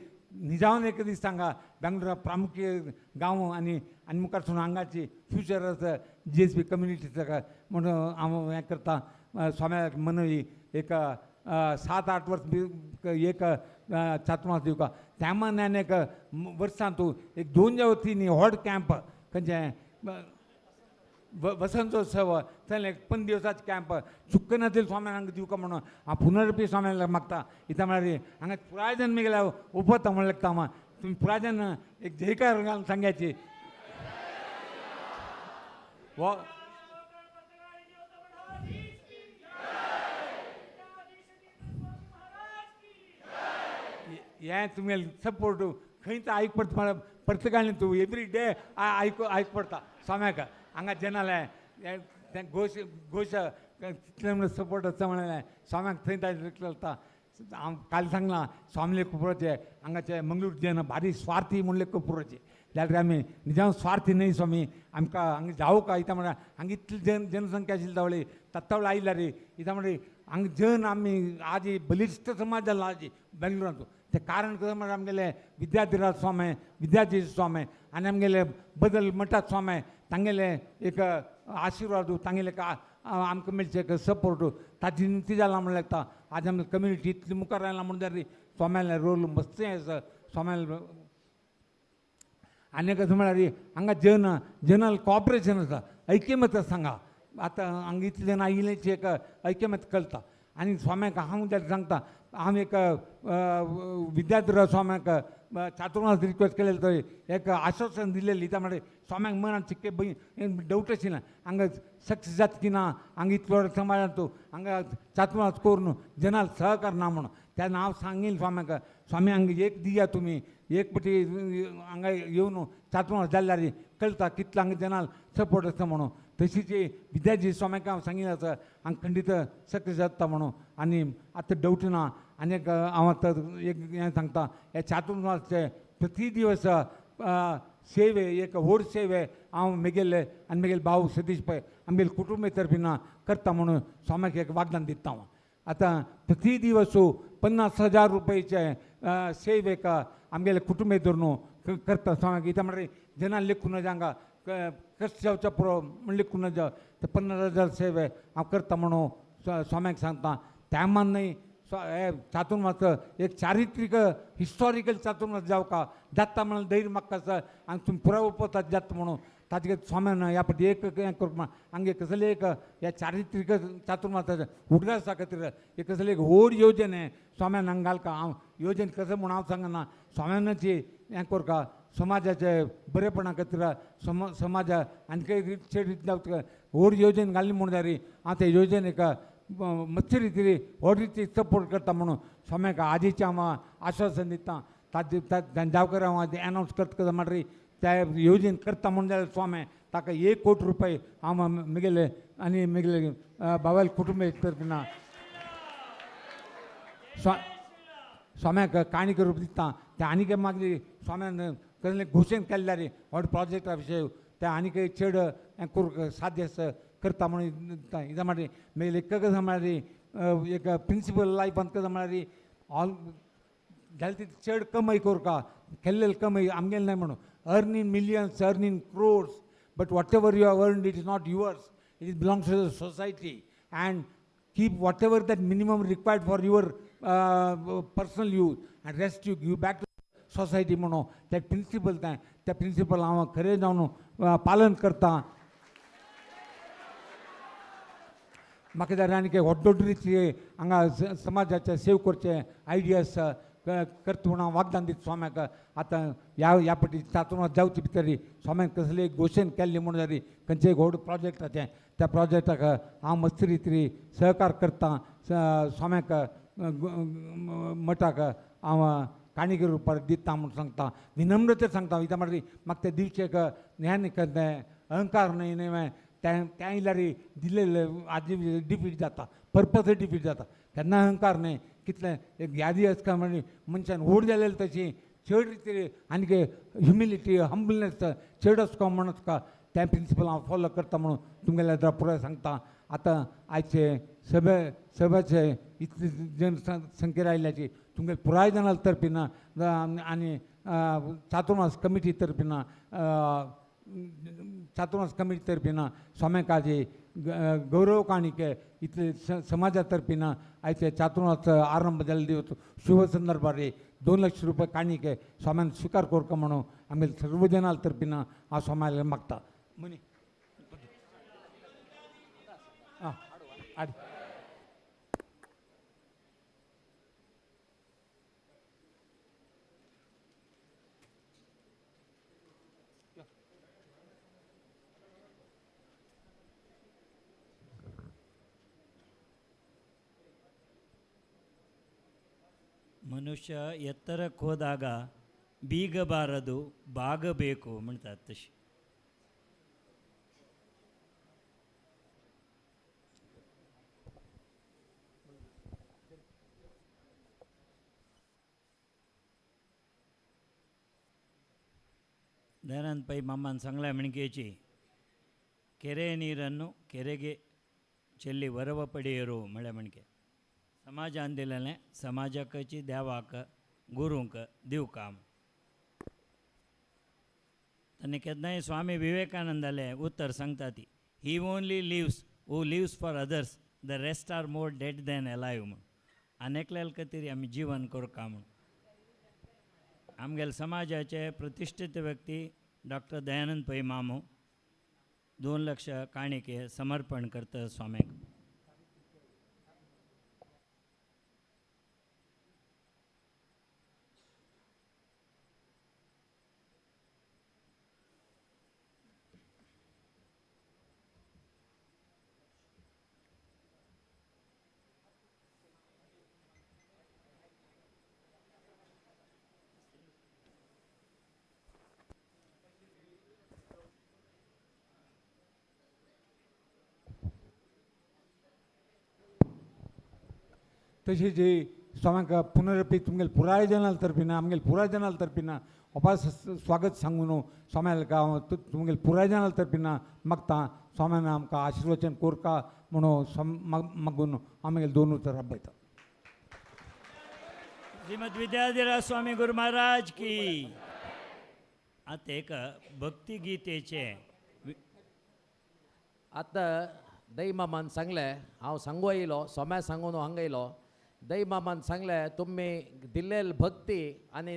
निजावन एक दीस सांगा बेंगलोरा प्रामुख्य गांव आनी मुखारसून हांगाची फ्युचर आसा GSB कम्युनिटीचा म्हणून हांव हें करता स्वाम्याक मनोवी एक 7-8 वर्स एक चातुर्मास दिवका त्या म्हयन्यान एक वर्सां तूं एक 2 जावं 3 व्हड कॅम्प खंयचें वसंतोत्सव थंय एक 5 दिवसाचो कॅम्प चुक्कनातील स्वाम्यान हांगा दिवका म्हणून हांव पुनरपी स्वाम्यान मागता इथं म्हळ्यार हांगा पुराय जन मुगेल्या ओपता म्हणून लागता हांव तुमी पुराय जन एक जयकार घालून सांगायची हें तुमगे सपोर्ट खंय तो आयक पडटा म्हळ्यार प्रत्येकान तूं एवरी डे आयक पडटा स्वाम्याक हांगा जेनाले तें घोश तितले म्हणून सपोर्ट आसता म्हळ्यार स्वाम्याक थंय चलता हांव काल सांगलां स्वामी लेखपुराचे हांगाचे मंगळूर जन भारी स्वार्थी म्हूण लेखपुराचे जाल्यार आमी निजांव स्वार्थी न्हय स्वामी आमकां हांगा जावं का इथं म्हळ्यार हांगा इतली जनसंख्या आशिल्ली तावळी तावळे आयल्यार इथं म्हळ्यार हांगा जन आमी आज बलिश्ट समाज जाला आज बेंगलोरांत ते कारण कसं म्हळ्यार आमगेले विद्याधिराज स्वामी विद्याधीश स्वामी आनी आमगेले बदल मठात स्वामी तांगेले एक आशिर्वाद तांगेले आमकां मेळचे एक सपोर्ट ताची निती जाला म्हण लागता आज आमची कम्युनिटी इतली मुखार आयला म्हणून जाल्यार स्वाम्याले रोल मस्त आसा स्वाम्याले आनी कसं म्हळ्यार हांगा जनरल कॉपरेशन आसा ऐक्यमत आसा हांगा आतां हांगा इतले जाण आयिल्लेची एक ऐक्यमत कळटा आनी स्वाम्याक हांव जाल्यार सांगता हांव एक विद्याधर स्वाम्याक चातुर्मास रिक्वेस्ट केलेली तरी एक आश्वासन दिलेली त्या म्हणजे स्वाम्याक मनात चिक्के डाऊट आशिल्लें हांगा सक्सेस जाता की ना हांगा इतलो समाजांत तूं हांगा चातुर्मास करून जनाल सहकार ना म्हणून तेन्ना हांव सांगिल्लें स्वाम्याक स्वामी हांगा एक दिया तुमी एक पटी हांगा येवन चातुर्मास जाल्यार कळटा कितलो हांगा जनाल सपोर्ट आसता म्हणून तशीच विद्याजी स्वाम्याक हांव सांगिल्लें आसा हांगा खंडीत सक्सेस जाता म्हणून आनी आतां डाऊट ना आनी हांव आतां एक हें सांगता हे चातुर्मासचे प्रति दिवस सेवे एक व्हड सेवे हांव म्हगेले आनी म्हगेले भाव सतीश पळय आमगेले कुटुंबा तर्फीन करता म्हणून स्वाम्याक एक वागदान दिता हांव आतां प्रति दिवस 50,000 रुपयाचे सेवेक आमगेले कुटुंबे धरून करता स्वाम्याक कित्याक म्हणल्यार जनां लेखून हांगा कश्ट जावच्या पुरो म्हण लेखून जाव ते 50,000 सेवे हांव करता म्हणून स्वाम्याक सांगता त्या मान न्हय हे चातुर्मास एक चारित्रीक हिस्टॉरिकल चातुर्मास जावका जाता म्हणून धैर्य म्हाका आसा आनी तुमी पुरावो पळोवतात जाता म्हणून ताजे स्वाम्यान ह्या फाटी एक हें करूंक हांगे कसले एक ह्या चारित्रीक चातुर्मासाच्या उगडासा खातीर एक कसले एक व्हड येवजण स्वाम्यान हांगा घालका हांव येवजण कसं म्हणून हांव सांगना स्वाम्यानाची हें करका समाजाचे बरेपणा खातीर समाज आनी काही चड जावं व्हड येवजण घाल्ली म्हणून जारी हांव त्या येवजणेक मत्स्य रितीन व्हड रिती सपोर्ट करता म्हणून स्वाम्याक आजीचें हांव आश्वासन दिता ताजे जावकर हांव एनावन्स करता म्हणटरी त्या येवजण करता म्हणून जाल्यार स्वामी ताका 1 कोटी रुपये हांव म्हगेले आनी म्हगेले भावाल कुटुंबा तर्फीन स्वाम्याक काणी करूंक दिता ते आनीक मागली स्वाम्यान कसले घोशण केल्यार व्हड प्रोजेक्टा विशय ते आनीक चड हें करूंक साध्य करता म्हणून इदा म्हळ्यार म्हगेले कशें म्हळ्यार एक प्रिंसिपल लायफान कशें म्हळ्यार ऑल जाल्या ती चड कमाई करूंका केल्लेली कमाई आमगेली न्हय म्हणून earning millions, earning crores, but whatever you have earned, it is not yours. It belongs to the society. And keep whatever that minimum required for your personal use, and rest you give back to society. म्हणून that principle त्या principal हांव खरें जावन पालन करता. म्हाका जर आनी व्हड रिती हांगा समाजाचे सेव करचे आयडियास करता म्हणून वागदान दिता स्वाम्याक आतां ह्या फाटी चातुर्मास जावचे भितर स्वाम्यान कसले घोशण केल्ली म्हणून जारी खंयचेय व्हड प्रोजेक्टाचें त्या प्रोजेक्टाक हांव मस्त रितीन सहकार करता स्वाम्याक मठाक हांव काणी करूंक दिता म्हणून सांगता विनम्रतेन सांगता कित्याक म्हळ्यार म्हाका ते दिवचेक हें अहंकार न्हय त्या आयल्यार दिलेले आजी डिफीट जाता पर्पज डिफीट जाता केन्ना अहंकार न्हय कितलें एक यादी आसता म्हणजे मनशान व्हड जालेली तशी चड रितीन आनीक ह्युमिलिटी हंबलनेस चड आसता म्हणून त्या प्रिंसिपल हांव फॉलो करता म्हणून तुमगेल्या पुराय सांगता. आतां आयचे सभेचे इतले जन संख्येर आयिल्ल्याची तुमगे पुराय जनां तर्फीन आनी चातुर्मास कमिटी तर्फीन चातुर्मास कमिटी तर्फीन स्वाम्याक आजी गौरव काणिके इतले समाजा तर्फीन आयचे चातुर्मास आरंभ जाल्ले दिवस शुभ संदर्भार 2 लाख रुपये काणिके स्वाम्यान स्वीकार करता म्हणून आमी सर्व जनां तर्फीन हांव स्वाम्याक मागता. मनी आड ಮನುಷ್ಯ ಎತ್ತರಕ್ಕೆ ಹೋದಾಗ ಬೀಗಬಾರದು ಬಾಗಬೇಕು म्हणतात तशी. ದಯಾನಂದ ಪೈ ಮಮ್ಮನ ಸಂಗ್ಲ ಮಣಿಕೆಚಿ ಕೆರೆ ನೀರನ್ನು ಕೆರೆಗೆ ಚೆಲ್ಲಿ ವರವ ಪಡೆಯರು ಮಳೆ ಮಣಿಕೆ समाज आंदिल्लें समाजाची देवाक गुरूंक दिवकाम. ताणें केन्नाय स्वामी विवेकानंदाले उत्तर सांगता ती he only lives who lives for others the rest are more dead than alive म्हूण आनेकल्या खातीर आमी जीवन करता म्हूण. आमगेले समाजाचे प्रतिश्ठीत व्यक्ती डॉक्टर दयानंद पै मामू 2 लाख काणिके समर्पण करता स्वाम्याक. तशी जी स्वाम्याक पुनरपी तुमगेल पुरायजनाल तर्फीन आमगेल पुरायजनाल तर्फीन वापस स्वागत सांगून स्वाम्याल तुमगेल पुरायजनाल तर्फीन मागता स्वाम्यान आमकां आशिर्वचन कोरका म्हणून मागून आमगेल दोन उतर आपयता. श्रीमद विद्याधीराज स्वामी गुरु महाराज की. आता एक भक्तिगीतेचे आतां दही मामान सांगलें हांव सांगू येयलो सोम्या सांगून हांगा येयलो. दही मामान सांगलें तुमी दिल्लेली भक्ती आनी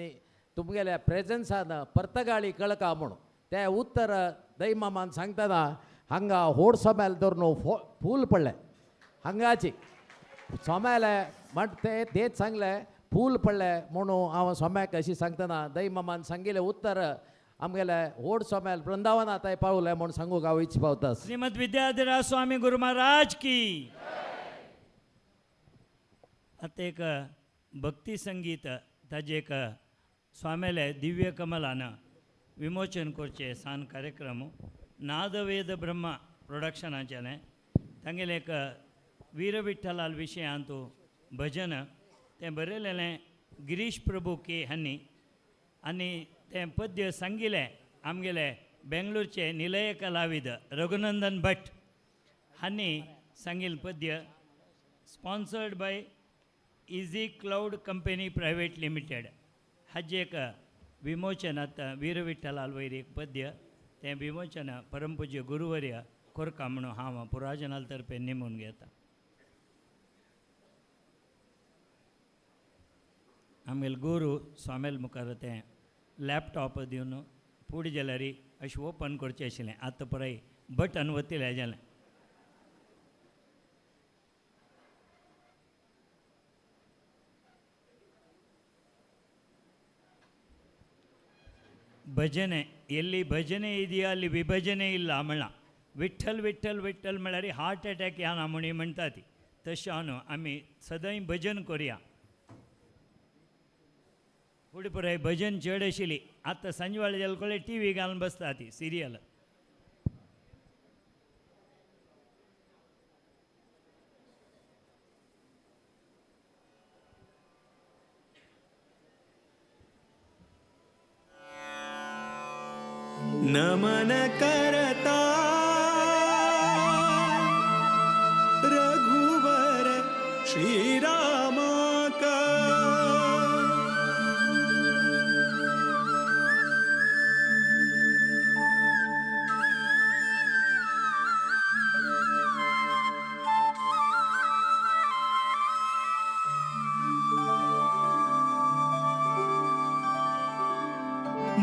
तुमगेल्या प्रेझन्सान पर्तगाळी कळका म्हणून तें उत्तर दही मामान सांगतना हांगा होड सोम्याल धरून फूल पडलें हांगाची सोम्याले म्हणटा तेच सांगलें फूल पडलें म्हणून हांव सोम्याक अशी सांगतना दही मामान सांगिल्लें उत्तर आमगेले होड सोम्याल वृंदावन आतां पावलें म्हणून सांगूक हांव इच्छ पावता. श्रीमद विद्याधीराज स्वामी गुरु महाराज की. आता एक भक्ती संगीत ताजे एक स्वामेले दिव्य कमलान विमोचन करचे सान कार्यक्रम नादवेद ब्रह्मा प्रोडक्शनाचेलें तांगेलें एक वीर विठ्ठलाल विशयांत भजन तें बरयलेलें गिरीश प्रभू के हांणी आनी तें पद्य सांगिल्लें आमगेले बेंगलोरचे निलय कलाविद रघुनंदन भट हांणी सांगिल्लें पद्य sponsored by easy cloud company private limited हाजे एक विमोचन आतां वीर विठ्ठलाल वयर एक पद्य तें विमोचन परमपूज्य गुरुवर्य कोरका म्हणून हांव पुराजनाल तर्फे नेमून घेता. आमगेले गुरू स्वामेल मुखार तें लॅपटॉप दिवन फुडें जाल्यार अशें ओपन करचें आशिल्लें आतां पळय बटन वतिलें जालें. ಭಜನೆ ಎಲ್ಲಿ ಭಜನೆ ಇದೆಯಾ ಅಲ್ಲಿ ವಿಭಜನೆ ಇಲ್ಲ म्हणला विठ्ठल विठ्ठल विठ्ठल म्हळ्यार हार्ट अटॅक या ना म्हणी म्हणटा ती तशें हांव आमी सदांय भजन करुया. फुडें पळय भजन चड आशिल्ली आतां सांजे वेळ जाले कळ्ळें TV घालून बसता ती सिरियल. नमन करता रघुवर श्रीराम का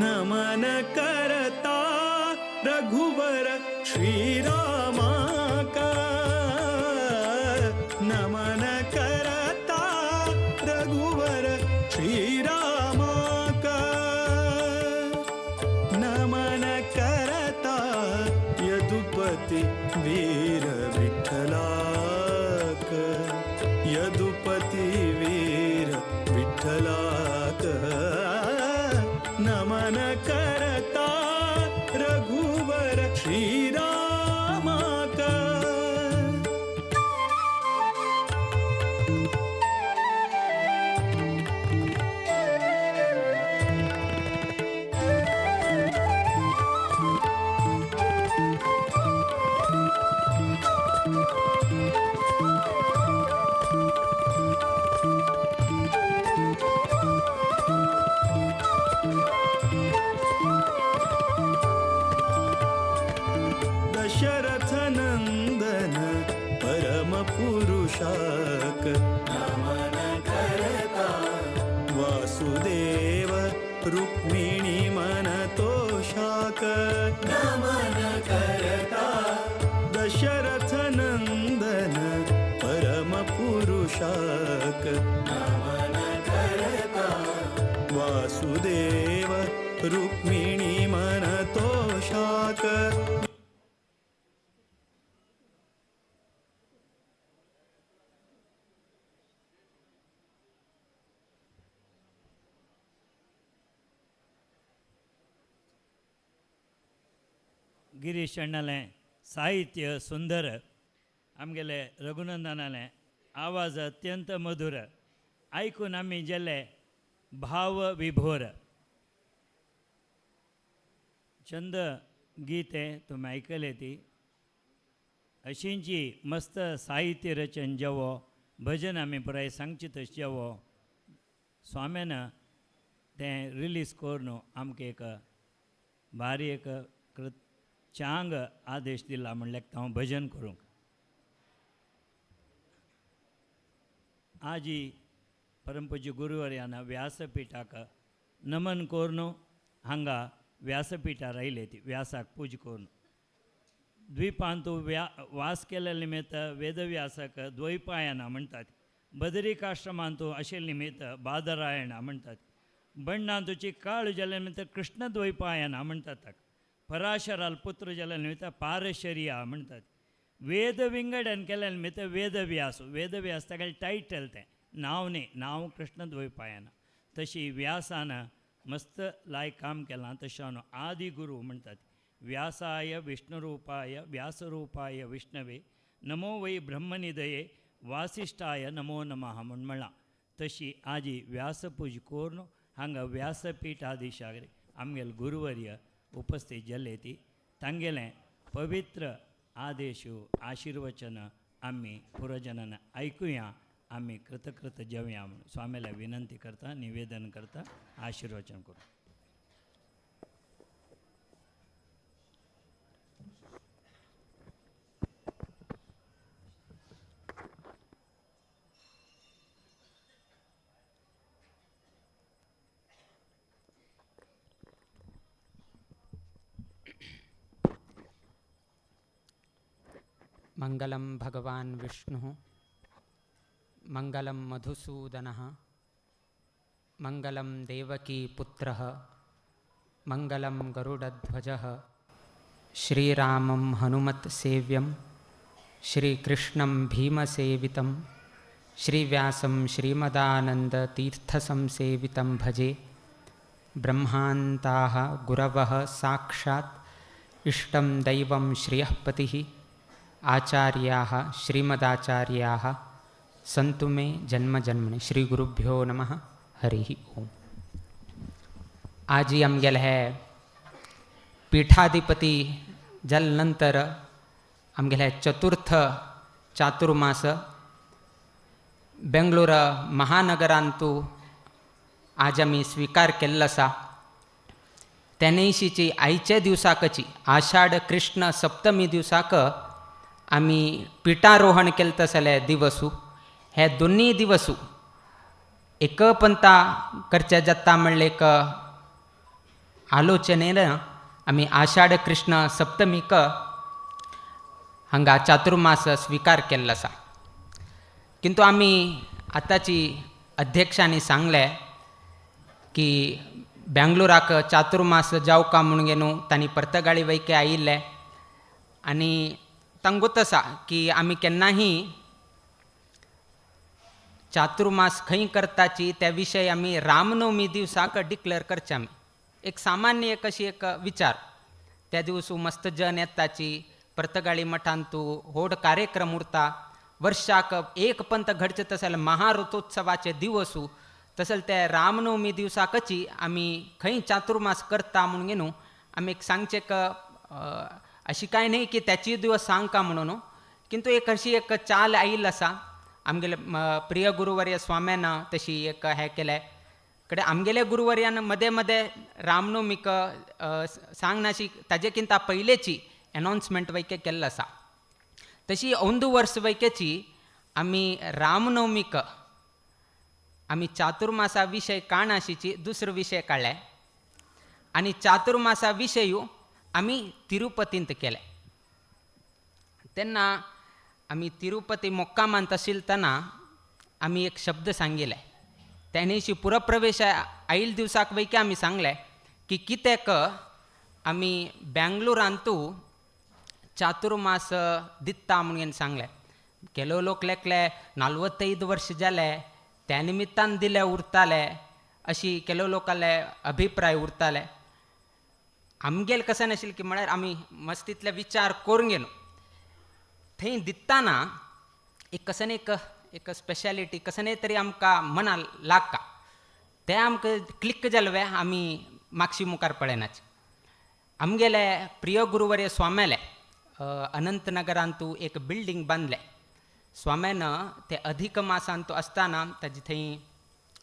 नमन करता रघुवर श्रीराम का नमन करता रघुवर श्रीराम का नमन करता यदुपति वीर विठ्ठला का यदुपति वीर विठ्ठला का नमन करता रघुवर श्रीराम का दशरथ नंदन परम पुरुषाक नमन करता वासुदेव रुक्मिणी मन तोषाक नमन करता दशरथ नंदन परम पुरुषाक नमन करता वासुदेव रुक्मिणी मन तोषाक गिरीश अण्णालें साहित्य सुंदर आमगेले रघुनंदनालें आवाज अत्यंत मधुर ऐकून आम्ही गेले भाव विभोर. छंद गीते तुम्ही ऐकले ती अशींची मस्त साहित्य रचन जेवो भजन आमी पुराय सांगची तशें जेवो स्वाम्यान तें रिलीज करून आमकां एक भारी एक चांग आदेश दिला म्हणल्यार हांव भजन करूंक. आजी परमपूज्य गुरुवर्यान व्यासपीठाक नमन करून हांगा व्यासपीठार आयले ती व्यासाक पूज करून. द्विपांतू वास केल्या निमित्त वेदव्यासाक द्वैपायना म्हणटात. बदरिकाश्रमांतू आशिल्ले निमित्त बादरायणा म्हणटात. बण्णांतूची काळ जाल्या निमित्त कृष्णद्वैपायना म्हणटात. ताका पराशराल पुत्र जाल्या निमित्त पारशर्या म्हणटात. वेद विंगडन केल्या निमित्त वेदव्यास. वेदव्यास ताका टायटल तें नांव न्ही, नांव कृष्णद्वैपायना. तशी व्यासान मस्त लायक काम केलां. तशें आदि गुरू म्हणटात. व्यासाय विष्णुरूपाय व्यासरूपाय विष्णवे नमो वै ब्रह्मनिधये वासिष्ठाय नमो नमः म्हण म्हणलां. तशी आजी व्यासपूज करून हांगा व्यासपीठ आदिशागरे आमगेले गुरुवर्य उपस्थित जाल्ले ती तांगेलें पवित्र आदेश आशिर्वचन आमी पुरोजनान ऐकुया. आमी कृतकृत जेवया म्हणून स्वामीला विनंती करता, निवेदन करता, आशिर्वचन करू. मंगलं भगवान् विष्णुः मंगलं मधुसूदनः मंगलं देवकीपुत्रः मंगलं गरुडध्वजः श्रीरामं हनुमत्सेव्यं श्रीकृष्णं भीमसेवितं श्रीव्यासं श्रीमदानन्दतीर्थसंसेवितं भजे. ब्रह्मान्ताः गुरवः साक्षात् इष्टं दैवं श्रियःपतिः आचार्याः श्रीमदाचार्याः संतु मे जन्मजन्मनि. श्री गुरुभ्यो नमः. हरि ओम. आजी आमगेले हे पीठाधिपती जाले नंतर आमगेले चतुर्थ चातुर्मास बेंगलोर महानगरांतू आज आमी स्वीकार केल्लो आसा. तेनेशीची आयच्या दिवसाकची आषाढ कृष्ण सप्तमी दिवसाक आमी पिठारोहण केलें तसले दिवसू. हे दोन्ही दिवसू एक पंथा करचे जाता म्हणले एक आलोचनेन आमी आषाढ कृष्ण सप्तमीक हांगा चातुर्मास स्वीकार केल्लो आसा. किंतु आमी आतांची अध्यक्षांनी सांगलें की बेंगलोराक चातुर्मास जावका म्हणून न्हू तांणी पर्तगाळी वैके आयिल्ले आनी तांगूत आसा की आमी केन्नाही चातुर्मास खंय करताची त्या विशयी आमी रामनवमी दिवसाक डिक्लेअर करचे. आमी एक सामान्य एक अशी एक विचार त्या दिवस मस्त जन येताची पर्तगाळी मठांतू व्हड कार्यक्रम उरता. वर्षाक एक पंत घडचे तशें महारथोत्सवाचे दिवसू तशें ते रामनवमी दिवसाकची आमी खंय चातुर्मास करता म्हणून न्हू आमी एक सांगचे अशी काय न्ही की त्याची दिवस सांगका म्हणून, किंतु एक अशी एक चाल आयिल्ली आसा. आमगेले प्रिय गुरुवर्य स्वाम्यान तशी एक हे केले कडेन आमगेले गुरुवर्यान मदें मदें रामनवमीक सांगनाशी ताजे किंता पयलेची एनाउन्समेंट वैके केल्लो आसा. तशी अंदू वर्स वैकेची आमी रामनवमीक आमी चातुर्मासा विशय काणाशीची दुसरो विशय काडले आनी चातुर्मासा विशयू आमी तिरुपतींत केले. तेन्ना आमी तिरुपती मोक्कामांत आशिल्तना आमी एक शब्द सांगिल्ले. तेणेशी पुरप्रवेश आयिल्ले दिवसाक वैके आमी सांगले की कित्याक आमी बेंगलोरांतू चातुर्मास दिता म्हणून सांगले. केलो लोक लेखले 45 वर्ष जाले त्या निमित्तान दिले उरताले अशी केलो लोकांले अभिप्राय उरताले. आमगेल कशें नाशिल्लें की म्हळ्यार आमी मस्तीतले विचार करून गेलो. थंय दिताना एक कशें एक स्पेशालिटी कसं तरी आमकां मना लागता ते आमकां क्लिक जालें आमी मागशी मुखार पळयनाच. आमगेले प्रिय गुरुवर्य स्वाम्याले अनंतनगरांतू एक बिल्डींग बांदले. स्वाम्यानं ते अधिक मासांतू आसतना ताजे थंय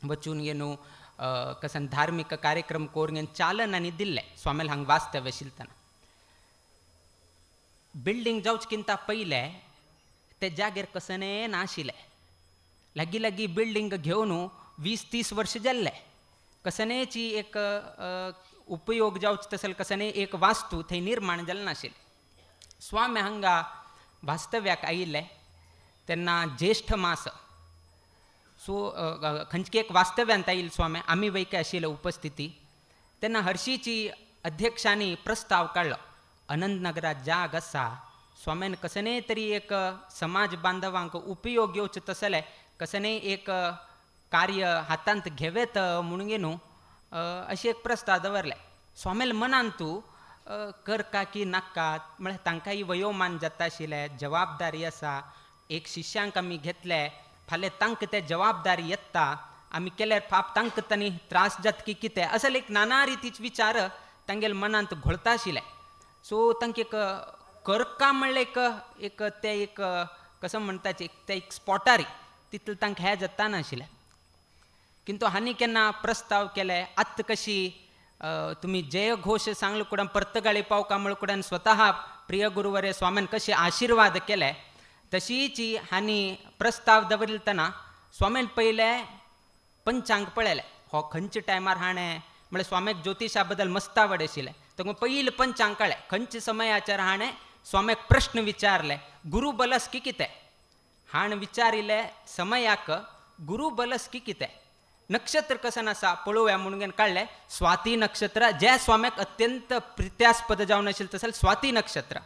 वचून येनू कसन धार्मीक कार्यक्रम कोरून चालन आनी दिल्ले स्वाम्याल हांगा वास्तव्य आशिल्तना. बिल्डींग जावचकिंता पयले ते जागेर कसने नाशिल्ले. लागीं लागीं बिल्डींग घेवन 20-30 वर्ष जाल्ले. कसनेची एक उपयोग जावच तसले कसने एक वास्तू थंय निर्माण जाल्ले नाशिल्ले. स्वामी हांगा वास्तव्याक आयिल्ले तेन्ना ज्येष्ठ मास. सो खंयचे एक वास्तव्यांत आयिल्ले स्वामी आमी वैके आशिल्ले उपस्थिती. तेन्ना हरशीची अध्यक्षांनी प्रस्ताव काडलो अनंतनगरात जाग आसा स्वाम्यान कसने तरी एक समाज बांधवांक उपयोग येवचे तसले कसने एक कार्य हातांत घेवेत म्हणून न्हू अशी एक प्रस्ताव दवरले. स्वामेल मनान तूं करका की नाका म्हळ्यार तांकांय वयोमान जाता आशिल्ले जबाबदारी आसा. एक शिश्यांक आमी घेतले फाल्यां तांकां ते जबाबदारी येता आमी केल्यार पाप तांकां तनी त्रास जाता की कितें असले एक नाना रितीचे विचार तांगेले मनांत घोळता आशिल्ले. सो तांकां एक करका म्हणल्यार एक ते एक कसं म्हणटात ते एक स्पॉटारी तितलें तांकां हें जाता नाशिल्लें. किंतु हांणी केन्ना प्रस्ताव केले आत्त कशी तुमी जय घोश सांगले कुडान पर्तगाळी पावका म्हळ कुडान स्वता प्रिय गुरुवर्य स्वाम्यान कशे आशिर्वाद केले तशीची हांणी प्रस्ताव दवरतना स्वाम्यान पयले पंचांग पळयले. हो खंयच्या टायमार हाणें म्हळ्यार स्वाम्याक ज्योतिशा बद्दल मस्त आवड आशिल्लें. ताका पयले पंचांग कळ्ळे. खंयच्या समयाचेर हाणें स्वाम्याक प्रश्न विचारले गुरु बलस की कितें. हाणें विचारिल्ले समयाक गुरु बलस की कितें. नक्षत्र कसं आसा पळोवया म्हणून काढले स्वाती नक्षत्र जे स्वाम्याक अत्यंत प्रित्यास्पद जावन आशिल्लें तसलें स्वाती नक्षत्र.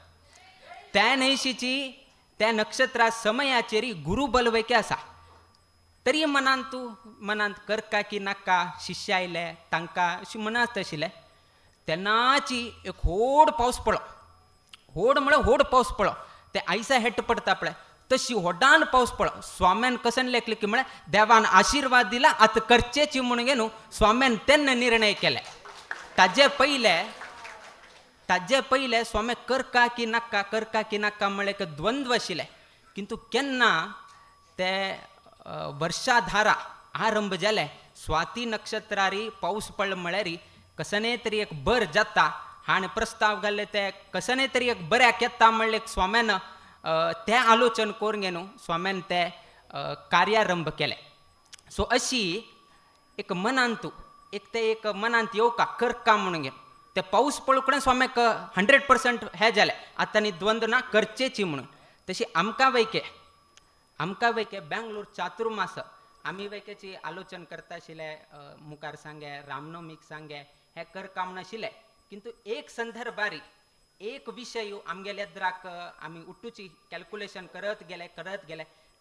त्या नैशीची त्या नक्षत्रा समयाचेर गुरु बल वैके आसा. तरी मनांत करका की नाका शिष्य आयले तांकां अशी मनांत आशिल्लें. तेन्नाची एक व्हड पावस पडलो. व्हड म्हळ्यार व्हड पावस पडलो. ते आयसा हेट्ट पडटा पळय तशी व्हडान पावस पडलो. स्वाम्यान कसन लेखले की म्हळ्यार देवान आशिर्वाद दिला आतां करचेची म्हणून न्हू स्वाम्यान तेन्ना निर्णय केले. ताजे पयले स्वाम्याक करका की नाका म्हळ्यार एक द्वंद्व आशिल्ले. किंतु केन्ना ते वर्षाधारा आरंभ जाले स्वाती नक्षत्रारी पावस पडलो म्हळ्यार कसने तरी एक बर जाता. हाणें प्रस्ताव घाल्ले ते कसने तरी एक बऱ्याक येता म्हणले स्वाम्यान ते आलोचन करून न्हू स्वाम्यान ते कार्यारंभ केले. सो अशी एक मनांतू एक मनांत येवका करका म्हणून घेवन ते पावस पळोवकडे स्वाम्याक 100% हे जालें आतां न्ही द्वंद्व ना करचेची म्हणून. तशी आमकां वैके बेंगलोर चातुर्मास आमी वैकेची आलोचन करता आशिल्ले मुखार सांगे रामनवमीक सांगे हे करका म्हण आशिल्ले. किंतु एक संदर्भारी एक विशय आमगेल्या एद्राक आमी उठूची कॅल्क्युलेशन करत गेले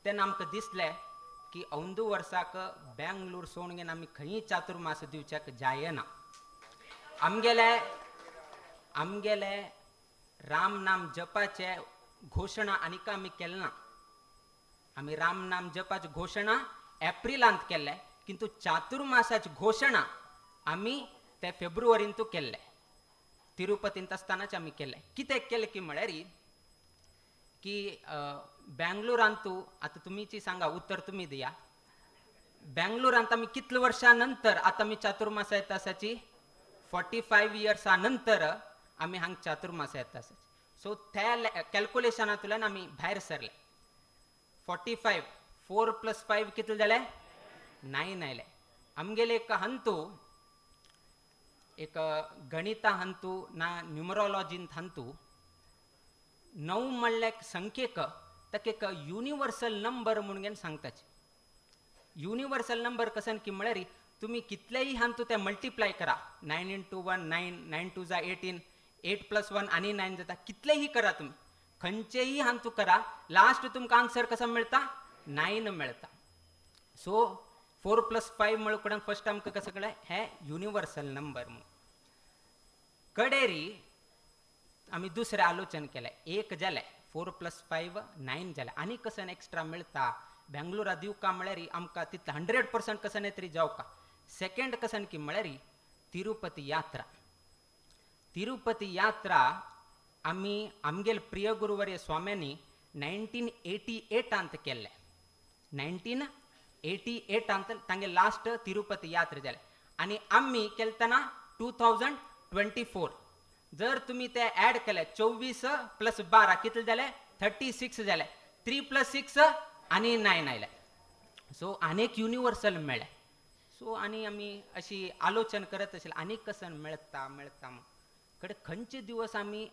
तेन्ना आमकां दिसलें की औंदू वर्साक बेंगलोर सोडून घेवन आमी खंय चातुर्मास दिवच्याक जायना. आमगेले राम नाम जपाचे घोशणा आनीक आमी केले ना. आमी राम नाम जपाची घोशणा एप्रिलांत केल्ले किंतु चातुर्मासाची घोशणा आमी ते फेब्रुवारींतू केल्ले. तिरुपतींत आसतनाच आमी केले. कितें केलें की म्हळ्यार की बेंगलोरांतू आतां तुमीची सांगा उत्तर तुमी दिया. बेंगलोरांत आमी कितले वर्सां नंतर आतां आमी चातुर्मास येता आसाची 45 इयर्सां नंतर आमी हांगा चातुर्मास येता आसाची. सो त्या कॅल्क्युलेशनांतल्यान आमी भायर सरले. 45 4 + 5 कितले जाले 9 आयले. आमगेले एक हंतू एक गणिता हंतू ना न्युमरोलॉजींत हंतू 9 म्हणल्यार संख्येक ताका एक युनिवर्सल नंबर म्हणून सांगताचे. युनिवर्सल नंबर कसन की म्हळ्यार तुमी कितलेय हंतू ते मल्टिप्लाय करा 9 × 1 9 9 × 2 = 18 8 + 1 आनी 9 जाता. कितलेही करा तुमी खंयचेही हंतू करा लास्ट तुमकां आन्सर कसो मेळटा 9 मेळटा. सो 4 + 5 म्हणून फर्स्ट आमकां कसं कळ्ळें हे युनिवर्सल नंबर म्हणून. कडेरी आमी दुसरें आलोचन केलें 1 जालें 4 + 5 9 जालें आनी कसं एक्स्ट्रा मेळटा बेंगलोरा दिवका म्हळ्यार आमकां तितलें 100% कसन तरी जावका. सेकंड कसन की म्हळ्यार तिरुपती यात्रा. तिरुपती यात्रा आमी आमगेल प्रिय गुरुवर्य स्वाम्यांनी 1988 अंत केल्ले. 1988 अंत तांगे लास्ट तिरुपती यात्रा जाले आनी आमी केलतना 2024. जर तुम्ही ते ऍड केले 24 + 12 कितले जाले 36 जाले. 3 + 6 आणि 9 आयले. सो अनेक युनिवर्सल मेळ्ळे. सो आनी आमी अशी आलोचन करत आशिल्ले आनीक कसन मेळता कडे खंयचे दिवस आमी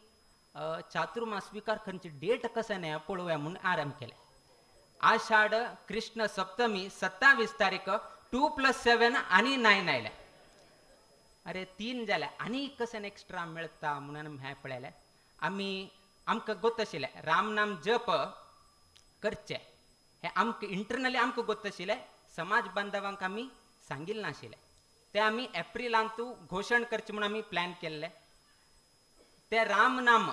चातुर्मास स्वीकार खंयची डेट कसन आहे पळोवया म्हणून आराम केले. आषाढ कृष्ण सप्तमी 27 तारीख 2 + 7 आणि 9 आयले. अरे 3 जाले आनी कसन एक्स्ट्रा मेळता म्हणून हे पळयले. आमी आमकां गोत आशिल्ले रामनाम जप करचे हे आमकां इंटरनली आमकां गोत आशिल्ले. समाज बांधवांक आमी सांगिल्लें नाशिल्लें. ते आमी एप्रिलांतू घोशण करचे म्हणून आमी प्लॅन केल्ले. ते रामनाम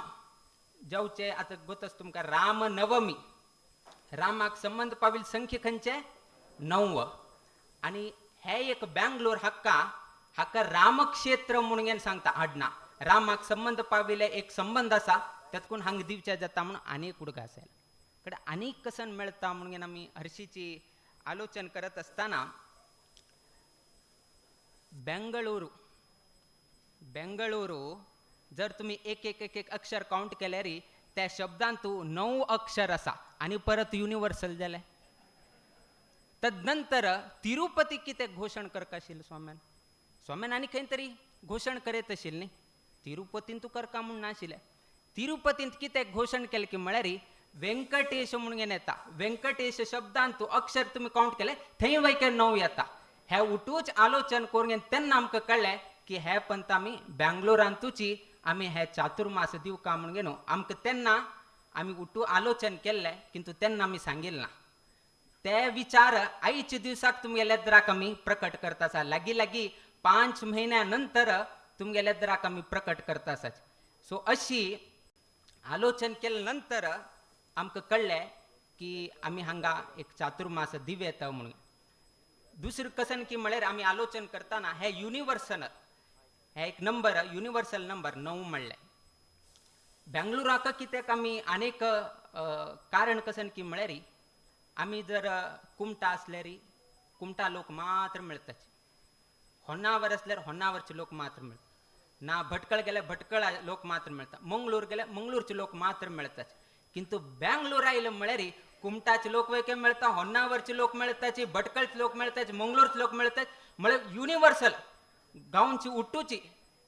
जावचे आतां गोतच तुमकां राम नवमी. रामाक संबंध पावील संख्या खंयचे 9. आनी हे एक बेंगलोर हाका रामक्षेत्र म्हणून सांगता आडना. रामाक संबंध पाविले एक संबंध आसा त्यातून हांगा दिवचे जाता म्हणून आनीक उडगा आसा. कडे आनीक कसन मेळता म्हणून आमी हरशीची आलोचन करत असताना बेंगळुरू जर तुम्ही एक अक्षर काउंट केल्यार त्या शब्दांतू 9 अक्षर आसा आणि परत युनिवर्सल जाले. तदनंतर तिरुपती कितें घोशण करता आशिल्लें स्वाम्यान आनी खंय तरी घोशण करीत आशिल्लें न्ही. तिरुपतीन तूं करता म्हूण नाशिल्लें. तिरुपतींत कितें घोशण केलें की म्हळ्यार व्यंकटेश म्हणून येता. व्यंकटेश शब्दांत तूं अक्षर तुम्ही काउंट केले थंय वयके 9 येता. हे उठूच आलोचन करून तेन्ना आमकां कळ्ळें की हे पंत आमी बेंगलोरांतूची आमी हे चातुर्मास दिवका म्हणून न्हू. आमकां तेन्ना आमी उठू आलोचन केल्लें किंतु तेन्ना आमी सांगिल्लें ना. ते विचार आयच्या दिवसाक तुमगे लेद्राक आमी प्रकट करता आसा. लागीं 5 म्हयन्या नंतर तुमगे लेद्राक आमी प्रकट करता आसा. सो अशी आलोचन केले नंतर आमकां कळ्ळें की आमी हांगा एक चातुर्मास दिवेत म्हणून. दुसरें कसन की म्हळ्यार आमी आलोचन करतना हे युनिवर्सल हे एक नंबर युनिवर्सल नंबर 9 म्हणलें. बेंगलोराक कित्याक आमी अनेक कारण कसन की म्हळ्यार आमी जर कुमटा असल्यार कुमटा लोक मात्र मेळटात. होन्नावर असल्यार होन्नावरचे लोक मात्र मेळटात. ना भटकळ गेले भटकळ लोक मात्र मेळतात. मंगळूर गेले मंगळूरचे लोक मात्र मेळतात. किंतु बेंगलोर आयले म्हळ्यार कुमटाचे लोक वेगळे मेळतात, होन्नावरचे लोक मेळटाचे, भटकळचे लोक मेळटाचे, मंगळूरचे लोक मेळतात. म्हळ्यार युनिवर्सल गांवची उठूची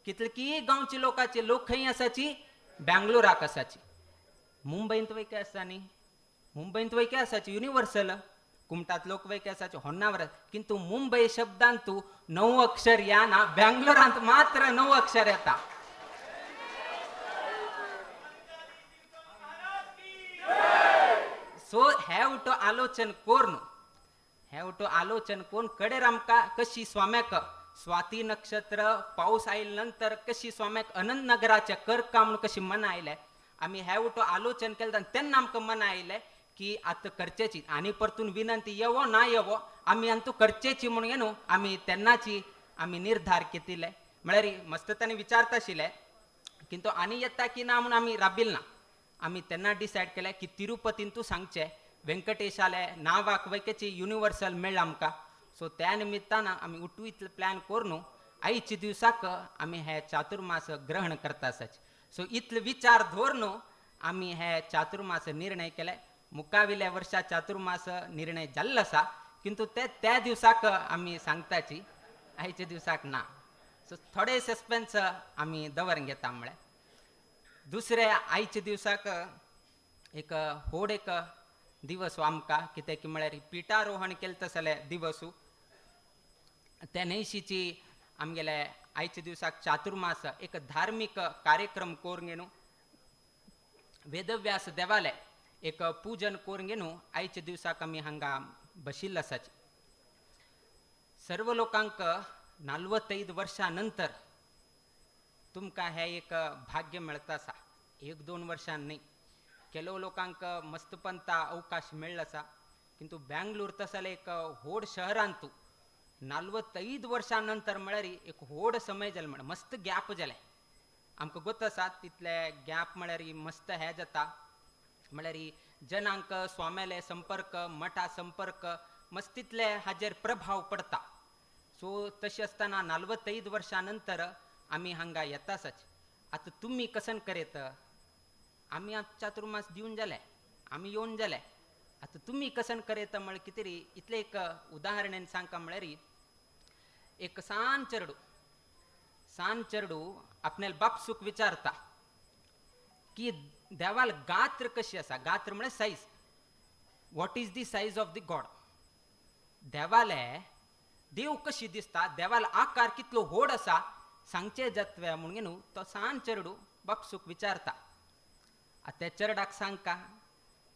कितली गांवची लोकांची लोक खंय आसाची बेंगलोराक आसाची. मुंबईत वयके आसा न्ही. मुंबईत वयके आसाची युनिवर्सल. कुमटात लोक वयके आसाचे होन्नावर. किंतु मुंबई शब्दांत 9 अक्षर या ना. बेंगलोरांत मात्र 9 अक्षर येता. सो हे उठो आलोचन कोरून कडेर आमकां कशी स्वाम्याक स्वाती नक्षत्र पावस आयले नंतर कशी स्वाम्याक अनंत नगराचे करका म्हणून कशी मन आयले. आमी हे उठो आलोचन केलें तेन्ना आमकां मन आयलें की आतां करचेची. आनी परतून विनंती येवो ना येवो आमी आतां करचेची म्हणून न्हू आमी तेन्नाची आमी निर्धार केतिल्ले. म्हळ्यार मस्त ताणें विचारता आशिल्लें किंतु आनी येता की ना म्हणून आमी राबिल्ले ना. आमी तेन्ना डिसायड केलें की तिरुपतीन तूं सांगचें व्यंकटेशाले नावाक वयकेची युनिवर्सल मेळ्ळें आमकां. सो त्या निमित्तान आमी उठू इतले प्लॅन करून आयच्या दिवसाक आमी हे चातुर्मास ग्रहण करता आसाचे. सो इतले विचार धरून आमी हे चातुर्मास निर्णय केले. मुखाविल्या वर्सा चातुर्मास निर्णय जाल्लो आसा किंतु त्या दिवसाक आमी सांगताची आयच्या दिवसाक ना. सो थोडे सस्पेन्स आमी दवरून घेता. म्हळ्यार दुसरे आयच्या दिवसाक एक व्हड एक दिवस आमकां कितें की म्हळ्यार पिठारोहण केलें तसले दिवस. त्या नैशीची आमगेले आयच्या दिवसाक चातुर्मास एक धार्मीक कार्यक्रम करून न्हू. वेदव्यास देवालय एक पूजन करून न्हू आयच्या दिवसाक आमी हांगा बशिल्ले आसाचे. सर्व लोकांक 45 वर्सां नंतर तुमकां हे एक भाग्य मेळता आसा. 1-2 वर्सां न्ही. केलो लोकांक मस्तपंता अवकाश मेळ्ळो आसा किंतु ब्ಯಾಂಗ್ಳೂರ್ तसले एक होड शहरांतू 45 वर्षानंतर म्हळ्यार एक होड समय जालें म्हण मस्त गॅप जालें आमकां गोत आसा तितले गॅप म्हळ्यार मस्त हे जाता म्हळ्यार जनांक स्वाम्याले संपर्क मठा संपर्क मस्त तितले हाजेर प्रभाव पडता सो तशें आसतना 45 वर्षानंतर आमी हांगा येताच आता तुम्ही कसन करेत आमी आज चातुर्मास दिवन जाले आमी येवन जाले आता तुम्ही कसन करेत म्हळ कितें री इतले एक उदाहरणेन सांगता म्हळ्यार एक सांज चेडू आपल्याला बापसूक विचारता की देवाल गात्र कशी आसा गात्र म्हळ्यार size what is the size of the God देवाले देव कशी दिसता देवाल आकार कितलो व्हड आसा सांगचे जातवे म्हणून न्हू तो सांज चेडू बापसूक विचारता आता त्या चेडूक सांगता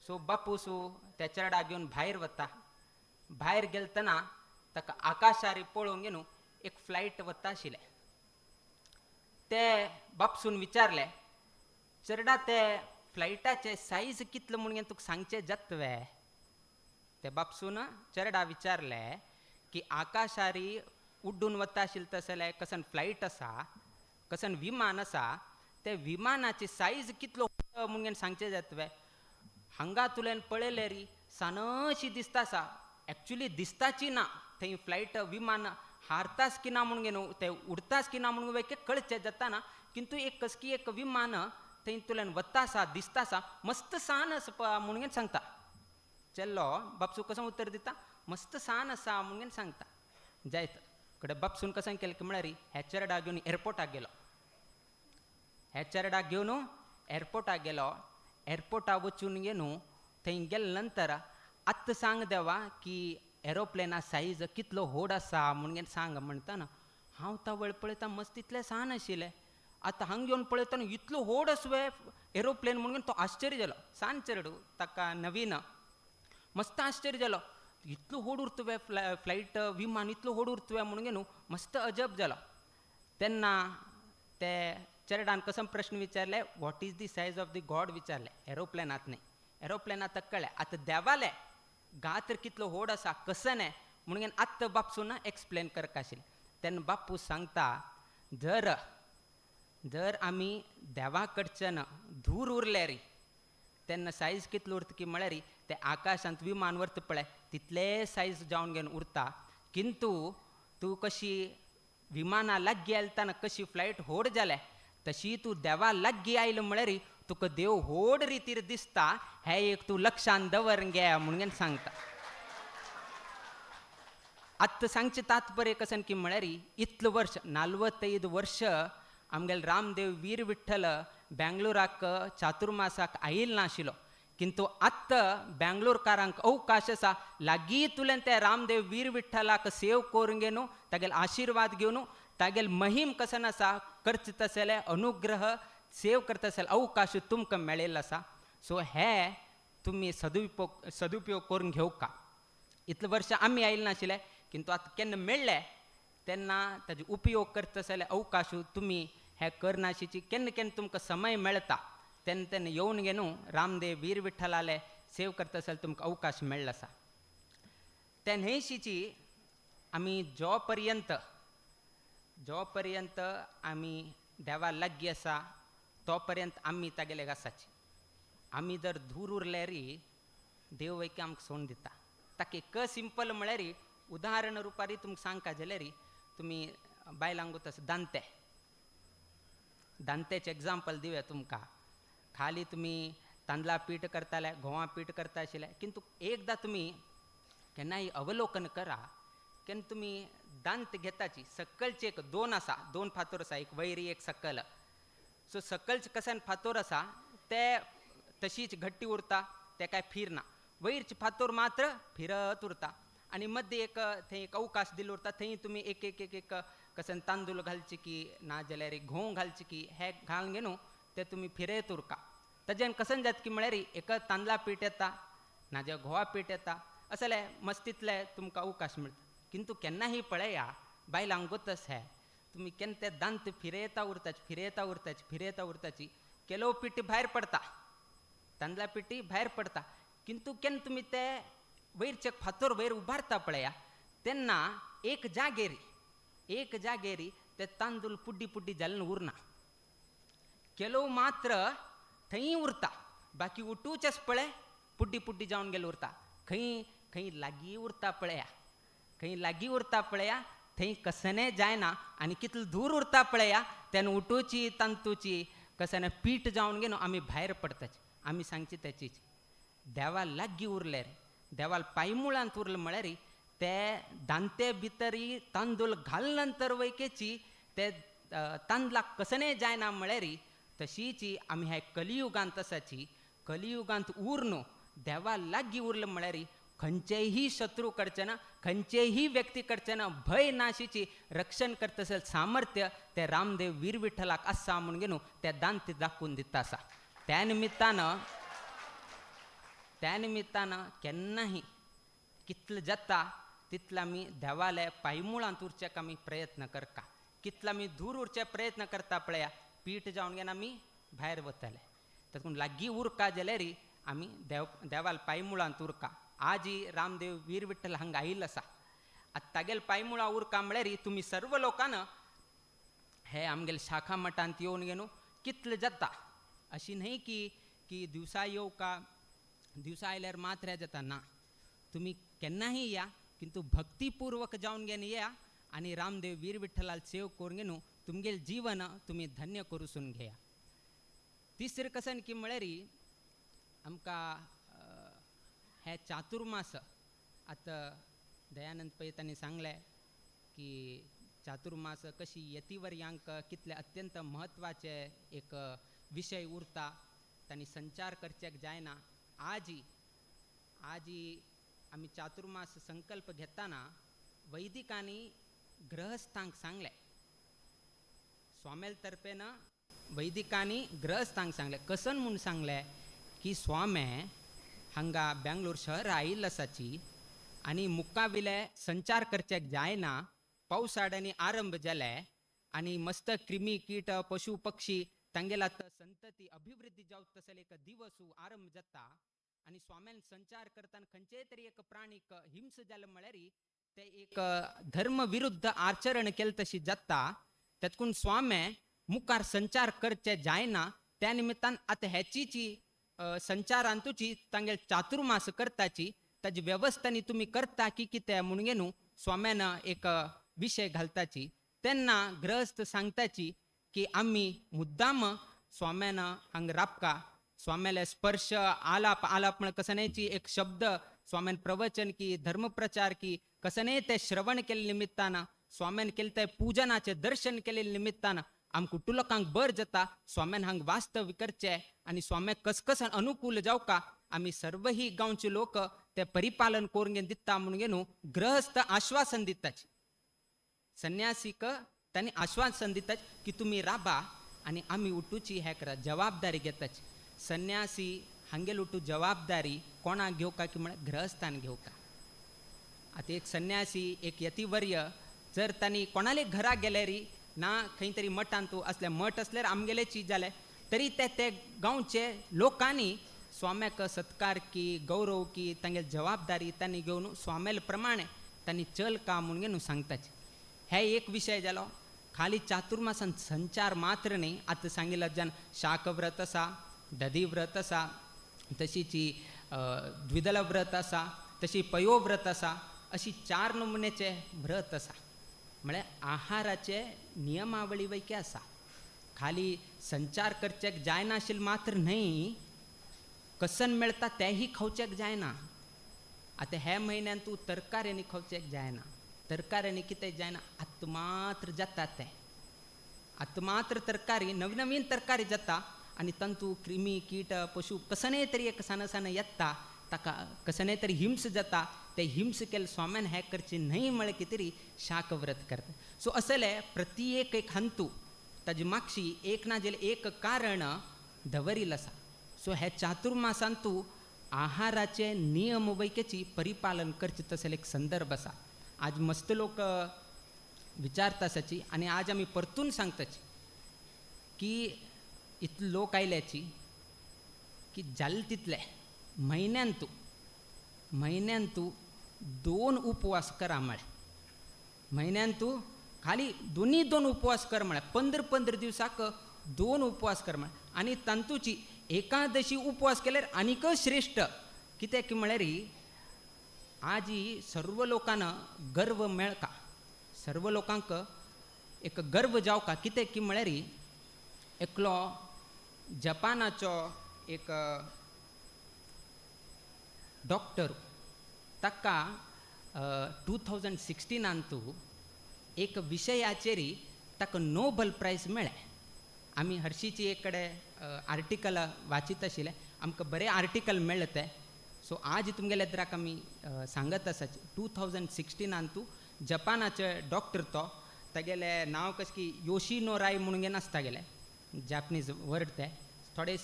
सो बापूसू त्या चेडाक घेवन भायर वता भायर गेलतना ताका आकाशारी पळोवंक न्हू एक फ्लायट वता आशिल्ले ते बापसून विचारले चेडा ते फ्लायटाचे सायज कितलो म्हणून तुका सांगचे जातवे ते बापसून चेडा विचारले की आकाशारी उड्डून वता आशिल्ले तसले कसन फ्लायट आसा कसन विमान आसा ते विमानाची सायज कितलो म्हणून सांगचे जातवे हांगा तुवें पळयले री सानशी दिसता आसा एक्चुली दिसताची ना थंय फ्लायट विमान हारताच की ना म्हणून न्हू ते उडताच की ना म्हणून वेके कळचे जाता ना किंतु एक कसकी एक विमान थंय तुवें वता आसा दिसता आसा मस्त सान आसा म्हणून सांगता चेल्लो बापसू कसं उत्तर दिता मस्त सान आसा म्हणून सांगता जायत कडेन बापसून कसं केलें की म्हळ्यार ह्या चेडाक घेवन एअरपोर्टाक गेलो ह्या चेडाक घेवन एअरपोर्टाक गेलो एअरपोर्टाक वचून न्हू थंय गेले नंतर आत्ता सांग देवा की एरोप्लेना सायज कितलो व्हड आसा म्हणून सांग म्हणटा ना हांव ता वेळ पळयता मस्त इतलें सान आशिल्लें आतां हांगा घेवन पळयतना इतलो व्हड आसवे एरोप्लेन म्हणून तो आश्चर्य जालो सांज चेडू ताका नवीन मस्त आश्चर्य जालो इतलो व्हड उरतवे फ्लायट विमान इतलो व्हड उरतवे म्हणून न्हू मस्त अजब जालो तेन्ना ते चेडान कसो प्रश्न विचारले what is the size of the God विचारले एरोप्लेनात न्ही एरोप्लेनात ताका कळ्ळें आतां देवाले गात्र कितलो व्हड आसा कसने म्हणून आत्ता बापसून एक्सप्लेन करता आशिल्लें तेन्ना बापूस सांगता जर आमी देवा कडच्यान दूर उरले री तेन्ना सायज कितलो उरता की म्हळ्यार ते आकाशांत विमान वरता पळय तितले सायज जावन घेवन उरता किंतु तूं कशी विमाना लागीं आयलतना कशी फ्लायट व्हड जाले तशी तूं देवा लागीं आयलो म्हळ्यार तुका देव व्हड रितीर दिसता हे एक तूं लक्षांत दवर गे म्हणून सांगता आत्ता सांगचे तात्पर्य कसन की म्हळ्यार इतलो वर्ष 45 वर्ष आमगेल रामदेव वीर विठ्ठल बेंगलोराक चातुर्मासाक आयिल्लो नाशिल्लो किंतु आत्ता बेंगलोरकारांक अवकाश आसा लागीं तुवें ते रामदेव वीर विठ्ठलाक सेव करून घेवन तागेले आशिर्वाद घेवन तागेले महिम कसन आसा करचे तसले अनुग्रह सेव करता आसले अवकाश तुमकां मेळिल्लो आसा सो हे तुमी सदुपयोग करून घेवका इतले वर्ष आमी आयिल्ले नाशिल्ले किंतु आतां केन्ना मेळ्ळे तेन्ना ताजो उपयोग करता आसले अवकाश तुमी हे करनाशिची केन्ना केन्ना तुमकां समय मेळटा तेन्ना तेन्ना येवन घेवन रामदेव वीर विठ्ठलाले सेव करता आसले तुमकां अवकाश मेळ्ळो आसा ते न्हयशीची आमी जो पर्यंत आमी देवा लागीं आसा तो पर्यंत आमी तागेले आसाची आमी जर दूर उरले री देव वयके आमकां सोडून दिता ताका एक सिंपल म्हळ्यार उदाहरण रुपारी तुमकां सांगता जाल्यार तुमी बायलांक गोत दांतेचें एग्जाम्पल दिवया तुमकां खाली तुमी तांदळा पीठ करताले गंवा पीठ करता आशिल्ले किंतु एकदां तुमी केन्नाय अवलोकन करा केन्ना तुमी दांत घेताची सकलचे एक दोन फातोर आसा एक वैरी एक सकल सो सकलचे कसान फातोर आसा ते तशीच घट्टी उरता ते काय फिरना वैरचे फातोर मात्र फिरत उरता आणि मध्ये एक थंय एक अवकाश दिलो उरता थंय तुमी एक एक एक एक कसन तांदूळ घालचे की ना जाल्यार गंव घालचे की हे घालून घेवन ते तुमी फिरयत उरका ताच्यान कसन जाता की म्हळ्यार एक तांदळा पीठ येता ना जाल्यार गंवा पीठ येता असले मस्तीतले तुमकां अवकाश मेळटा किंतु केन्नाही पळया बायलांक गोतस हे तुमी केन्ना ते दांत फिरयता उरताची केलो पिठी भायर पडता तांदळा पिठी भायर पडता किंतु केन्ना तुमी ते वैरचे फातोर वैर उभारता पळया त्यांना एक जागेरी ते तांदूळ पुड्डी पुड्डी जालन उरना ಕೆಲವು ಮಾತ್ರ ಥೈ ಉರ್ತಾ ಬಾಕಿ ಉಟ್ಟೂಚಸ್ ಪಳೆ ಪುಡ್ಡಿ ಪುಡ್ಡಿ ಜಾವನ್ ಗೆಲ್ ಉರ್ತಾ खई लागी उरता पळया थंय कसने जायना आणि कितले दूर उरता पळया त्यानं उठूची तंतूची कसने पीठ जावन घेवन आमी भायर पडताचे आमी सांगची त्याचीच देवा लागी उरले रे देवाल पायमुळांत उरले म्हळ्यार ते दांते भितरी तांदूळ घाल नंतर वयकेची ते तांदळाक कसने जायना म्हळ्यार तशीची आमी ह्या कलियुगांत आसाची कलियुगांत उरनो देवा लागी उरले म्हळ्यार खंयचेही शत्रू कडच्यान खंयचेही व्यक्ती कडच्यान भय नाशीची रक्षण करता असेल सामर्थ्य ते रामदेव वीर विठ्ठलाक आसा म्हणून घेवन ते दांत दाखवून दिता आसा त्या निमित्तानं केन्नाही कितले जाता तितले आमी देवालय पायमुळांत उरच्याक आमी प्रयत्न करता कितले आमी दूर उरचे प्रयत्न करता पळया पीठ जावन घेवन आमी भायर वतले तातूंत लागीं उरका जाल्यार आमी देवाल पायमुळांत उरका आजी रामदेव वीर विठ्ठल हांगा आयिल्लो आसा आतां तागेल पायमुळां उरका म्हळ्यार तुमी सर्व लोकांन हे आमगेल शाखा मठांत येवन घेवन कितले जाता अशी न्हय की दिवसा येवं का दिवसा आयल्यार मात्र हें जाता ना तुमी केन्नाही या किंतु भक्तीपूर्वक जावन घेवन या आनी रामदेव वीर विठ्ठलाल सेव करून घेवन तुमगेल जीवन तुमी धन्य करूसून घेया तिसरें कसन की म्हळ्यार आमकां हे चातुर्मास आतां दयानंद पै तांणी सांगलें की चातुर्मास कशी यतिवर्यांक कितले अत्यंत म्हत्वाचे एक विशय उरता तांणी संचार करचेक जायना आजी आमी चातुर्मास संकल्प घेताना वैदिकांनी ग्रहस्थांक सांगलें स्वामेल तर्फेन वैदिकांनी ग्रहस्थांक सांगलें कसन म्हूण सांगलें की स्वामे हांगा बेंगलोर शहर आयिल्लो आसाची आनी मुक्काविले संचार करचेक जायना पावसाळ्यांनी आरंभ जाले आनी मस्त क्रिमी कीट पशु पक्षी तांगेला संतती अभिवृद्धी जावं तसले एक दिवस आरंभ जाता आनी स्वाम्यान संचार करतना खंयचेय तरी एक प्राणीक हिंस जाले म्हळ्यार ते एक धर्म विरुद्ध आचरण केले तशी जाता तातूंत स्वामे मुखार संचार करचे जायना त्या निमित्तान आतां हेचीची संचारांतूची तांगेल चातुर्मास करताची ताजी वेवस्थानी तुमी करता की कितें म्हणून घेवन स्वाम्यान एक विशय घालताची तेन्ना ग्रहस्थ सांगताची की आमी मुद्दाम स्वाम्यान हांगा राबका स्वाम्याले स्पर्श आलाप म्हण कसनेची एक शब्द स्वाम्यान प्रवचन की धर्मप्रचार की कसने ते श्रवण केले निमित्तान स्वाम्यान केले ते पूजनाचे दर्शन केले निमित्तान आमकां कुटुंबांक बर जाता स्वाम्यान हांगा वास्तव करचे आनी स्वाम्याक कसकस अनुकूल जावका आमी सर्व ही गांवचे लोक ते परिपालन करून घेवन दिता म्हणून घेवन ग्रहस्थ आश्वासन दिताचे संन्यासीक तांणी आश्वासन दिताचे की तुमी राबा आनी आमी उठूची हे करा जबाबदारी घेताची संन्यासी हांगेल उठू जबाबदारी कोणाक घेवका की म्हळ्यार ग्रहस्थान घेवका आतां एक संन्यासी एक यतिवर्य जर तांणी कोणाले घरा गेल्यार ना खंय तरी मठांत असले मठ असल्यार आमगेलेची जाले तरी ते गांवचे लोकांनी स्वाम्याक सत्कार की गौरव की तांगेल जबाबदारी तांणी घेवन स्वामेल प्रमाणे तांणी चल का म्हणून घेवन सांगताचे हे एक विशय जालो खाली चातुर्मासान संचार मात्र न्ही आतां सांगिल्लो जन शाक व्रत आसा दधी व्रत आसा तशीची द्विदल व्रत आसा तशी पयो व्रत आसा अशी 4 नमुन्याचे व्रत आसा म्हळ्यार आहाराचे नियमावळी वैकी आसा खाली संचार करचेक जायनाशिल्ले मात्र न्हय कसन मेळटा तेही खावचेक जायना आतां हे म्हयन्यान तूं तरकाऱ्यांनी खावचेक जायना तरकाऱ्यांनी कितें जायना आतां मात्र जाता तें आतां मात्र तरकारी नवीन नवीन तरकारी जाता आनी तंतू क्रिमी कीट पशु कसने तरी एक सान येता ताका कसने तरी हिंस जाता ते हिंस केले स्वाम्यान हे करचे न्हय म्हळ्यार कितें तरी शाक व्रत करता सो असले प्रत्येक एक हंतू ताजे मागशी एक ना जाल्यार एक कारण दवरिल्लें आसा सो हे चातुर्मासांतू आहाराचे नियम वैकेची परिपालन करचे तसले एक संदर्भ आसा आज मस्त लोक विचारता आसाची आनी आज आमी परतून सांगताची की इतले लोक आयल्याची की जाले तितले महिन्यांतू 2 उपवास करा म्हळ्या. महिन्यांतू खाली दोन्ही 2 उपवास कर म्हळ्या. 15 दिवसाक 2 उपवास कर म्हळ्या. आणि तांतूची एकादशी उपवास केल्यार आनीक श्रेष्ठ. कित्याक म्हळ्यार आज ही सर्व लोकांना गर्व मेळका, सर्व लोकांक एक गर्व जावका. कित्याक की म्हळ्यार एकलो जपानाचो एक डॉक्टर ताका 2016 एक विशयाचेर ताका नोबल प्रायज मेळ्ळें. आमी हरशींची एक कडेन आर्टिकल वाचीत आशिल्ले, आमकां बरें आर्टिकल मेळ्ळें तें. सो आज तुमगेल्या द्राक आमी सांगत आसा 2016 जपानाचे डॉक्टर तो तागेले नांव कशें की योशिनो राय म्हणून घेवन आसता गेले, जॅपनीज वर्ड ते थोडे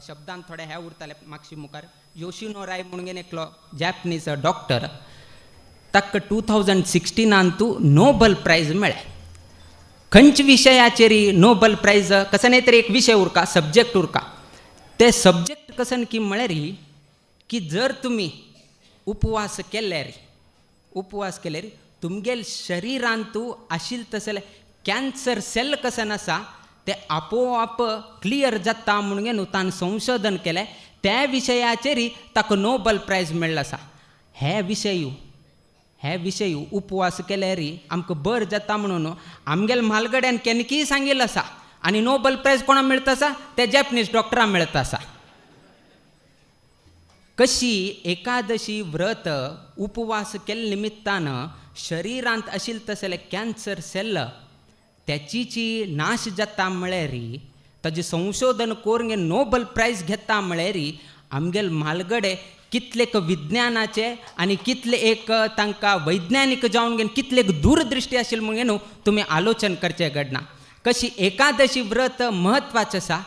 शब्दांत थोडे हे उरताले मागशी मुखार. योशिनो राय म्हणून घेवन एकलो जॅपनीज डॉक्टर ताका 2016 नोबल प्रायज मेळ्ळें. खंयच्या विशयाचेर नोबल प्रायज कसं नाही तरी एक विशय उरका, सब्जेक्ट उरका. ते सब्जेक्ट कसं की म्हळ्यार की जर तुमी उपवास केल्यार तुमगेल शरिरांतू आशिल्ले तसले कॅन्सर सेल कसन आसा ते आपोआप क्लियर जाता म्हणून घेवन ताणें संशोधन केलें. त्या विशयाचेर ताका नोबल प्रायज मेळ्ळो आसा. हे विशय उपवास केल्यार आमकां बरें जाता म्हणून आमगेल्या म्हालगड्यान केन्नाकी सांगिल्लो आसा. आनी नोबल प्रायज कोणाक मेळटा आसा? ते जॅपनीज डॉक्टरांक मेळटा आसा. कशी एकादशी व्रत उपवास केले निमित्तान शरिरांत आशिल्ले तसले कॅन्सर सेल त्याची नाश जाता म्हळ्यार ताजें संशोधन करून नोबल प्रायज घेता म्हळ्यार आमगेले म्हालगडे कितलेक विज्ञानाचे आनी कितले एक तांकां वैज्ञानीक जावन घेवन कितले दूरदृश्टी आशिल्ले म्हणून तुमी आलोचन करचें घडना. कशी एकादशी व्रत महत्वाचें आसा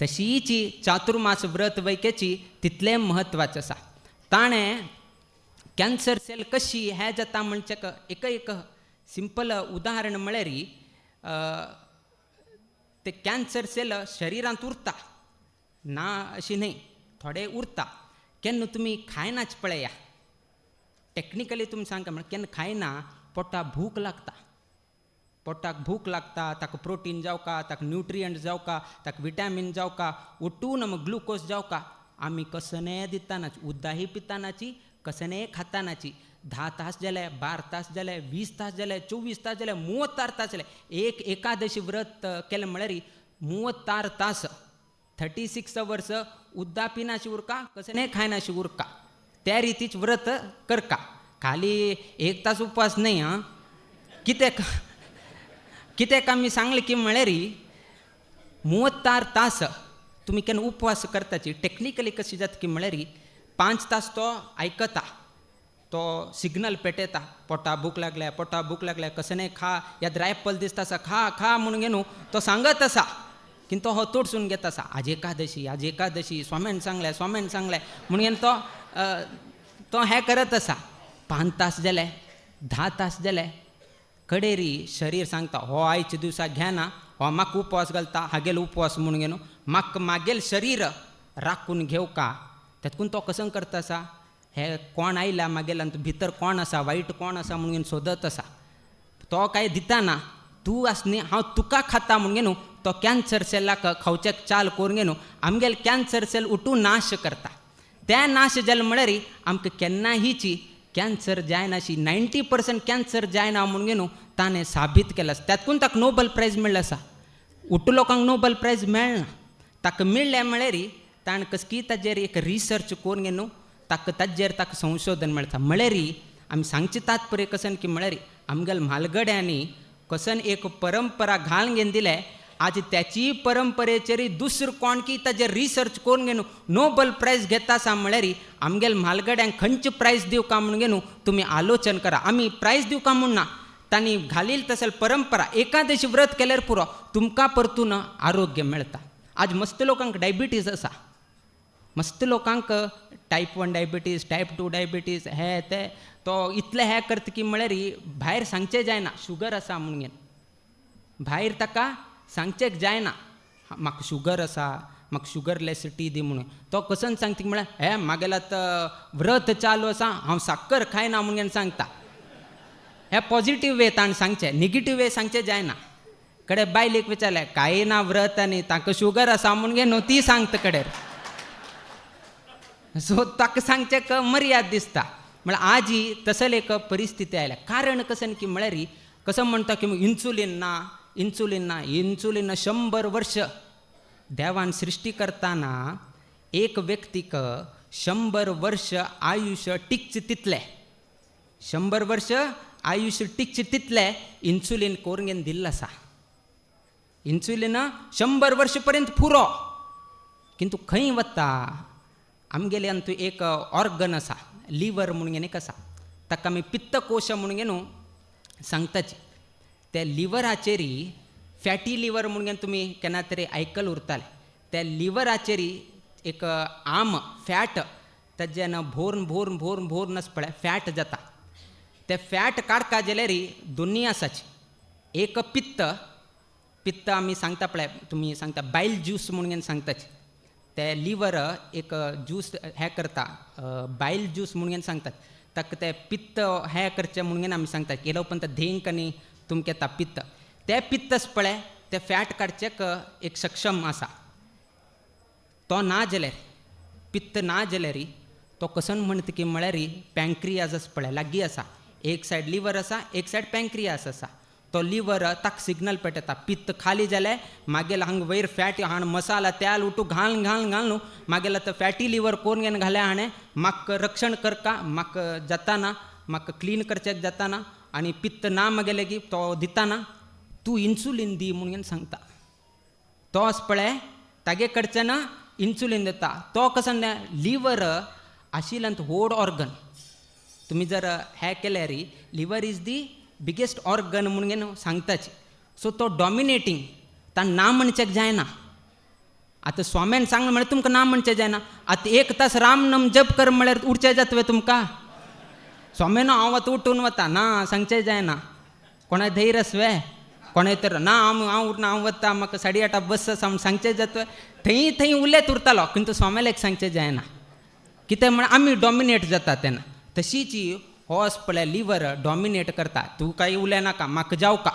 तशीची चातुर्मास व्रत वैकेची तितलें महत्वाचें आसा. ताणें कॅन्सर सेल कशी हे जाता म्हणचे एक सिंपल उदाहरण म्हळ्यार ते कॅन्सर सेल शरिरांत उरता ना अशी न्हय, थोडे उरता. केन्ना तुमी खायनाच पळया, टेक्निकली तुमी सांगता म्हळ्यार केन्ना खायना पोटाक भूक लागता, ताका प्रोटीन जावका, ताका न्यूट्रियंट जावका, ताका विटामीन जावका, उठून मग ग्लुकोज जावका. आमी कसने दितानाची, उद्दाही पितानाची, कसने खातानाची. 10 तास जाले, 12 तास जाले, 20 तास जाले, 24 तास जाले, 36 तास जाले. एक एकादशी व्रत केलें म्हळ्यार 36 तास 36 वर्स उद्दा पिनाशी उरका, कसने खायनाशी उरका. त्या रितीच व्रत करका. खाली 1 तास उपवास न्हय. हां कित्याक आमी सांगलें की म्हळ्यार 36 तास तुमी केन्ना उपवास करताची टेक्निकली कशी जाता की म्हळ्यार 5 तास तो आयकता, तो सिग्नल पेटयता, पोटा भूक लागल्या कसने खा, याद एप्पल दिसता आसा खा म्हणून घेवन तो सांगत आसा. किंतु तो हो तोडसून घेता आसा. आज एकादशी स्वाम्यान सांगलें म्हणून घेवन तो हें करत आसा. 5 तास जाले, 10 तास जाले, कडेरी शरीर सांगता हो आयच्या दिवसा घेना, हो म्हाका उपवास घालता, हागेलो उपवास म्हणून घेवन म्हाका मागेल शरीर राखून घेवका. तातूंत तो कसं करता आसा, हे कोण आयला मागेला भितर कोण आसा, वायट कोण आसा म्हणून सोदत आसा. तो काय दिताना तूं आस न्ही, हांव तुका खाता म्हणून घेवन तो कॅन्सर सेलाक खावच्याक चाल करून घेवन आमगेले कॅन्सर सेल उठून नाश करता. त्या नाश जाले म्हळ्यार आमकां केन्नाहीची कॅन्सर जायनाशी, 90% कॅन्सर जायना म्हणून घेवन ताणें साबीत केलां. तातूंत ताका नोबल प्रायज मेळ्ळो आसा. उठ लोकांक नोबल प्रायज मेळना. ताका मेळ्ळें म्हळ्यार ताणें कसकी ताजेर एक रिसर्च करून घेवन ताका संशोधन मेळटा. म्हळ्यार आमी सांगचें तात्पर्य कसन की म्हळ्यार आमगेल्या म्हालगड्यांनी कसन एक परंपरा घालून घेवन दिले. आज त्याची परंपरेचेर दुसरो कोण की ताजेर रिसर्च करून घेवन नोबल प्रायज घेता आसा म्हळ्यार आमगेल्या म्हालगड्यांक खंयचे प्रायज दिवका म्हणून घेवन तुमी आलोचन करा. आमी प्रायज दिवका म्हूण ना, तांणी घालील तसले परंपरा. एकादशी व्रत केल्यार पुरो तुमकां परतून आरोग्य मेळटा. आज मस्त लोकांक डायबिटीज आसा, मस्त लोकांक टायप 1 डायबिटीज, टायप 2 डायबिटीज, हे ते तो इतले हे करता की म्हळ्यार भायर सांगचें जायना शुगर आसा म्हणून घेवन. भायर ताका सांगचें जायना म्हाका शुगर आसा, म्हाका शुगरलेस टी दी म्हणून. तो कसन सांगता की म्हळ्यार हे म्हागेलो आतां व्रत चालू आसा, हांव साखर खायना म्हणून सांगता. हे पॉझिटिव्ह वे ताणें सांगचें, नेगेटिव्ह वे सांगचें जायना. कडेन बायलेक विचारलें काय ना व्रत आनी ताका शुगर आसा म्हणून न्हू ती सांगता कडेर. सो ताका सांगचें मर्याद दिसता. म्हळ्यार आजी तसल एक परिस्थिती आयल्या. कारण कसन की म्हळ्यार कसं म्हणटा की इन्सुलीन ना 100 वर्ष देवान सृष्टी करताना एक व्यक्तीक 100 वर्ष आयुष्य टिकचे तितले 100 वर्ष आयुष्य टिकचे तितले इन्सुलीन कोरगेन दिल्लो आसा. इन्सुलीन 100 वर्ष पर्यंत पुरो. किंतु खंय वता आमगेले अंतू एक ऑर्गन आसा लिवर म्हणून एक आसा, ताका आमी पित्तकोश म्हणून न्हू सांगताची. त्या लिवराचेरी फॅटी लिवर म्हणून तुमी केन्ना तरी आयकल उरताले. त्या लिवराचेरी एक आम फॅट ताजेन भोरून पळय फॅट जाता. ते फॅट काडका जाल्यार दोनी आसाची. एक पित्त आमी सांगता पळय, तुमी सांगता बायल ज्यूस म्हणून सांगताची. ते लिवर एक ज्यूस हे करता बायल ज्यूस म्हणून सांगतात. ताका ते पित्त हे करचें म्हणून आमी सांगतात. केलो पण ते धेंक आनी तुमकां येता पित्त. ते पित्तस पळय ते फॅट काडचेक एक सक्षम आसा. तो ना जाल्यार पित्त ना जाल्यार तो कसन म्हणटा की म्हळ्यार पँक्रियाज आसा पळय लागीं आसा. एक सायड लिवर आसा, एक सायड पँक्रियास आसा. तो लिवर ताका सिग्नल पेटयता पित्त खाली जाल्यार मागेलो हांगा वयर फॅट हाण मसाला तेल उठू घाल न्हू मागेलो तो फॅटी लिवर कोण घेवन घाल्या हाणें म्हाका रक्षण करता, म्हाका जाताना म्हाका क्लीन करचें जाताना आनी पित्त ना मागेले की तो दिताना तूं इन्सुलीन दी म्हणून सांगता. तो आस पळय तागे कडच्यान इन्सुलीन दिता. तो कसो लिवर आशिल्ल्यान व्हड ऑर्गन. तुमी जर हे केल्यार liver is the biggest organ म्हणून सांगताची. सो तो डॉमिनेटींग ताण ना म्हणचेक जायना. आतां स्वाम्यान सांगलें म्हळ्यार तुमकां ना म्हणचें जायना. आतां 1 तास रामनाम जप कर म्हळ्यार उरचें जातवें तुमकां. स्वाम्यान हांव आतां उठून वता ना सांगचें जायना. कोणा धैर्य आसवे कोणा तर ना हांव उरना हांव वता म्हाका 8:30 बस आसा म्हूण सांगचें जातवें. थंय उलयत उरतालो किंतु स्वाम्याक सांगचें जायना. कित्याक म्हळ्यार आमी डॉमिनेट जाता तेन्ना. तशीच हो आस पळय लिवर डॉमिनेट करता. तूं कांय उलयनाका म्हाका जावका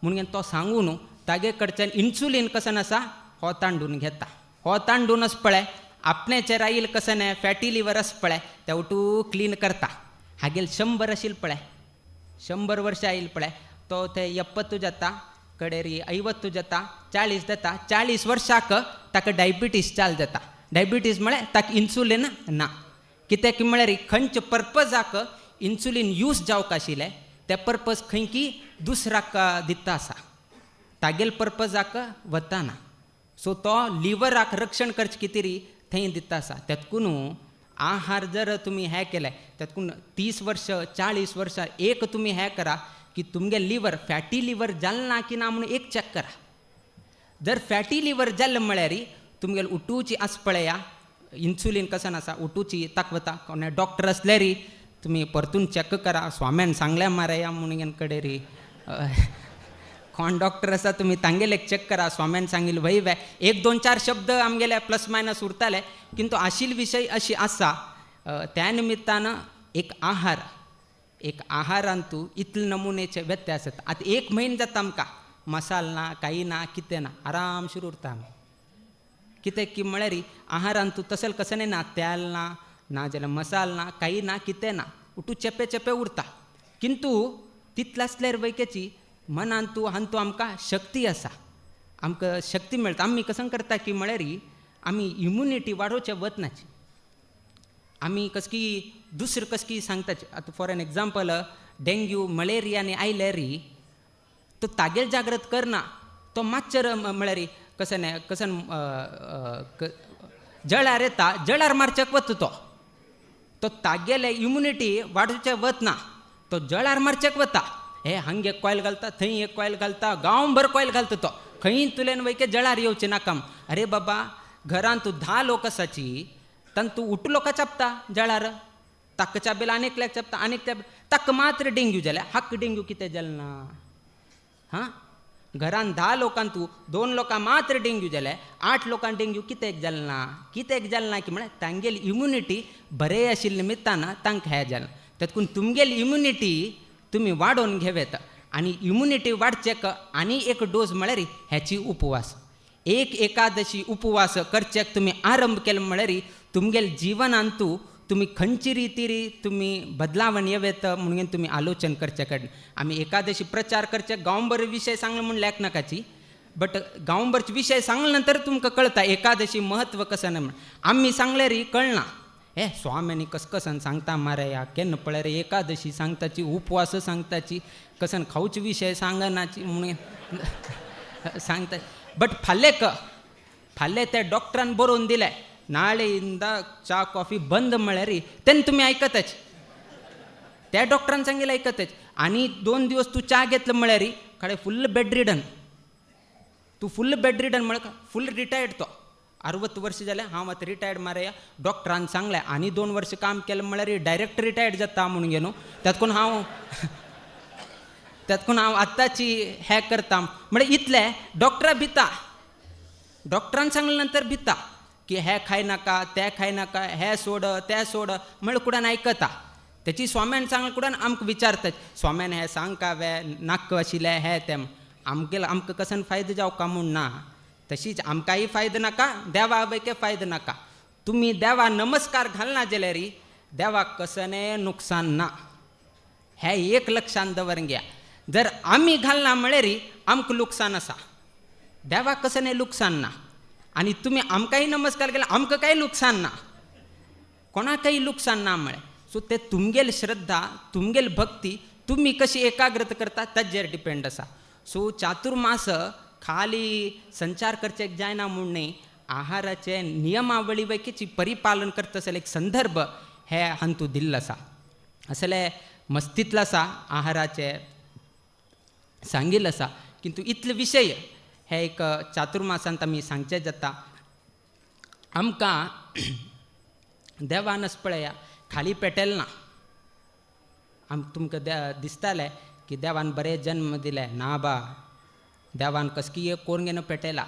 म्हणून तो सांगून तागे कडच्यान इन्सुलीन कसन आसा हो तांडून घेता. हो तांडून आस पळय आपणेचेर आयिल्ल कसन फॅटी लिवर आस पळय ते उठू क्लीन करता. हागेल 100 आशिल्ल पळय 100 वर्ष आयिल्ल पळय तो ते 70 जाता कडेर 50 जाता 40 जाता. 40 वर्साक ताका डायबिटीस चाल जाता. डायबिटीस म्हळ्यार ताका इन्सुलीन ना. कित्याक म्हळ्यार खंयच्या पर्पजाक इन्सुलीन यूज जावंक आशिल्लें ते पर्पज खंय की दुसऱ्याक दिता आसा तागेल पर्पजाक वताना. सो तो लिवराक रक्षण करचें कितें थंय दिता आसा. तेतकून आहार जर तुमी हे केले तेतकून 30 वर्ष 40 वर्सां एक तुमी हे करा की तुमगे लिवर फॅटी लिवर जालें ना की ना म्हणून एक चॅक करा. जर फॅटी लिवर जाल्लें म्हळ्यार तुमगेल उठूची आस पळया इन्सुलीन कसन आसा उठूची ताक वता. कोणे डॉक्टर असल्यार तुमी परतून चॅक करा. स्वाम्यान सांगल्या मारया म्हणून कडेर कोण डॉक्टर आसा तुमी तांगेले चॅक करा. स्वाम्यान सांगिल्लें वय 1-2-4 शब्द आमगेले प्लस मायनस उरताले किंतु आशिल्ल विशय अशी आसा. त्या निमित्तान एक आहारान तूं इतले नमुनेचे व्यत्यास जाता. आतां 1 म्हयनो जाता आमकां मसाल ना काही ना कितें ना आरामशीर उरता आमी. कित्याक की म्हळ्यार आहारान तूं तसल कसन ना तेल ना जाल्यार मसाल ना काही ना कितें ना उठू चेपे उरता. किंतु तितलें आसल्यार वयकेची मनान तूं आमकां शक्ती आसा. आमकां शक्ती मेळटा. आमी कसन करता की म्हळ्यार आमी इम्युनिटी वाडोवचें वतनाची. आमी कसकी दुसरें कसकी सांगताची. आतां for an example dengue malaria आनी आयल्यार तो तागेल जागृत करना. तो मातशें म्हळ्यार कसन जळार येता जळार मारचेक वता. तो तागेले इम्युनिटी वाडोवचें वतना तो जळार मारचेक वता. हे हांगा एक कॉयल घालता थंय एक कॉयल घालता गांवभर कॉयल घालता. तो खंय तुलेन वयके जळार येवचें नाका. अरे बाबा घरान तूं 10 लोक आसाची तान तूं उठलो का चापता जळार ताका चाबेल आनीक चापता आनीक ताका मात्र डेंग्यू जाल्या. हाक डेंग्यू कितें जालें ना. हां घरान 10 लोकांक तू 2 लोकांक मात्र डेंग्यू जाले 8 लोकांक डेंग्यू कित्याक जालना की म्हळ्यार तांगेली इम्युनिटी बरे आशिल्ले निमित्तान तांकां हें जालें तातूंत तुमगेली इम्युनिटी तुमी वाडोवन घेवेत आनी इम्युनिटी वाडचेक आनी एक डोस म्हळ्यार हेची उपवास एक एकादशी उपवास करचेक तुमी आरंभ केलो म्हळ्यार तुमगेले जिवनांतू तुमी खंयची रिती तुमी बदलावण येवेत म्हणून तुमी आलोचन करचे कडेन आमी एकादशी प्रचार करचे गांवभर विशय सांगलो म्हूण लेखनाकाची बट गांवभरचे विशय सांगले नंतर तुमकां कळटा एकादशी महत्व कसं ना आमी सांगल्यार कळना हे स्वाम्यांनी कसन सांगता मारया केन्ना पळय रे एकादशी सांगताची उपवास सांगताची कसन खावचे विशय सांगनाची म्हणून सांगता बट फाल्यां त्या डॉक्टरान बरोवन दिलें नाळेಯಿಂದ चा कॉफी बंद म्हळ्यार तेन्ना तुमी आयकताच त्या डॉक्टरान सांगिल्लें आयकताच आनी 2 दिवस तूं चा घेतलो म्हळ्यार खडे फुल्ल बेड रिडन तूं फुल्ल बेड रिडन म्हळ्यार फुल्ल रिटायर्ड तो 60 वर्ष जालें हांव आतां रिटायर्ड मारया डॉक्टरान सांगलें आनी 2 वर्ष काम केलें म्हळ्यार डायरेक्ट रिटायर्ड जाता म्हणून गे न्हू तातूंत हांव आतांची हें करता म्हळ्यार इतलें डॉक्टरा भिता डॉक्टरान सांगले नंतर भिता की हे खाय नाका ते खाय नाका हे सोड ते सोड म्हळ्यार कुडान आयकता तेची स्वाम्यान सांगले कुडान आमकां विचारतात स्वाम्यान हें सांगका वे नाक आशिल्लें हें तें आमकां कसन फायदो जावका म्हूण ना तशीच आमकांय फायदो नाका देवा बैके फायदो नाका तुमी देवा नमस्कार घालना जाल्यार देवाक कसनें नुकसान ना हें एक लक्षांत दवरून घ्या जर आमी घालना म्हळ्यार आमकां लुकसाण आसा देवाक कसनें लुकसाण ना आनी तुमी आमकांय नमस्कार केला आमकां कांय लुकसाण ना कोणाकय लुकसाण ना म्हळ्यार सो ते तुमगेली श्रद्धा तुमगेली भक्ती तुमी कशी एकाग्रता करता ताजेर डिपेंड आसा सो चातुर्मास खाली संचार करचेक जायना म्हूण न्ही आहाराचे नियमावळी वैकीची परिपालन करता आसले एक संदर्भ हे हांतू दिल्लो आसा असले मस्तीतलो आसा आहाराचे सांगिल्लो आसा किंतु इतले विशय हे एक चातुर्मासांत आमी सांगचे जाता आमकां देवानच पळया खाली पेटयल ना तुमकां दिसतालें की देवान बरें जन्म दिले ना बा देवान कसकी कोरून घेवन पेटयला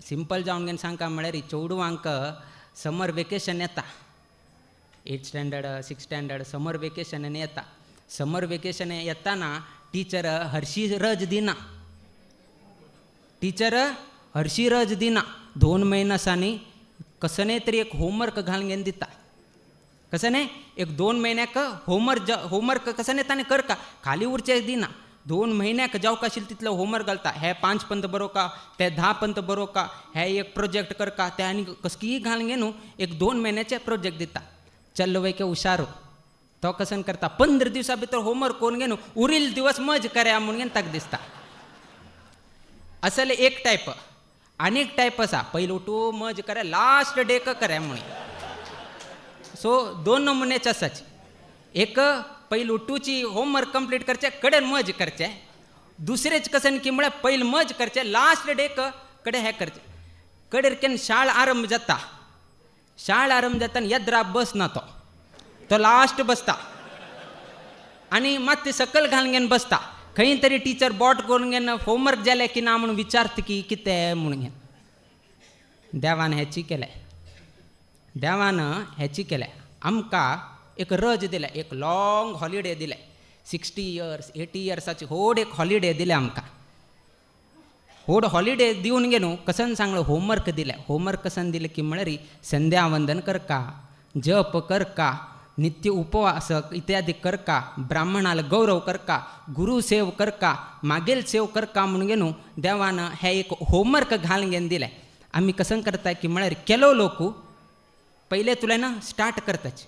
सिंपल जावन घेवन सांगता म्हळ्यार चेडवांक समर वेकेशन येता 8th स्टँडर्ड 6th स्टँडर्ड समर वेकेशन येता समर वेकेशन येताना टीचर हरशी रज दिना टीचर हरशी रज दिना 2 म्हयन्यासांनी कसने तरी एक होमवर्क घालून घेवन दिता कसने एक 2 म्हयन्याक होमवर्क कसने ताणें करका खाली उरचें दिना 2 म्हयन्याक जावका आशिल्लें तितलो होमवर्क घालता हे 5 पंत बरोवका ते 10 पंत बरोवका हे एक प्रोजेक्ट करका ते आनी कसकीय घालून घेवन एक 2 म्हयन्याचे प्रोजेक्ट दिता चल्लो वैके हुशारो तो कसन करता 15 दिवसा भितर होमवर्क करून घेवन उरिल्ले दिवस मज करया म्हणून ताका दिसता असले एक टायप आनीक टायप आसा पयलो उठू मज करे लास्ट डे करे म्हणून सो 2 नमुन्याचे आसाच एक पयलो उठूची होमवर्क कंप्लीट करचे कडेन मज करचे दुसरेच कसन की म्हळ्यार पयले मज करचे लास्ट डे कडे हे करचे कडेर केन्ना शाळ आरंभ जाता आनी येद्रा बसना तो लास्ट बसता आनी मात ते सकयल घालून घेवन बसता खंय तरी टीचर बोट करून घेवन होमवर्क जालें की ना म्हणून विचारता की कितें म्हणून देवान हेची केलें आमकां एक रज दिलें एक लॉंग हॉलिडे दिलें 60 इयर्स 80 इयर्साची व्हड एक हॉलिडे दिलें आमकां व्हड हॉलिडे दिवन घेवन कसन सांगलें होमवर्क दिलें होमवर्क कसन दिलें की म्हळ्यार संध्या वंदन करका जप करका नित्य उपवास इत्यादी करका ब्राह्मणाला गौरव करका गुरु सेव करका मागेल सेव करका म्हणून घेवन देवान हे एक होमवर्क घालून घेवन दिलें आमी कसन करता की म्हळ्यार केलो लोक पयले तुलें स्टार्ट करताच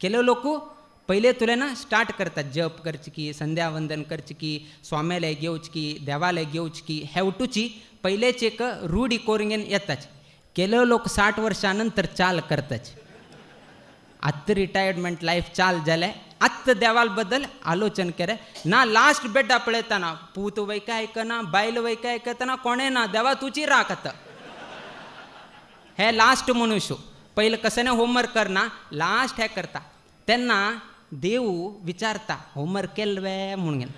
केलो लोक पयले तुलें स्टार्ट करतात जप करचे की संध्या वंदन करचे की स्वाम्याले घेवचे की देवाले घेवचे की हे उठूची पयलेच एक रूढी करून घेवन येताच केलो लोक 60 वर्सां नंतर चाल करताच आत्ता रिटायर्डमेंट लायफ चाल जालें आत्ता देवाल बद्दल आलोचन केलें ना लास्ट बेड्डा पळयतना पूत वैका आयकना बायल वैका आयकतना कोणें ना देवा तुची राख आतां हे लास्ट मनुष्य पयले कसं होमवर्क करना लास्ट हे करता तेन्ना देव विचारता होमवर्क केलें वे म्हणून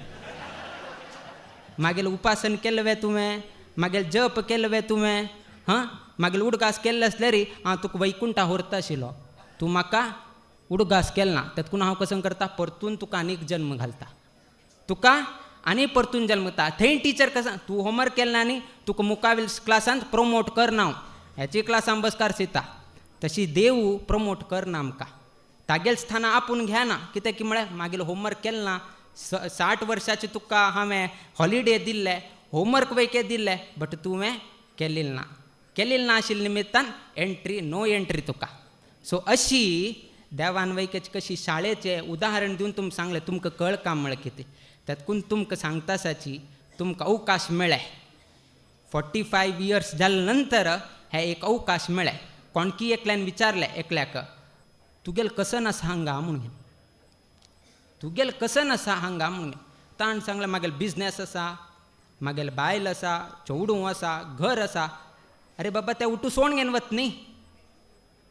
मागेल उपासन केलं वे तुवें मागेल जप केलं वे तुवें हां मागेल उडगास केल्ले असले रे हांव तुका वैकुंठा व्हरता आशिल्लो तूं म्हाका उडगास केलें ना तेतकून हांव कसं करता परतून तुका आनीक जन्म घालता तुका आनी परतून जल्म घालता थंय टिचर कसं तूं होमवर्क केलें ना न्ही तुका मुखावेल क्लासांत प्रमोट करना हांव ह्याची क्लासान बसकार सिता तशी देव प्रमोट करना आमकां तागेल स्थाना आपूण घेना कित्याक की म्हळ्यार मागील होमवर्क केलें ना 60 वर्साचे तुका हांवें हॉलिडे दिल्ले होमवर्क वैके दिल्ले बट तुवें केलें ना आशिल्ले निमित्तान एंट्री नो एंट्री तुका सो अशी देवान वैकेची कशी शाळेचें उदाहरण दिवन तुमकां सांगलें तुमकां कळका म्हळ्यार कितें तातूंत तुमकां सांगतासाची तुमकां अवकाश मेळ्ळे 45 इयर्स जाले नंतर हे एक अवकाश मेळ्ळे कोणकी एकल्यान विचारलें एकल्याक तुगेल कसन आसा हांगा म्हणून तुगेल कसन आसा हांगा म्हणून ताणें सांगलें मागेल बिझनेस आसा मागेल बायल आसा चेवडू आसा घर आसा अरे बाबा ते उठू सोण घेवन वत न्ही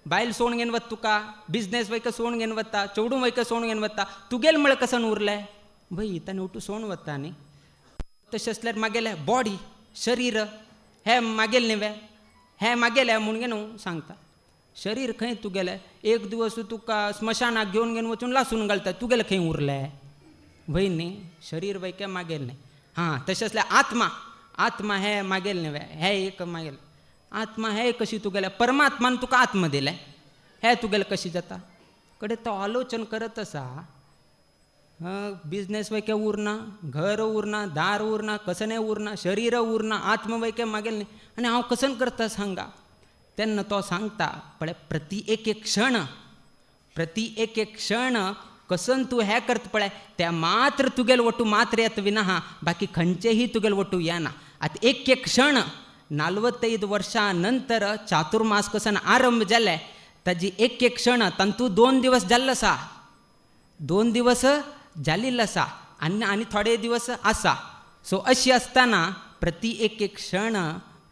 बायल सोण घेवन वता तुका बिझनेस वयका सोण घेवन वता चेवडू वयका सोण घेवन वता तुगेल म्हळ्यार कसन उरलें भई ताणें उठू सोण वता न्ही तशें आसल्यार मागेलें बॉडी शरीर हे मागेल न्ही हे मागेलें म्हणून न्हू सांगता शरीर खंय तुगेलें एक दिवस तुका स्मशानाक घेवन वचून लासून घालता तुगेलें खंय उरलें भय न्ही शरीर वयके मागेल न्ही हां तशें आसल्यार आत्मा हे मागेल न्ही हे एक मागेल आत्मा हे कशी तुगेलें परमात्मान तुका आत्मा दिलें हे तुगेलें कशी जाता कडेन तो आलोचन करत आसा बिझनेस वयके उरना घर उरना दार उरना कसने उरना शरीर उरना आत्मा वयके मागेल न्ही आनी हांव कसन करता सांगा तेन्ना तो सांगता पळय प्रति एक क्षण कसन तूं हें करता पळय ते मात्र तुगेल वटू मात्र येता विना बाकी खंयचेही तुगेल वटू येना आतां एक क्षण 45 वर्सां नंतर चातुर्मास कसन आरंभ जाले ताजी एक क्षण तांतू 2 दिवस जाल्लो आसा 2 दिवस जाल्लो आसा आनी थोडे दिवस आसा सो अशी आसतना प्रति एक क्षण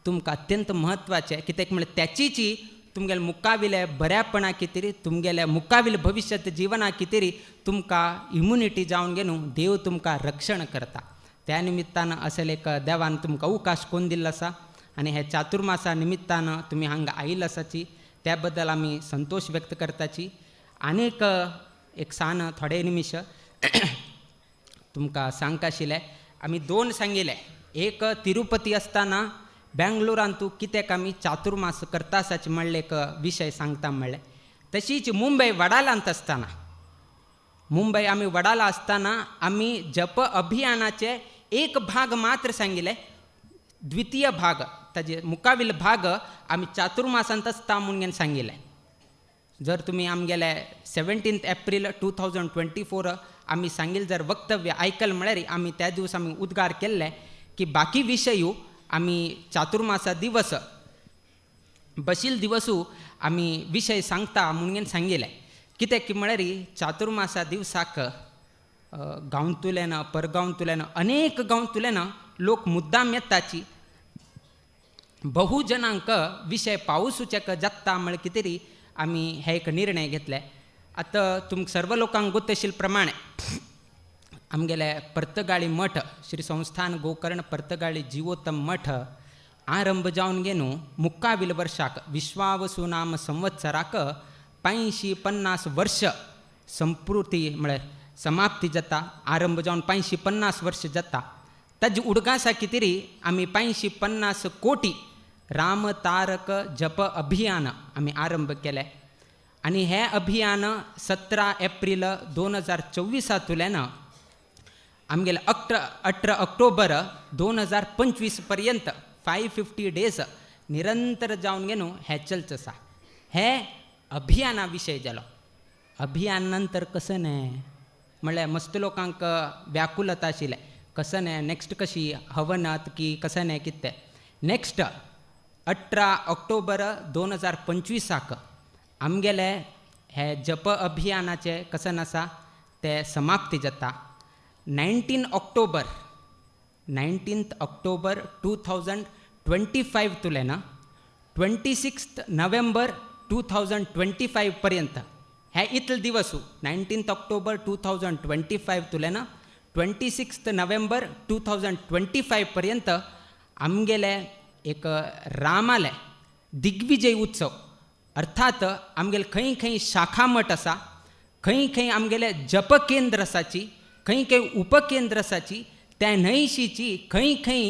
तुमकां अत्यंत म्हत्वाचें कित्याक म्हळ्यार त्याचीची तुमगेले मुखाविले बऱ्यापणा कितें तुमगेल्या मुखाविले भविष्यात जिवना कितें तुमकां इम्युनिटी जावन घेवन देव तुमकां रक्षण करता त्या निमित्तान असेल एक देवान तुमकां अवकाश कोण दिल्लो आसा आनी हे चातुर्मासा निमित्तान तुमी हांगा आयिल्ले आसाची त्या बद्दल आमी संतोष व्यक्त करताची आनीक एक सान थोडे निमिश तुमकां सांगता आशिल्लें आमी 2 सांगिल्ले एक तिरुपती आसतना बेंगलोरांत तूं कित्याक आमी चातुर्मास करता आसाचे म्हणले एक विशय सांगता म्हणलें तशीच मुंबय वडालांत आसतना मुंबय आमी वडाला आसतना आमी जप अभियानाचे एक भाग मात्र सांगिल्ले द्वितीय भाग ताजे मुखाविल भाग आमी चातुर्मासांत आसता म्हणून सांगिल्ले जर तुमी आमगेले 17 एप्रील 2024 आमी सांगिल्लें जर वक्तव्य आयकलें म्हळ्यार आमी त्या दिवस आमी उद्गार केल्ले की बाकी विशय आमी चातुर्मासा दिवस बशील दिवसू आमी विशय सांगता म्हणून सांगिल्ले कित्याक की म्हळ्यार चातुर्मासा दिवसाक गांवतुल्यान परगांवतुल्यान अनेक गांवतुल्यान लोक मुद्दाम येताची बहु जनांक विशय पावसूचेक जाता म्हळ्यार कितें आमी हे एक निर्णय घेतले आतां तुमकां सर्व लोकांक गोत आशिल्ले प्रमाणे आमगेले पर्तगाळी मठ श्री संस्थान गोकर्ण पर्तगाळी जिवोत्तम मठ आरंभ जावन घेवन मुक्काविल वर्षाक विश्वावसु नाम संवत्सराक 550 वर्ष संपूर्ती म्हळ्यार समाप्ती जाता आरंभ जावन 550 वर्ष जाता ताजी उडगासा कितें आमी 550 कोटी राम तारक जप अभियान आमी आरंभ केलें आनी हें अभियान 17 एप्रील 2024 आमगेले 18 ऑक्टोबर 2025 पर्यंत 550 डेज निरंतर जावन घेवन हें चलत आसा हे अभियाना विशय जालो अभियान नंतर कसं न्ही म्हळ्यार मस्त लोकांक व्याकुलता आशिल्लें कसं न्ही नेक्स्ट कशी हवनात की कसं न्ही कितें नेक्स्ट 18 ऑक्टोबर 2025 आमगेले हे जप अभियानाचे कसन आसा ते समाप्ती जाता 19 ऑक्टोबर 2025 तुलेन 26 नोव्हेंबर 2025 पर्यंत हे इतले दिवस 19 ऑक्टोबर 2025 तुलेन 26 नोव्हेंबर 2025 पर्यंत आमगेले एक रामाले दिग्विजय उत्सव अर्थात आमगेले खंय खंय शाखा मठ आसा, खंय खंय आमगेले जप केंद्र आसाची, खंय खंय उपकेंद्र आसाची, त्या न्हयशीची खंय खंय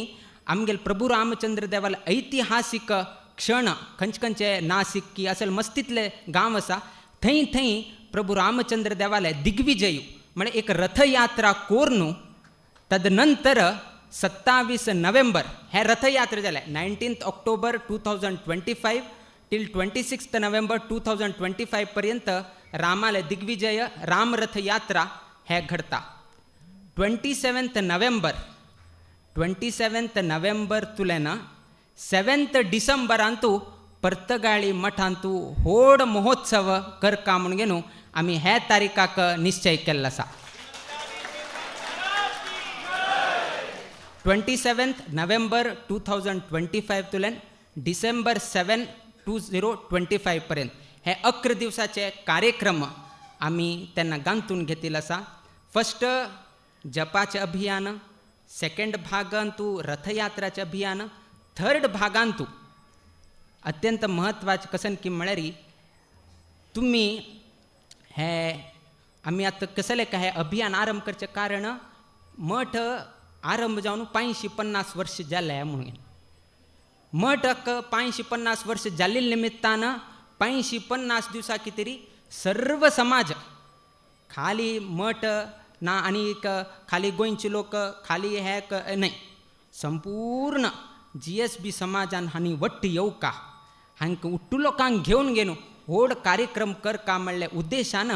आमगेले प्रभू रामचंद्र देवाले ऐतिहासीक क्षण खंयचे खंयचे नाशिक की असेल मस्तीतले गांव आसा थंय थंय प्रभू रामचंद्र देवाले दिग्विजय म्हणजे एक रथयात्रा कोरून तदनंतर 27 नोव्हेंबर हे रथयात्रा जाले 19 ऑक्टोबर 2025 टिल 26 नोव्हेंबर 2025 पर्यंत रामाले दिग्विजय राम रथयात्रा हे घडता. 27 नोव्हेंबर तुलेन 7 डिसेंबरांतू पर्तगाळी मठांतू व्हड महोत्सव करका म्हणून घेवन आमी हे तारीखाक निश्चय केल्लो आसा. 27 नोव्हेंबर 2025 तुलेन डिसेंबर 7, 2025 पर्यंत हे 11 दिवसाचे कार्यक्रम आमी तेन्ना गांथून घेतिल्लो आसा. फर्स्ट जपाचें अभियान, सेकंड भागांतू रथयात्राचें अभियान, थर्ड भागांतू अत्यंत महत्वाचें कसन की म्हळ्यार तुमी हे आमी आतां कसले का हे अभियान आरंभ करचें कारण मठ आरंभ जावन 550 वर्ष जाले म्हणून मठाक 550 वर्ष जाल्ले निमित्तान 550 दिवसा कितें तरी सर्व समाज खाली मठ ना आनी खाली गोंयचे लोक खाली हे न्हय संपूर्ण GSB समाजान हांणी वट्ट येवका हांकां उट्टू लोकांक घेवन गेलो व्हड कार्यक्रम करका म्हणल्या उद्देशान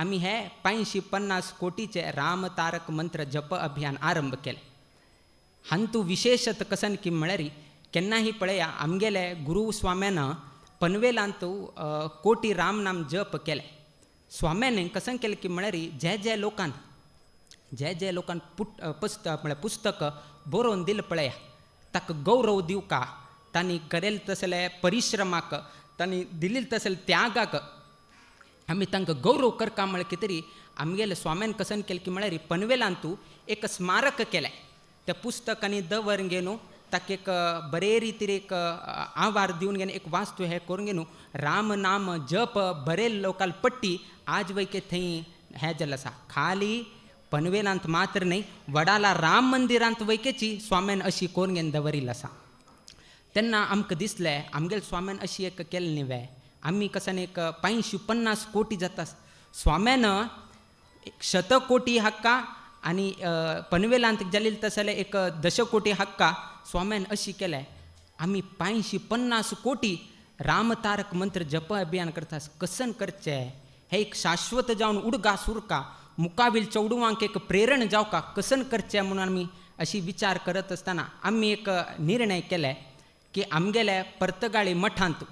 आमी हे 550 कोटीचे राम तारक मंत्र जप अभियान आरंभ केले. हांतू विशेषत कसन की म्हळ्यार केन्नाही पळया आमगेले गुरू स्वाम्यान पनवेलांतू कोटी राम नाम जप केले. स्वाम्यान कसन केलें की म्हळ्यार जे लोकांक पुस्तक बरोवन दिलें पळया ताका गौरव दिवका तांणी करेल तसले परिश्रमाक तांणी दिल्ले तसले त्यागाक आमी तांकां गौरव करका म्हळ्यार कितें तरी आमगेले स्वाम्यान कसन केलें की म्हळ्यार पनवेलांतू एक स्मारक केलें. त्या पुस्तकांनी दवरून गेलो ताका एक बरे रितीन एक आवार दिवन घेवन एक वास्तू हे करून घेवन राम नाम जप बरे लोकांक पट्टी आज वयके थंय हे जाल्लें आसा. खाली पनवेलांत मात्र न्हय वडाला राम मंदिरांत वयकेची स्वाम्यान अशी करून घेवन दवरिल्ली आसा. तेन्ना आमकां दिसलें आमगेले स्वाम्यान अशी एक केलें न्ही आमी कसन एक 550 कोटी जाता स्वाम्यान 100 कोटी हक्का आनी पनवेलांत जाल्ली तसले एक 10 कोटी हक्का स्वाम्यान अशी केलें आमी 550 कोटी राम तारक मंत्र जप अभियान करता कसन करचें हे एक शाश्वत जावन उडगा सुरका मुकाबील चौडवांक एक प्रेरण जावका कसन करचें म्हणून आमी अशी विचार करत आसतना आमी एक निर्णय केले की आमगेल्या पर्तगाळी मठांत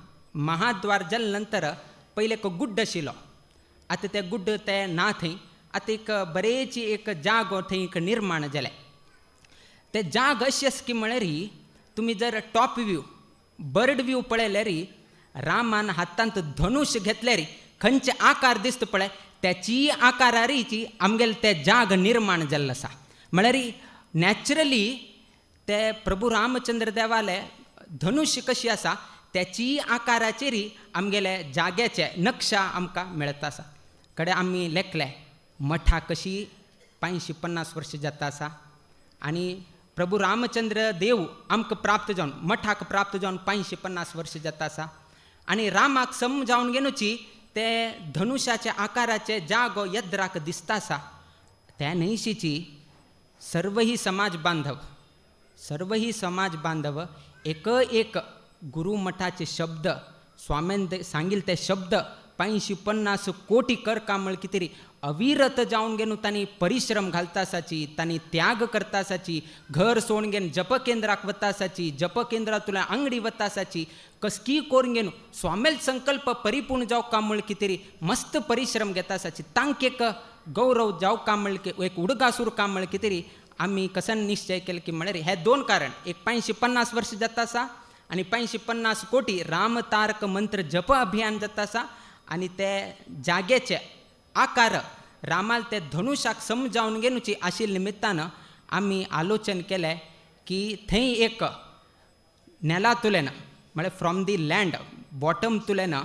महाद्वार जाले नंतर पयले एक गुड्ड आशिल्लो आतां ते गुड्ड ते ना थंय आतां एक बरेची एक जागो थंय एक निर्माण जाले. ते जाग अशी आसा की म्हळ्यार तुमी जर टॉप व्यू बर्ड व्यू पळयल्यार रामान हातांत धनुश घेतल्यार खंयचे आकार दिसता पळय त्याची आकाराची आमगेले ते जाग निर्माण जाल्लो आसा. म्हळ्यार नॅचरली ते प्रभू रामचंद्र देवाले धनुष्य कशी आसा त्याची आकाराचेर आमगेले जाग्याचे नक्षा आमकां मेळता आसा. कडे आमी लेखले मठा कशी 550 वर्ष जाता आसा आनी प्रभू रामचंद्र देव आमकां प्राप्त जावन मठाक प्राप्त जावन 550 वर्ष जाता आसा आनी रामाक सम जावन गेनूची ते धनुशाचे आकाराचे जागो यद्राक दिसता आसा. त्या न्हयशीची सर्व ही समाज बांधव एक गुरू मठाचे शब्द स्वाम्यान सांगिल ते शब्द 550 कोटी करका म्हळ्यार कितें तरी अविरत जावन गेनू तांणी परिश्रम घालता आसाची तांणी त्याग करता आसाची घर सोडून घेवन जप केंद्राक वता आसाची जप केंद्रांतल्यान आंगडी वता आसाची कसकी करून घेवन स्वामेल संकल्प परिपूर्ण जावका म्हळ्यार कितें तरी मस्त परिश्रम घेता आसाची तांकां एक गौरव जावका म्हळ्यार एक उडगासूर काम म्हळ्यार कितें तरी आमी कसन निश्चय केले की म्हळ्यार हे दोन कारण एक 550 वर्ष जाता आसा आनी 550 कोटी राम तारक मंत्र जप अभियान जाता आसा आनी ते जागेचे आकार रामाल ते धनुष्याक समजावन घेवची आशिल्ल्या निमित्तानं आम्ही आलोचन केलें की थंय एक नेला तुलेन म्हळ्यार फ्रॉम दी लँड बॉटम तुलेन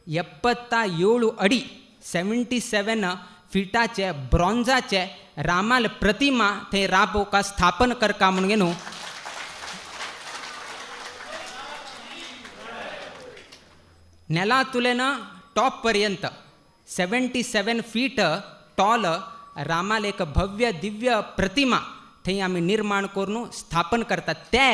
77 अडी 77 फिटाचे ब्रॉन्झाचे रामाल प्रतिमा थंय राबोवपाक स्थापन करका म्हणून घेवन नेला तुलेन टॉप पर्यंत 77 फीट टॉल रामाल एक भव्य दिव्य प्रतिमा थंय आमी निर्माण करून स्थापन करतात. ते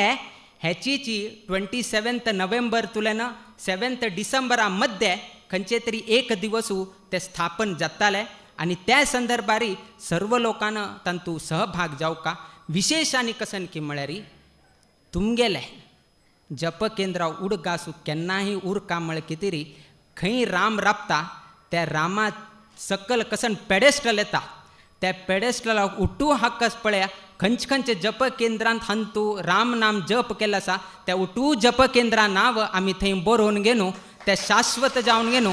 ह्याचीची 27 नोव्हेंबर तुलेन 7 डिसेंबरा मध्ये खंयचे तरी एक दिवसू ते स्थापन जाताले आणि त्या संदर्भारी सर्व लोकांना तांतू सहभाग जावका. विशेष आनी कसन की म्हळ्यार तुमगेले जप केंद्रा उडगासू केन्नाही उरका म्हळ्यार कितें खंय राम राबता त्या रामा सकल कसन पेडेस्टल येता त्या पेडेस्टलाक उट्टू हाकस पळया खंयचे जप केंद्रांत हंतू राम नाम जप केला आसा त्या उट्टू जप केंद्रा नांव आमी थंय बरोवन घेनू ते शाश्वत जावन घेनू.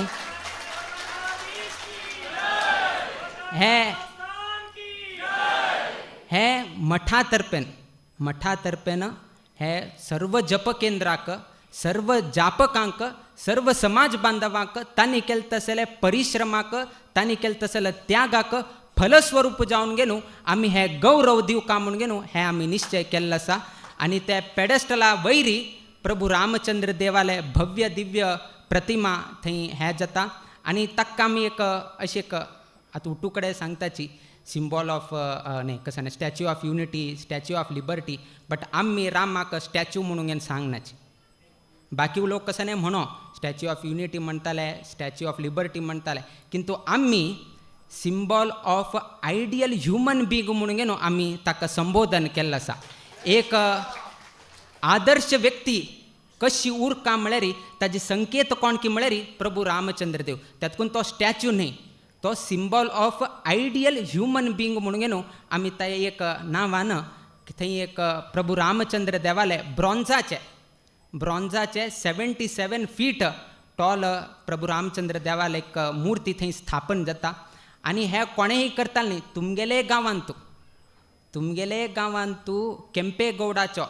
हे मठा तर्फेन हे सर्व जप केंद्राक सर्व जापकांक सर्व समाज बांधवांक तांणी केले तसले परिश्रमाक तांणी केले तसले त्यागाक फलस्वरूप जावन घेनू आमी हे गौरव दिवका म्हणून घेनू हे आमी निश्चय केल्लो आसा. आनी त्या पेडेस्टला वयरी प्रभू रामचंद्र देवालय भव्य दिव्य प्रतिमा थंय हे जाता आनी ताका आमी एक अशी एक आतां उट्टू कडेन सांगताची सिंबॉल ऑफ न्ही कशें statue of unity statue of liberty but आमी रामाक स्टॅच्यू म्हणून घेवन सांगनाची. बाकी लोक कसं नाही म्हणो स्टॅच्यू ऑफ युनिटी म्हणटाले स्टॅच्यू ऑफ लिबर्टी म्हणटाले किंतु आमी symbol of ideal human being म्हणून घेवन आमी ताका संबोधन केल्लें आसा. एक आदर्श व्यक्ती कशी उरका म्हळ्यार ताजे संकेत कोण की म्हळ्यार प्रभू रामचंद्र देव तातूंत तो स्टॅच्यू न्ही तो symbol of ideal human being म्हणून घेवन आमी त्या एक नांवान थंय एक प्रभू रामचंद्र देवालय ब्रॉन्झाचे 77 फीट टॉल प्रभू रामचंद्र देवालय एक मुर्ती थंय स्थापन जाता. आनी हे कोणेय करताले न्ही तुमगेले गांवांत तूं केंपे गौडाचो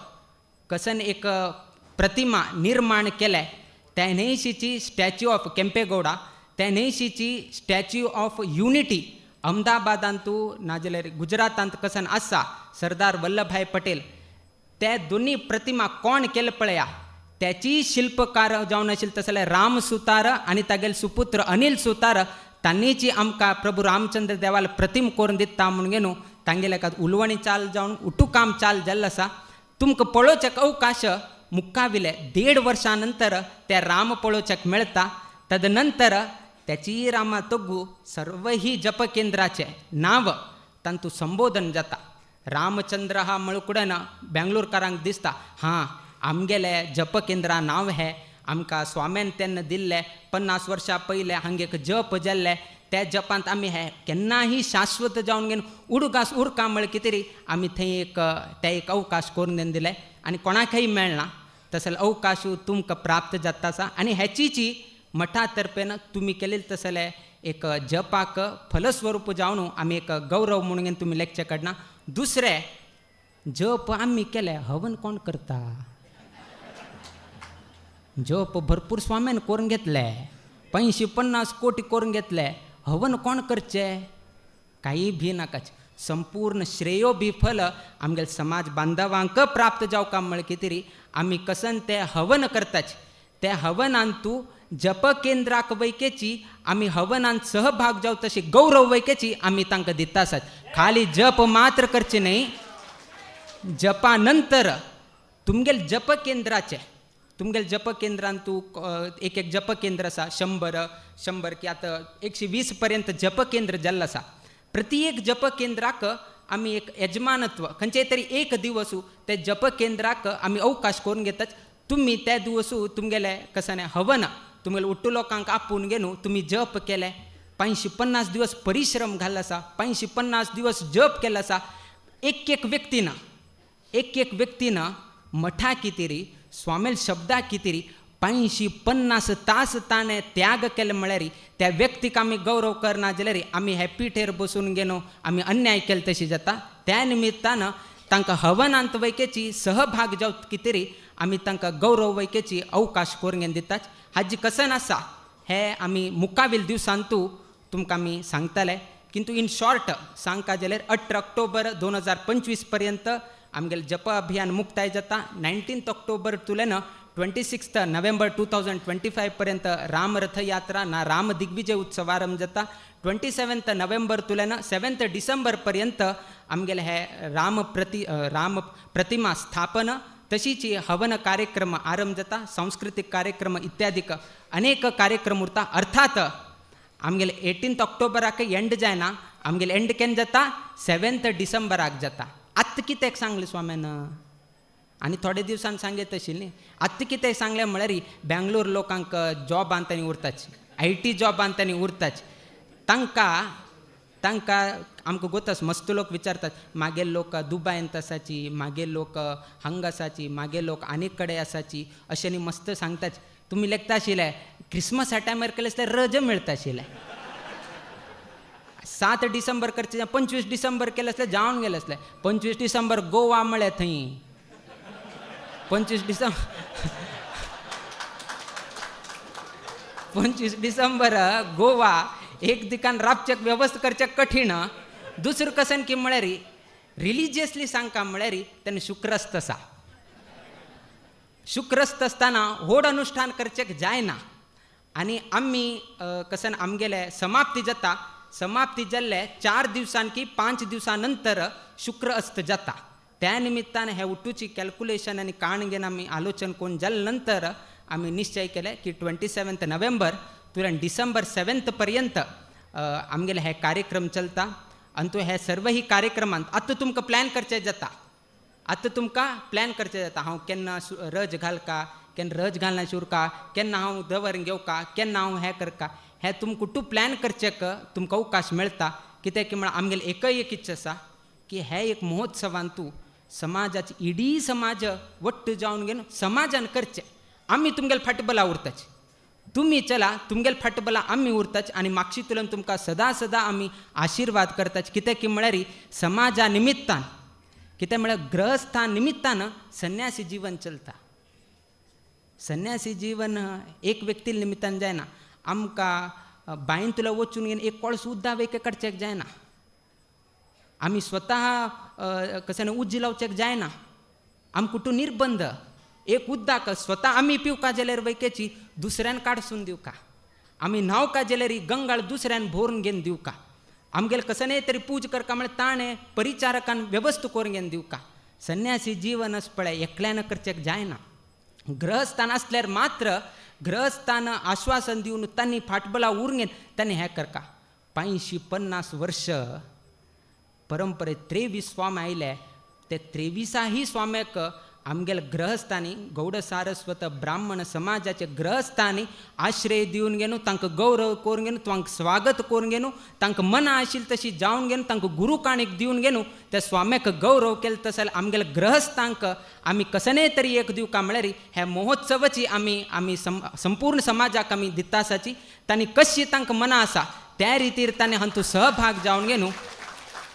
कसन एक प्रतिमा निर्माण केले त्या न्हयशीची स्टॅच्यू ऑफ केंपे गौडा त्या न्हयशीची स्टॅच्यू ऑफ युनिटी अहमदाबादांत तूं नाजाल्यार गुजरातांत कसन आसा सरदार वल्लभभाई पटेल ते दोनी प्रतिमा कोण केले पळया त्याची शिल्पकार जावन आशिल्ले तसले राम सुतार आनी तागेले सुपुत्र अनिल सुतार तांणीची आमकां प्रभू रामचंद्र देवाल प्रतिम करून दिता म्हणून घेवन तांगेले एका उलवणी चाल जावन उट्टू काम चाल जाल्लें आसा. तुमकां पळोवचेक अवकाश मुक्काविले 1.5 वर्सां नंतर ते राम पळोवचेक मेळटा. तदनंतर त्याची रामा तग्गू सर्व ही जप केंद्राचे नांव तांतू संबोधन जाता. रामचंद्र हा म्हळकुडेन बेंगलोरकारांक दिसता हां आमगेले जप केंद्रा नांव हे आमकां स्वाम्यान तेन्ना दिल्ले 50 वर्सां पयले हांगा एक जप जाल्ले त्या जपांत आमी हे केन्नाही शाश्वत जावन घेवन उडगास उरका म्हळ्यार कितें आमी थंय एक अवकाश करून दिले आनी कोणाकय मेळना तसले अवकाश तुमकां प्राप्त जाता आसा. आनी हेचीची मठा तर्फेन तुमी केलेले तसले एक जपाक फलस्वरूप जावन आमी एक गौरव म्हणून घेवन तुमी लेक्चर काडना. दुसरे जप आमी केले हवन कोण करता जप भरपूर स्वाम्यान करून घेतले 50 कोटी करून घेतले हवन कोण करचे काही भी नाकाच संपूर्ण श्रेयो भी फल आमगेले समाज बांधवांक प्राप्त जावका म्हळ्यार कितें आमी कसन ते हवन करताच त्या हवनांत तूं जप केंद्राक वैकेची आमी हवनांत सहभाग जाव तशी गौरव वैकेची आमी तांकां दिता आसात. खाली जप मात्र करचे न्ही जपा नंतर तुमगेले जप केंद्रांत तूं एक जप केंद्र आसा 100 की आतां 120 पर्यंत जप केंद्र जाल्लो आसा. प्रत्येक जप केंद्राक आमी एक यजमानत्व खंयचे तरी एक दिवसू ते जप केंद्राक आमी अवकाश करून घेतात. तुम्ही त्या दिवसू तुमगेले कसाने हवन तुमगेले उट्टू लोकांक आपून घेवन तुमी जप केले 550 दिवस परिश्रम घाल्लो आसा 550 दिवस जप केलो आसा. एक व्यक्तीनं मठा कितेरी स्वामेल शब्दा कितेरी 50 तास ताणें त्याग केले म्हळ्यार त्या व्यक्तीक आमी गौरव करना जाल्यार आमी ह्या पिठेर बसून गेलो आमी अन्याय केले तशी जाता. त्या निमित्तान तांकां हवनांत वैकेची सहभाग जावं कितेंरी आमी तांकां गौरव वैकेची अवकाश करून दितात. हाजी कसन आसा हे आमी मुखावेल दिवसांतू तुमकां आमी सांगतले. किंतु इन शॉर्ट सांगता जाल्यार 18 ऑक्टोबर 2025 पर्यंत आमगेलें जप अभियान मुक्ताय जाता. 19 ऑक्टोबर तुलेन 26 नोव्हेंबर 2025 पर्यंत राम रथयात्रा ना राम दिग्विजय उत्सवारंभ जाता. 27 नोव्हेंबर तुलेन 7 डिसेंबर पर्यंत आमगेले हे राम प्रतिमा स्थापन तशीच हवन कार्यक्रम आरंभ जाता. सांस्कृतिक कार्यक्रम इत्यादीक अनेक कार्यक्रम उरता. अर्थात आमगेले 18 ऑक्टोबराक एंड जायना, आमगेले एंड केन्ना जाता 7 डिसेंबराक जाता. आत्तां कित्याक सांगलें स्वाम्यान आनी थोडे दिवसान सांगत आशिल्ली. आत्तां कितें सांगलें म्हळ्यार बेंगलोर लोकांक जॉब आनी उरताच, IT जॉब आनी उरताच. तांकां आमकां गोताच मस्त लोक विचारतात मागे लोक दुबयंत आसाची, मागे लोक हांगा आसाची, मागे लोक आनी कडेन आसाची अशें न्ही मस्त सांगतात. तुमी लेखता आशिल्ले क्रिसमसा टायमार केले आसल्यार रज मेळटा आशिल्ले. 7 डिसेंबर करचे 25 डिसेंबर केले आसल्यार जावन गेले आसले. 25 डिसेंबर गोवा म्हळ्यार थंय 25 डिसेंबर गोवा एक दिकान राबचेक वेवस्था करचें कठीण. दुसरें कसन की म्हळ्यार रिलिजियसली सांगता म्हळ्यार तेन्ना शुक्रस्त आसा. शुक्रस्त आसतना व्हड अनुष्ठान करचेक जायना आनी आमी कसन आमगेले समाप्ती जाता. समाप्ती जाल्ले 4 दिवसां की 5 दिवसां नंतर शुक्र अस्त जाता. त्या निमित्तान हे उठूची कॅल्क्युलेशन आनी काण घेवन आमी आलोचन करून जाले नंतर आमी निश्चय केले की 27 नोव्हेंबर तुरंत डिसेंबर 7 पर्यंत आमगेले हे कार्यक्रम चलता. अंतू हे सर्व ही कार्यक्रमांत आतां तुमकां प्लॅन करचें जाता. हांव केन्ना रज घालका, केन्ना रज घालना शिवरका, केन्ना हांव दवर घेवका, केन्ना हांव हें करका. हें तुमकां टू प्लॅन करचेक तुमकां अवकाश मेळटा. कित्याक की म्हळ्यार आमगेली एकय एक इच्छा आसा की हे एक महोत्सवान तूं समाजाची इडी समाज वट्ट जावन घेवन समाजान करचें. आमी तुमगेले फाटबला उरताच, तुमी चला तुमगेले फाटबला आमी उरताच आनी मागशी तुलन तुमकां सदां आमी आशिर्वाद करताच. कित्याक की म्हळ्यार समाजा निमित्तान कितें म्हळ्यार ग्रहस्थान निमित्तान संन्यासी जीवन चलता. संन्यासी जीवन एक व्यक्ती निमित्तान जायना. आमकां बायन तुला वचून घेवन एक कोळस उद्दा वेके काडचेक जायना. आमी स्वता कशें उज्ज लावचेक जायना. आमकां तूं निर्बंध एक उद्दाक स्वता आमी पिवका जाल्यार वैकेची दुसऱ्यान काडसून दिवका. आमी न्हांवका जाल्यार गंगाळ दुसऱ्यान भरून घेवन दिवका. आमगेले कसनय तरी पूज करका म्हळ्यार ताणें परिचारकान वेवस्था करून घेवन दिवका. संन्यासी जीवन आस पळय एकल्यान करचेक जायना. ग्रहस्थान आसल्यार मात्र ग्रहस्थान आश्वासन दिवन तांणी फाटबला उरून घेवन तांणी हें करका. 550 वर्ष परंपरे 23 स्वामी आयले. ते 23 स्वाम्याक आमगेले ग्रहस्थानी गौड सारस्वत ब्राह्मण समाजाचे ग्रहस्थानी आश्रय दिवन घेवन तांकां गौरव करून घेवन तांकां स्वागत करून घेवन तांकां मना आशिल्ली तशी जावन घेवन तांकां गुरुकाणीक दिवन घेवन त्या स्वाम्याक गौरव केलो तसो आमगेले ग्रहस्थांक आमी कसनय तरी एक दिवका म्हळ्यार ह्या महोत्सवाची आमी संपूर्ण समाजाक आमी दिता आसाची. तांणी कशी तांकां मना आसा त्या रितीर तांणी हातूंत सहभाग जावन घेवन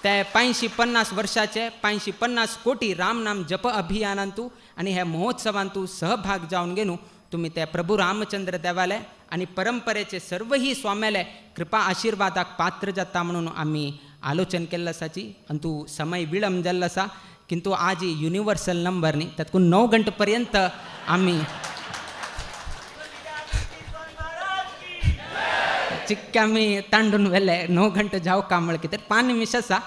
ते 550 वर्षाचे 550 कोटी रामनाम जप अभियानांतू आनी ह्या महोत्सवांतू सहभाग जावन घेवन तुमी ते प्रभू रामचंद्र देवाले आनी परंपरेचे सर्व ही स्वाम्याले कृपा आशिर्वादाक पात्र जाता म्हणून आमी आलोचन केल्लें आसाची. अंतू समय विलंब जाल्लो आसा किंतु आज युनिवर्सल नंबर न्ही तातूंत 9 घंटे पर्यंत आमी चिक्के आमी तांडून व्हेले 9 घंटे जावका म्हळ्यार कितें 5 निमिश आसा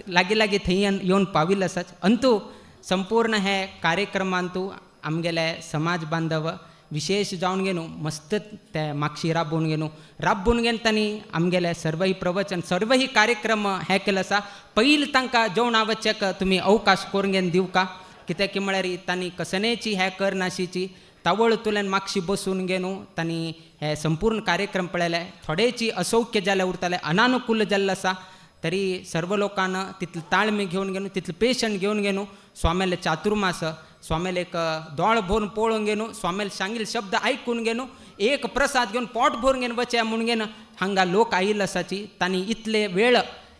लागीं थंय येवन पाविल्ले आसात. अंतू संपूर्ण हे कार्यक्रमांतू आमगेले समाज बांधव विशेष जावन घेवन मस्त ते मागशी राबून घेवन तांणी आमगेले सर्व ही प्रवचन सर्व ही कार्यक्रम हे केले आसा. पयलीं तांकां जेवणा वचेक तुमी अवकाश करून घेवन दिवका. कित्याक म्हळ्यार तांणी कसनेची हे करनाशिची तावळ तुलेन मागशी बसून घेवन तांणी हे संपूर्ण कार्यक्रम पळयले. थोडेची असौख्य जाले उरताले अनानुकूल जाल्ले आसा तरी सर्व लोकांना तितले ताळमे घेवन तितले पेशंट घेवन स्वाम्याले चातुर्मास स्वामीला एक दोळ भरून पळून गेलो स्वामीला सांगील शब्द ऐकून गेलो एक प्रसाद घेऊन पोट भरून घेऊन बच्या म्हणून घेणं हांगा लोक आईल असाची तानी इतले वेळ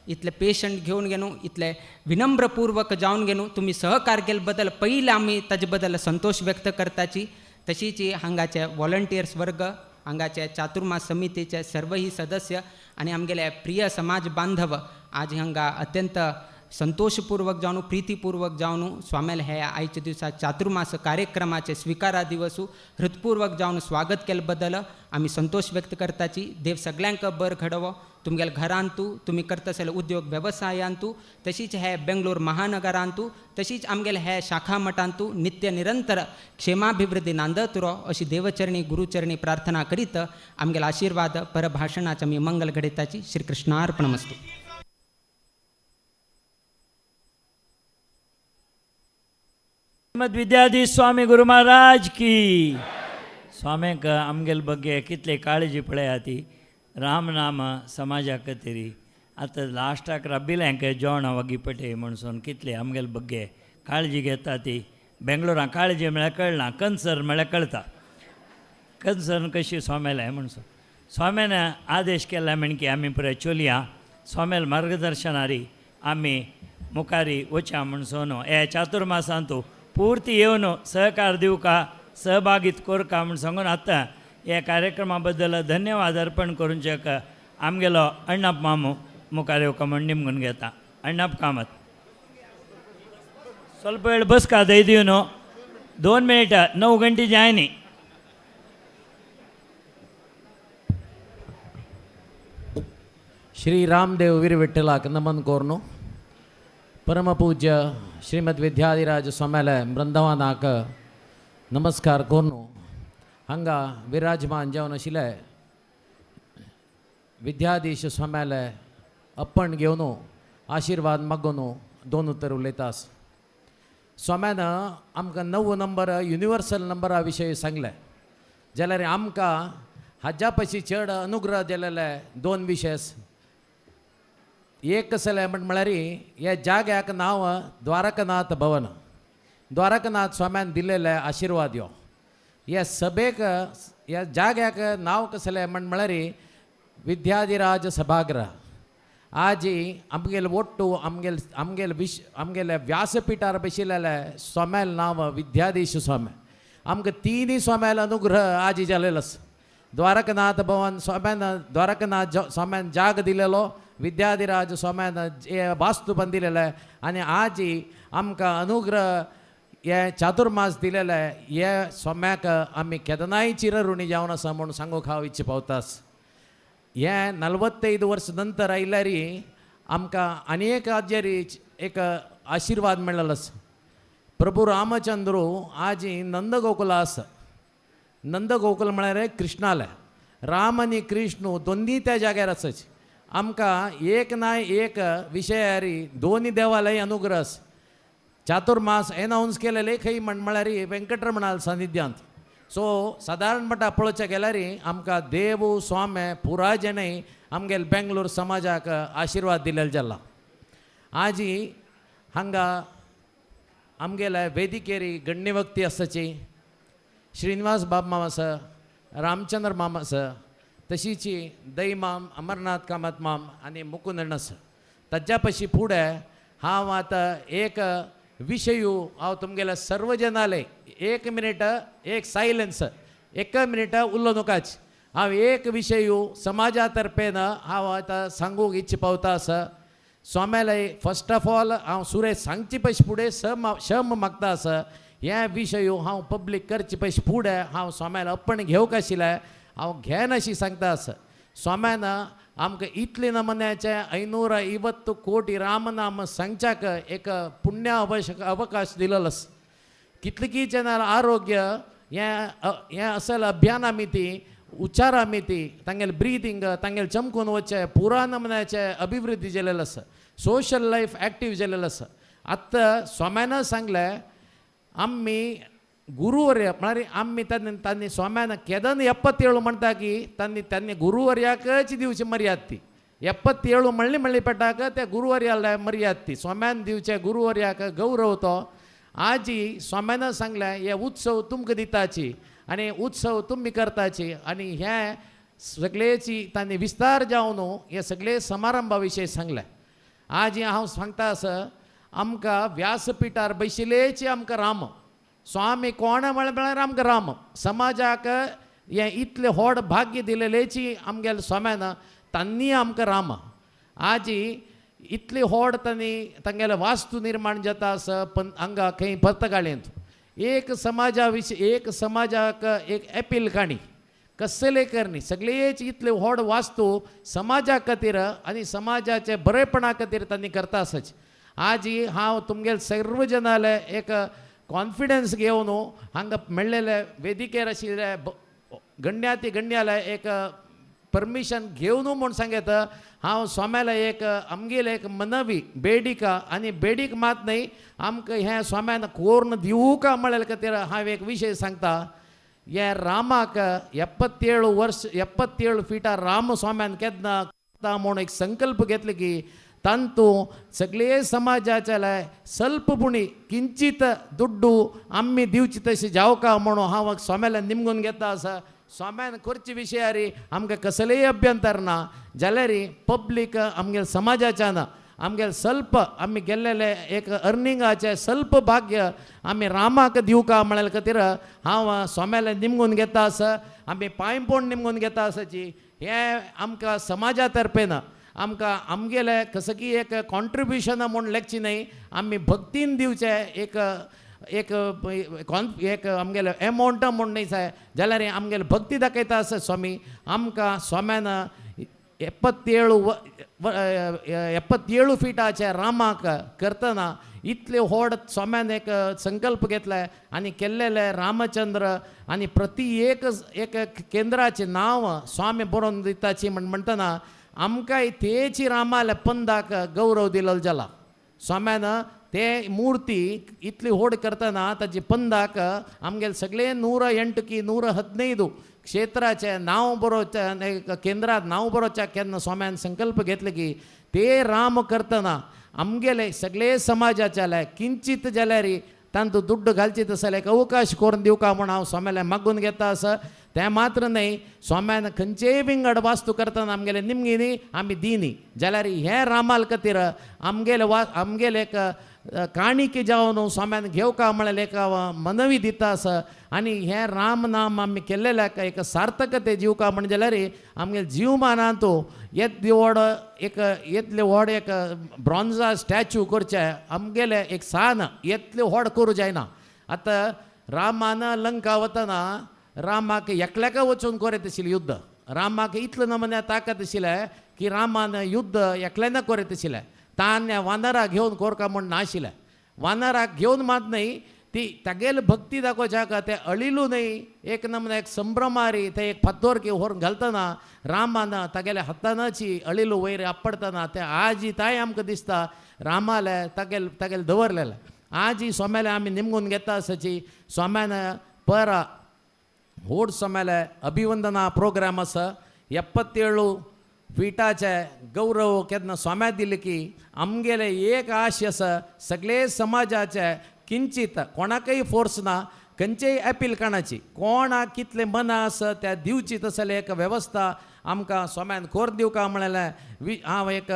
इतले पेशंट घेऊन गेलो इतले विनम्रपूर्वक जाऊन गेलो तुम्ही सहकार केले बद्दल पहिले आम्ही ताजे बद्दल संतोष व्यक्त करताची तशीच हांगाचे व्हॉलंटियर्स वर्ग हांगाचे चातुर्मास समितीचे सर्वही सदस्य आणि आमगेले प्रिय समाज बांधव आज हांगा अत्यंत संतोषपूर्वक जावनू प्रीतीपूर्वक जावनू स्वामीला हे आयच्या दिवसात चातुर्मास कार्यक्रमाचे स्वीकारा दिवसू हृतपूर्वक जावन स्वागत केले बद्दल आम्ही संतोष व्यक्त करताची देव सगळ्यांक बर घडवो तुमगेल घरांतू तुम्ही करता आसले उद्योग व्यवसायांतू तशीच हे बेंगलोर महानगरांतू तशीच आमगेले हे शाखा मठांतू नित्य निरंतर क्षेमाभिवृद्धी नांदत रो अशी देवचरणी गुरुचरणी प्रार्थना करीत आमगेल आशीर्वाद परभाषणाच्या मी मंगल घडिताची श्री कृष्णार्पणमस्तु. श्रीमद विद्याधीश स्वामी गुरु महाराज की स्वाम्यांक आमगेल बग्गे कितले काळजी पळया ती रामनाम समाजा खातीर आतां लास्टाक राबिल्यांक जेवणा वगी पटे म्हणून कितले आमगेल बग्गे काळजी घेता ती बेंगलोरां काळजी म्हळ्यार कळना कन्सर्न म्हळ्यार कळटा कन्सर्न कशी स्वाम्याला म्हणून स्वाम्यान आदेश केला म्हण की आमी पुराय चलया स्वाम्याल मार्गदर्शनारी आमी मुखारी वचा म्हणून हे चातुर्मासांतू पूर्ती येवन सहकार दिवका सहभागीत कोरका म्हूण सांगून आतां ह्या कार्यक्रमा बद्दल धन्यवाद अर्पण करूंक आमगेलो अण्णाप मामू मुखार येवका म्हण निमगून घेता. अण्णाप कामत ಸ್ವಲ್ಪ वेळ बसका दय दिव न्हू 2 मिनिटां 9 गंटे जाय न्ही. श्री रामदेव वीर विठ्ठलाक नमन कोरनु परमपूज्य श्रीमद विद्याधिराज स्वाम्याला वृंदावनाक नमस्कार कोरनु हांगा विराजमान जावन आशिल्ले विद्याधीश स्वाम्याला अप्पण घेवन आशीर्वाद मागून 2 उतर उलयतास. स्वाम्यान आमकां 9 नंबर युनिवर्सल नंबरा विशयी सांगले जाल्यार आमकां हाज्या पयशी चड अनुग्रह दिलेले 2 विशय एक कसले म्हळ्यार ह्या जाग्याक नांव द्वारकानाथ भवन द्वारकानाथ स्वाम्यान दिलेले आशिर्वाद यो ह्या सभेक ह्या जाग्याक नांव कसलें म्हळ्यार विद्याधिराज सभागृह. आज आमगेल ओट्टू आमगेले व्यासपीठार बशिल्ले स्वाम्याल नांव विद्याधीश स्वामी आमकां 3 स्वाम्याल अनुग्रह आज जालेलो आसा. द्वारकानाथ भवन स्वाम्यान द्वारकानाथ स्वाम्यान जाग दिलेलो विद्याधिराज स्वाम्यान वास्तू बांदिलेले आनी आज आमकां अनुग्रह हे चातुर्मास दिलेले हे स्वाम्याक आमी केदनाय चिरऋणी जावन आसा म्हूण सांगूंक हांव इच्छा पावतास. हे 45 वर्स नंतर आयल्यार आमकां आनी एक हाजेर एक आशिर्वाद मेळ्ळेलो आसा. प्रभू रामचंद्रू आज नंदगोकुला आसा. नंदगोकुल म्हळ्यार कृष्णालय राम आनी कृष्ण दोनी त्या जाग्यार आसाच. आमकां एक ना एक विशयार 2 देवालय अनुग्रह आसा. चातुर्मास एनाउन्स केलेले खंय म्हळ्यार वेंकटरमणाल सानिध्यांत. सो सादारण मटा पळोवचें गेल्यार आमकां देव स्वामी पुरायजनय आमगेल बेंगलोर समाजाक आशिर्वाद दिलेलो जाला. आज हांगा आमगेल्या वेदिकेरी गण्य व्यक्ती आसाची श्रीनिवास बाब मामा आसा रामचंद्र मामा आसा तशीच दई माम अमरनाथ कामत माम आनी मुकुंदन आसा. ताच्या पयशी फुडें हांव आतां एक विशयू हांव तुमगेल्या सर्व जनाले 1 मिनिट एक सायलेन्स 1 मिनिट उरलो नकाच. हांव एक विशयू समाजा तर्फेन हांव आतां सांगूंक इच्छा पावता आसा. स्वाम्याला फर्स्ट ऑफ ऑल हांव सुरेश सांगचे पयशे फुडें क्षम मागता आसा. हे विशयू हांव पब्लीक करचे पयशे फुडें हांव स्वाम्याला अप्पण घेवंक आशिल्लें हांव घेन अशी सांगता आसा. स्वाम्यान आमकां इतले नमुन्याचे 550 कोटी रामनाम सांगच्याक एक पुण्य अवकाश दिलेलो आसा. कितलेकी जनां आरोग्य हें असल अभियान आमी ती उच्चार आमी ती तांगेले ब्रिथींग तांगेले चमकून वचे पुरा नमुन्याचे अभिवृद्धी जालेलो आसा. सोशल लायफ एक्टीव जालेलो आसा. आतां स्वाम्यान सांगलें आमी गुरुवर्य म्हळ्यार आमी तांणी स्वाम्यान केदन 77 म्हणटा की तांणी गुरुवर्याकच दिवची मर्याद ती 77 म्हणली पेटाक त्या गुरुवर्याला मर्याद ती स्वाम्यान दिवचे गुरुवर्याक गौरव तो आजी स्वाम्यानं सांगल्या हे उत्सव तुमकां दिताची आनी उत्सव तुमी करताची आनी हे सगळेची तांणी विस्तार जावन हे सगळे समारंभा विशयी सांगले. आजी हांव सांगता आसा आमकां व्यासपिठार बशिल्लेची आमकां राम स्वामी कोण म्हळ्यार आमकां राम समाजाक हे इतले व्हड भाग्य दिलेलेची आमगेले स्वाम्यान तांणी आमकां राम. आजी इतले व्हड तांगेले वास्तू निर्माण जाता आसा हांगा खंय पर्तगाळेंत एक समाजा विशीं एक समाजाक एक एपील काणी कसले करणी सगळेच इतले व्हड वास्तू समाजा खातीर आनी समाजाचे बरेपणा खातीर तांणी करता आसाच. आजी हांव तुमगेले सर्व जनाले एक कॉन्फिडन्स घेवन हांगा मेळ्ळेले वेदिकेर आशिल्ले गण्याती गण्याले एक परमिशन घेवन म्हूण सांगत हांव स्वाम्याला एक आमगेले एक मनवी बेडिका आनी बेडीक मात न्ही आमकां हें स्वाम्यान कोर्ण दिवूं का म्हळ्या खातीर हांव एक विशय सांगता. हे रामाक 77 फिटां राम स्वाम्यान केन्ना म्हूण एक संकल्प घेतलो की तांतू सगळे समाजाचे स्वल्पपुणी किंचित दुड्डू आमी दिवची तशी जावका म्हणून हांव स्वाम्याला निमगून घेता आसा. स्वाम्यान करचे विशयार आमकां कसलेय अभ्यंतर ना जाल्यार पब्लीक आमगे समाजाच्यान आमगे स्वल्प आमी गेल्लेले एक अर्निंगाचे स्वल्प भाग्य आमी रामाक दिवका म्हळ्या खातीर हांव स्वाम्याला निमगून घेता आसा. आमी पांयपोण निमगून घेता आसाची हें आमकां समाजा तर्फेन आमकां आमगेले कसकी एक कॉन्ट्रिब्युशन म्हूण लेखची न्ही आमी भक्तीन दिवचे एक एक एक आमगेले एमावंट म्हूण न्ही जाय जाल्यार आमगेले भक्ती दाखयता आसा स्वामी. आमकां स्वाम्यान 77 फिटाचे रामाक करतना इतले व्हड स्वाम्यान एक संकल्प घेतले आनी केल्लेले रामचंद्र आनी प्रति एक केंद्राचें नांव स्वामी बरोवन दिताची म्हणटना आमकां तेची रामाले पंदाक गौरव दिलो जाला. स्वाम्यान ते मूर्ती इतली व्हड करतना ताची पंदाक आमगेले सगळे 108 की 115 क्षेत्राचे नांव बरोवचे केंद्रात नांव बरोवच्या केन्ना स्वाम्यान संकल्प घेतले की ते राम करतना आमगेले सगळे समाजाचे किंचित जाल्यार तांतू दुड्ड घालची तसले एक अवकाश करून दिवका म्हूण हांव स्वाम्याला मागून घेता आसा. तें मात्र न्ही स्वाम्यान खंयचेय विंगड वास्तू करतना आमगेले निमगिनी आमी दिनी जाल्यार हे रामाल खातीर आमगेले एक काणीक जावन स्वाम्यान घेवका म्हळ्यार एक मनवी दिता आसा. आनी हे राम नाम आमी केल्लेल्याक एक सार्थकते जिवका म्हण जाल्यार आमगे जीवमानांत येतले व्हड एक ब्रॉन्झा स्टॅच्यू करचे आमगेले एक सान येतले व्हड करूं जायना. आतां रामान लंका वतना रामाक एकल्याका वचून करीत आशिल्लें युद्ध रामाक इतले नमने ताकत आशिल्लें की रामान युद्ध एकल्यान करीत आशिल्लें तान वानराक घेवन कोरका म्हूण नाशिल्लें. वानराक घेवन मात न्ही ती तागेली भक्ती दाखोवच्या ते अळिलू न्ही एक नमने एक संभ्रमारी ते एक फातोर की व्हरून घालतना रामान तागेल्या हातानाची अळिलू वयर आपडतना ते आजी ताय आमकां दिसता रामाले तागेले दवरलेले. आजी स्वाम्याले आमी निमगून घेता आसाची स्वाम्यान परा व्हड स्वाम्याले अभिवंदना प्रोग्राम आसा 77 फिटाचे गौरव केन्ना स्वाम्या दिले की आमगेले एक आश आसा सगळे समाजाचे किंचित कोणाकय फोर्स ना खंयचेय अपील काणाची कोणाक कितले मना आसा त्या दिवची तसले एक वेवस्था आमकां स्वाम्यान कोर दिवका म्हळ्यार हांव एक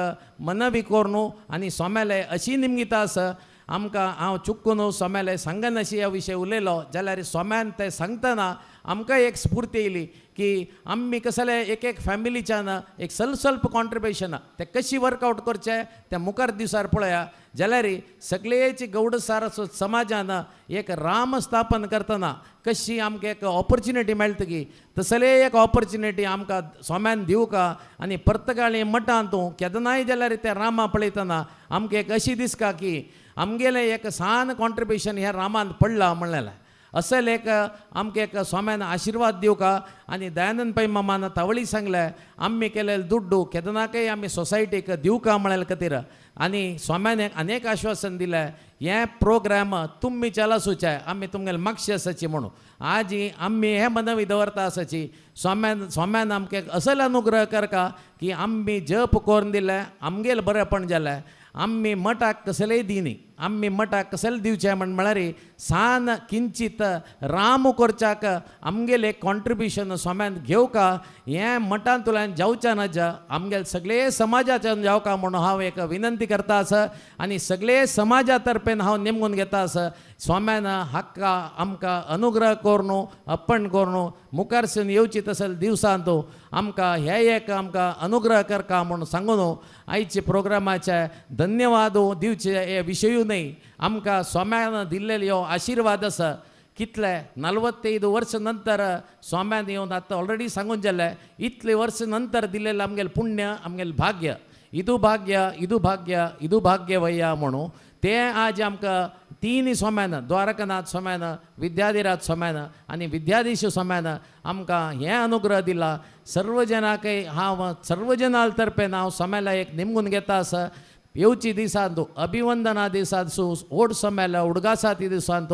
मनवी कोरनू आनी स्वाम्याले अशी निमगिता आसा आमकां हांव चुकून स्वाम्याले सांगनाशी ह्या विशय उलयलो जाल्यार स्वाम्यान ते सांगतना आमकां एक स्फूर्ती येयली की आमी कसले एक फॅमिलीच्यान एक स्वल्प कॉन्ट्रिब्युशन ते कशी वर्कआउट करचे ते मुखार दिवसार पळया जाल्यार सगळेची गौड सारस्वत समाजान एक राम स्थापन करतना कशी आमकां एक ऑपॉर्च्युनिटी मेळटा की तसले एक ऑपॉर्च्युनिटी आमकां स्वाम्यान दिवका आनी पर्तगाळी मठांत केदनाय जाल्यार ते रामा पळयतना आमकां एक अशी दिसता की आमगेले एक सान कॉन्ट्रिब्युशन ह्या रामान पडला म्हणलेलें असेल एक आमकां एक स्वाम्यान आशिर्वाद दिवका आनी दयानंद पै मामान तावळी सांगले आमी केलेले दुड्डू केदनाकय आमी सोसायटीक दिवका म्हळ्या खातीर आनी स्वाम्यान एक अनेक आश्वासन दिलें हें प्रोग्राम तुमी चलासूचे आमी तुमगेले मागचे आसाची म्हणून आज आमी हे मनवी दवरता आसाची स्वाम्यान आमकां एक असल अनुग्रह करता की आमी जप करून दिले आमगेले बरेपण जालें आमी मठाक कसलेय दिनी आम्ही मठाक कसले दिवचे म्हळ्यार सान किंचित राम करच्याक आमगेले कॉन्ट्रिब्युशन सोम्यान घेवका हें मठान तुल्यान जावच्या नजा आमगेले सगळे समाजाच्यान जावका म्हणून हांव एक विनंती करता आसा आनी सगळे समाजा तर्फेन हांव नेमून घेता आसा स्वाम्यान हक्का आमकां अनुग्रह करून अर्पण करून मुखारसून येवची तसले दिवसांत आमकां हे एक आमकां अनुग्रह करका म्हणून सांगून आयचे प्रोग्रामाचे धन्यवाद दिवचे हे विशयूनय आमकां स्वाम्यान दिल्लेले हो आशिर्वाद आसा कितले 45 वर्ष नंतर स्वाम्यान येवन आतां ऑलरेडी सांगून जालें इतले वर्ष नंतर दिल्लेलें आमगेलें पुण्य आमगेलें भाग्य इदू भाग्य इदू भाग्य इदू भाग्य वय्या म्हणून तें आज आमकां तीन सोम्यान द्वारकानाथ सोम्यान विद्याधिराज सोम्यान आनी विद्याधीश सोम्यान आमकां हें अनुग्रह दिला सर्व जनांकय हांव सर्व जनां तर्फेन हांव सोम्याला एक नेमून घेता आसा येवची दिसांत अभिवंदना दिसांत ओड सोम्याला उडगासाती दिसांत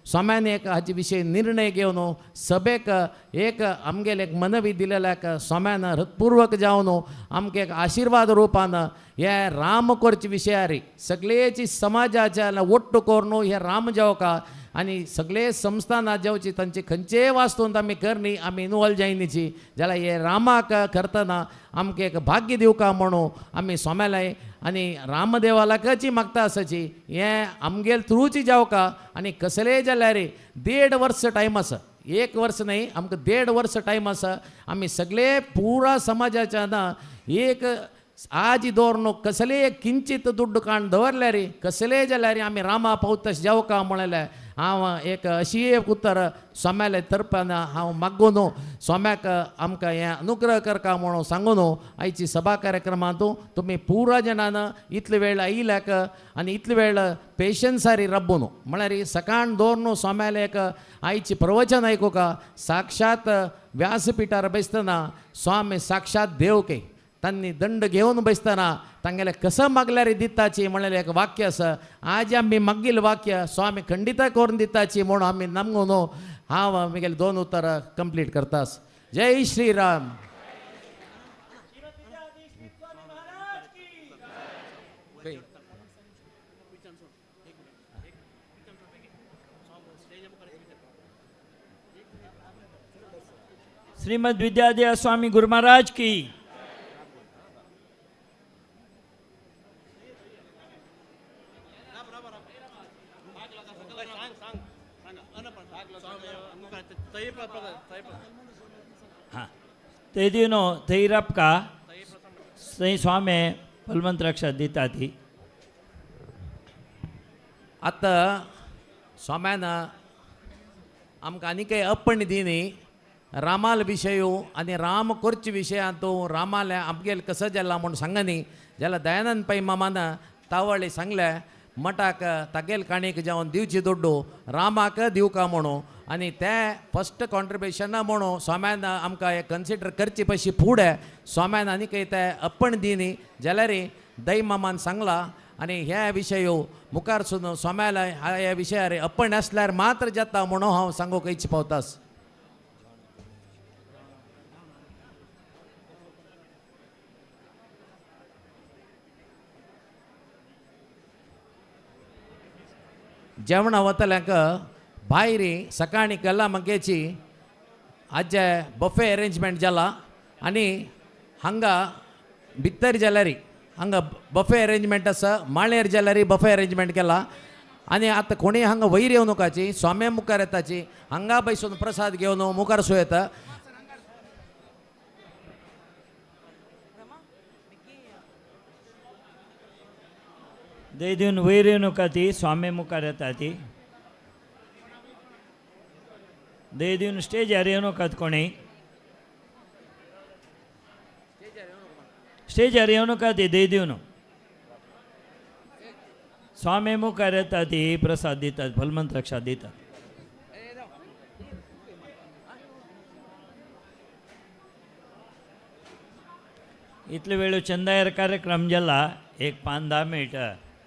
सोम्यान एक हाचे विशयी निर्णय घेवन सभेक एक आमगेले एक मनवी दिलेल्याक सोम्यान हृतपूर्वक जावन आमकां एक आशिर्वाद रुपान हे राम करचे विशयार सगळेची समाजाच्या ओट्ट करून हे राम जावका आनी सगळे संस्थानां जेवची तांचे खंयचेय वास्तूंत आमी करनी आमी इनवॉल्व जायनीची जाल्यार हे रामाक करतना आमकां एक भाग्य दिवका म्हणून आमी सोम्यालाय आनी रामदेवालाकची मागता आसाची हें आमगेले थ्रूची जावका आनी कसलेय जाल्यार 1.5 वर्स टायम आसा 1 वर्स न्हय आमकां 1.5 वर्स टायम आसा आमी सगळे पुरा समाजाच्यान एक आज दवरून कसले किंचित दुड्ड काण दवरल्यार कसलेय जाल्यार आमी रामा पावतश जावका म्हणलें हांव एक अशी एक उत्तर सोम्याले तर्फान हांव मागून सोम्याक आमकां हें अनुग्रह करका म्हणून सांगून आयची सभा कार्यक्रमांत तुमी पुरा जनान इतले वेळ आयल्याक आनी इतले वेळ पेशन्सारी रब्बून म्हळ्यार सकाळ दवरून सोम्याले एक आयची प्रवचन आयकुका साक्षात व्यासपिठार बसतना स्वामी साक्षात देवके तांणी दंड घेवन बसतना तांगेले कसं मागल्यार दिताची म्हणलें एक वाक्य आसा आज आमी मागिल्लें वाक्य स्वामी खंडित करून दिताची म्हणून आमी नमून हांव आमगेले 2 उतरां कंप्लीट करतास जय श्री राम श्रीमद विद्याधीश स्वामी गुरु महाराज की हाँ ते दिनो थैरपका थंय स्वामी फलवंत रक्षा दिता ती आतां स्वाम्यान आमकां आनीकय अर्पण दिनी रामाल विशय आनी राम करचे विशयांत रामाले आमगेले कसं जाला म्हूण सांगनी जाल्यार दयानंद पै मामान तावळी सांगले मठाक तागेल काणीक जावन दिवची दोड्डू रामाक दिवका म्हणून आनी ते फस्ट कॉन्ट्रिब्युशन म्हणून स्वाम्यान आमकां हे कन्सिडर करचे पयशी फुडें स्वाम्यान आनीकय ते अर्पण दिनी जाल्यार दै मामान सांगला आनी ह्या विशय मुखारसून स्वाम्याला ह्या विशयार अर्पण आसल्यार मात्र जाता म्हणून हांव सांगूंक इच्छ पावतास जेवणा वतल्यांक भायर सकाळी कल्ला मंगेची आज बफे अरेंजमेंट जाला आनी हांगा भितर जाल्यार हांगा बफे अरेंजमेंट आसा माळ्यार जाल्यार बफे अरेंजमेंट केला आनी आतां कोणी हांगा वयर येवं नकाची स्वाम्या मुखार येताची हांगा बसून प्रसाद घेवन मुखार सो येता दे दिवन वयर येवं नका ती स्वामी मुखार येता ती दे दिवन स्टेजार येवं नकात कोणी स्टेजार येवं नका ती दे दिवन स्वामी मुखार येता ती प्रसाद दितात फलवंत रक्षा दितात इतले वेळ चंदायर कार्यक्रम जाला एक 5-10 मिनिट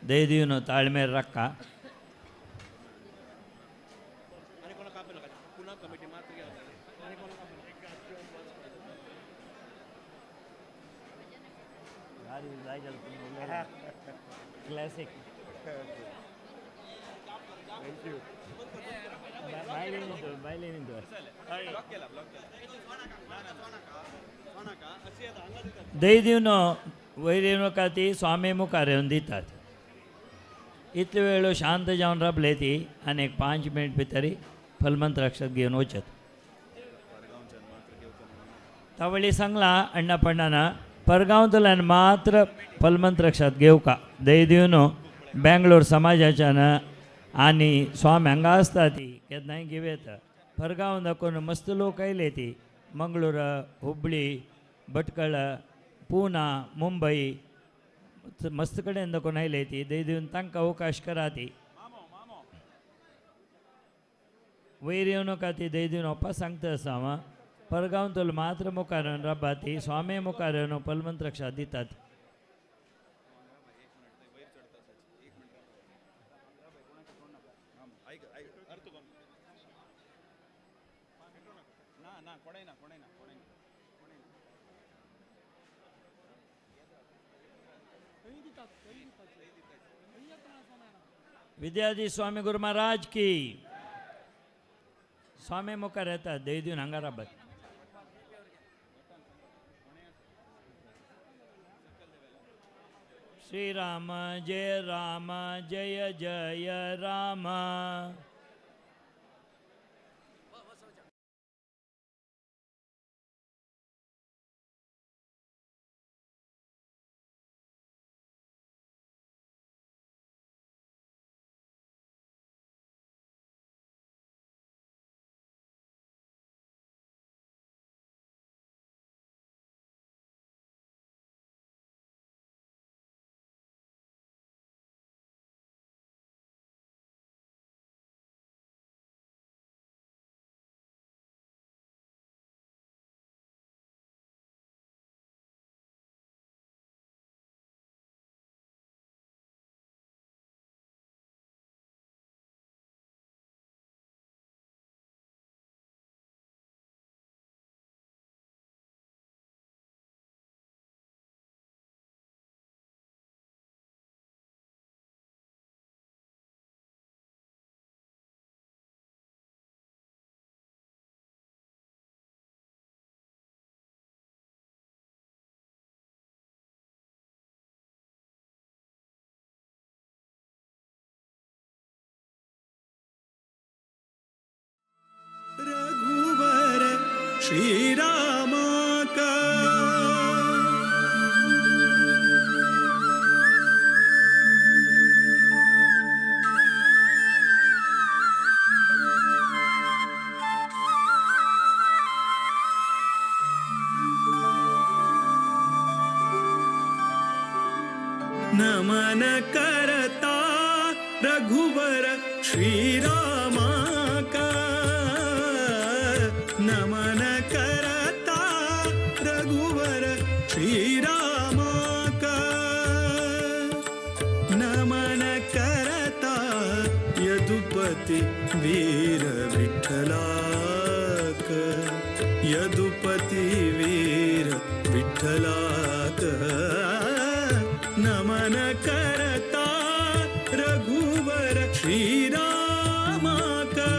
दे दिवन ताळमेर राखा क्लासिक दही दिवन वयर येवन का ती स्वामी मुखार येवन दितात. इतले वेळ शांत जावन राबले ती आनी एक 5 मिनट भितर फलमंत्राक्षर घेवन वचत. तावळी सांगला अण्णापण्णाना परगांवतल्यान मात्र फलमंत्राक्षर घेवका. दही दिवन बेंगलोर समाजाच्यान आनी स्वामी हांगा आसता ती केन्नाय घेव येता. परगांव दाखोवन मस्त लोक आयले ती मंगळूर, हुबळी, भटकळ, पुना, मुंबई मस्त कडेन दाखोवन आयले ती. दही दिवन तांकां अवकाश करा ती. वयर येवन नका ती दही दिवन वचपा सांगता आसा हांव. परगांवतलो मात्र मुखार येवन राबा ती. स्वामी मुखार येवन फलमंत्राक्षर दितात. विद्याधीश स्वामी गुरु महाराज की. स्वामी मुखार येतात दही दिवन हांगा राबात. श्रीराम जय राम जय जय राम. रघुवर श्रीराम का नमन करता रघुवर श्रीराम का. नमन करता रघुवर श्रीराम का. नमन करता यदुपति वीर विठ्ठला का. यदुपति वीर विठ्ठला का. नमन करता रघुवर श्रीराम का.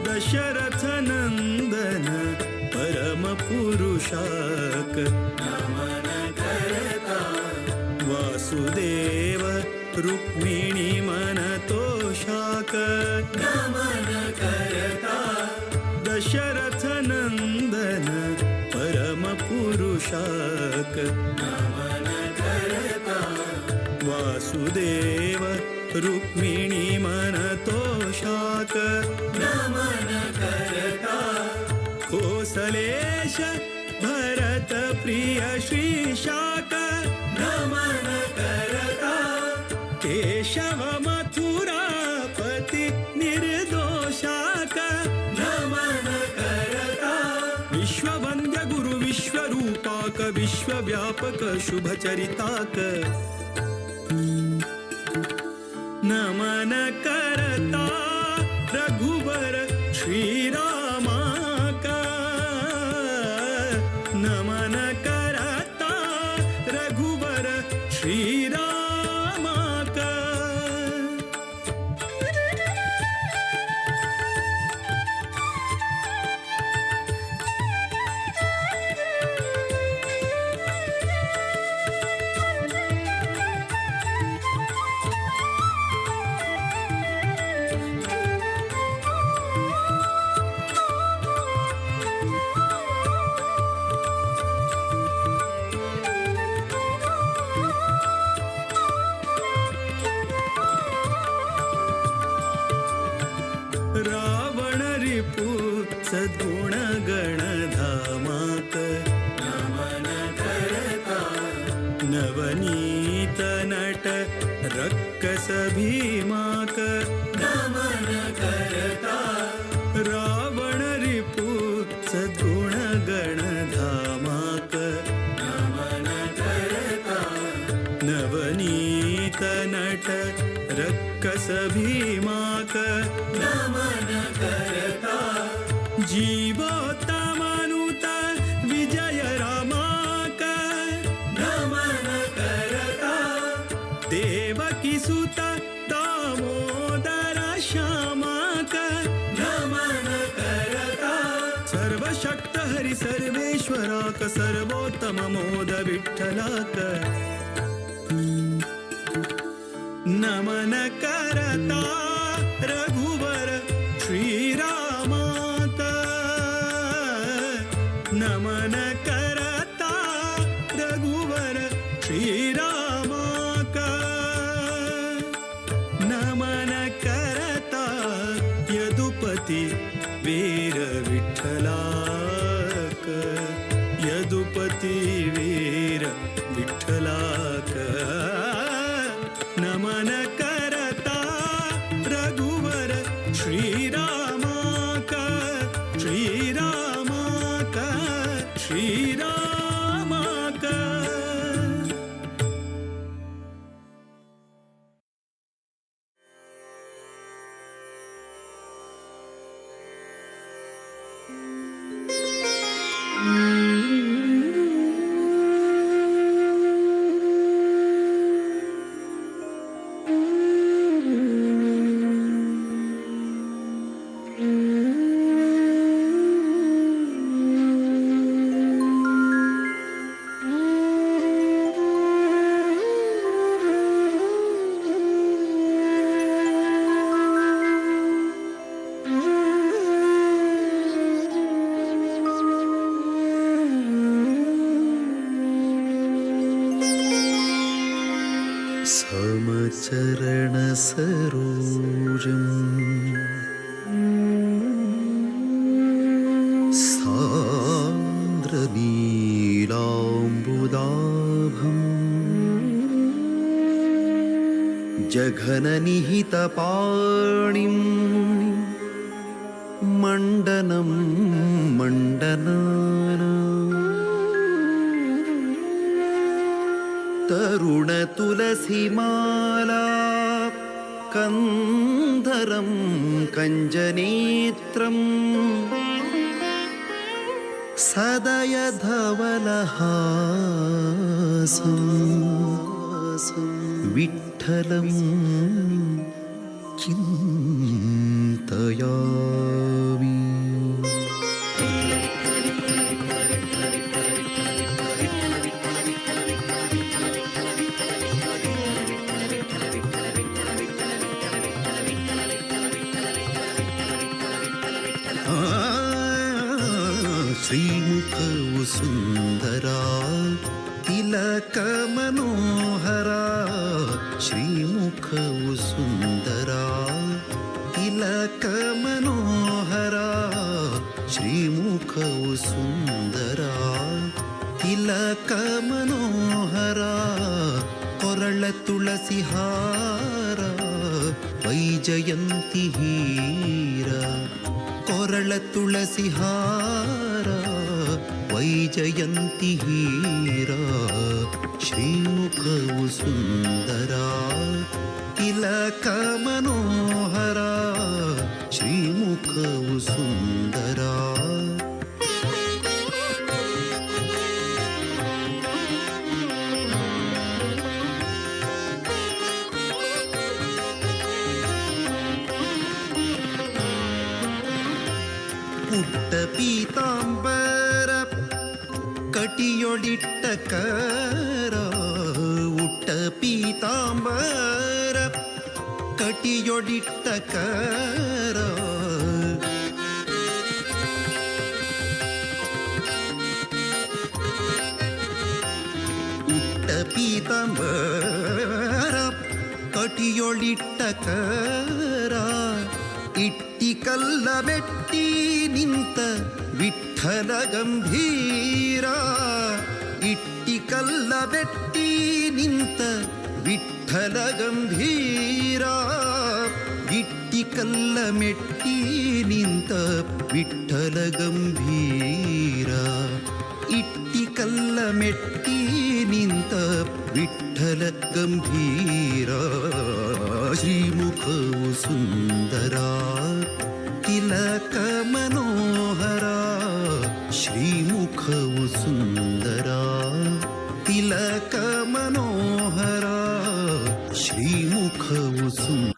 दशरथ नंदन परम पुरुषाक. नमन करता वासुदेव रुक्मिणी मन तोषाक. नमन करता दशरथ नंदन परम पुरुषाक. नमन करता वासुदेव रुक्मिणी मन तोषाक. नमन करता कोसलेश भरत प्रिय श्रीशाक. नमन करता केशव मथुरापति निर्दोषाक. पाक विश्वव्यापक शुभचरिताक नमन करता रघुवर श्रीरामाका नमन करता रघुवर श्रीरामाका रावण रिपु सद्गुण गणधामाक नमन करता नवनीत नट रक्कस भीमाक नमन करता रावण रिपु सद्गुण गणधामाक नमन करता नवनीत नट रक्कस भीमाक नमन करता जीवोत्तमानुता विजय रामाक नमन करता देवकी सुत दामोदर श्यामाक नमन करता सर्वशक्त हरि सर्वेश्वराक सर्वोत्तम मोद विठ्ठलाक नमन करता रघुवर श्रीरामाक नमन करता रघुवर श्रीरामाक नमन करता यदुपति वीर विठ्ठलाक यदुपति वीर विठ्ठलाक नमन करता रघुवर श्रीरामाक श्रीरामाक श्रीरामाक समचरणसरोजम् सान्द्रनीलाम्बुदाभम् जघननिहितपाणिं मण्डनं मण्डनाना तरुणतुलसीमाला कन्धरं कञ्जनेत्रम् सदयधवलहासं विठ्ठलं चिन्तयामि श्रीमुखौ सुन्दरा तिलकमनोहरा श्रीमुखौ सुन्दरा तिलकमनोहरा श्रीमुखौ सुन्दरा तिलकमनोहरा कोरळ तुळसिहार वैजयन्ती हीरा कोरळ तुळसिहार ವೈಜಯಂತಿ ಹೀರ ಶ್ರೀಮುಖವು ಸುಂದರ ತಿಲಕ ಮನೋಹರ ಶ್ರೀಮುಖವು ಸುಂದರ ಪುಟ್ಟ ಪೀತಾಂಬರ ಕಟಿಯೊಡಿಟ್ಟ ಕರ ಉಟ್ಟ ಪೀತಾಂಬರ ಕಟಿಯೊಡಿಟ್ಟ ಕರ ಉಟ್ಟ ಪೀತಾಂಬರ ಕಟಿಯೊಳಿಟ್ಟ ಕರ ಇಟ್ಟಿ ಕಲ್ಲ ಮೆಟ್ಟಿ ನಿಂತ ವಿಠಲ ಗಂಭೀರ ಇಟ್ಟಿ ಕಲ್ಲ ಬೆಟ್ಟಿ ನಿಂತ ವಿಠಲ ಗಂಭೀರ ಇಟ್ಟಿ ಕಲ್ಲ ಮೆಟ್ಟಿ ನಿಂತ ವಿಠಲ ಗಂಭೀರ ಇಟ್ಟಿ ಕಲ್ಲ ಮೆಟ್ಟಿ ನಿಂತ ವಿಠಲ ಗಂಭೀರ ಶ್ರೀಮುಖವು ಸುಂದರ ತಿಲಕ ಮನೋಹರ ಶ್ರೀಮುಖವು ಸುಂದರ ತಿಲಕ ಮನೋಹರ ಶ್ರೀಮುಖವು ಸುಂದರ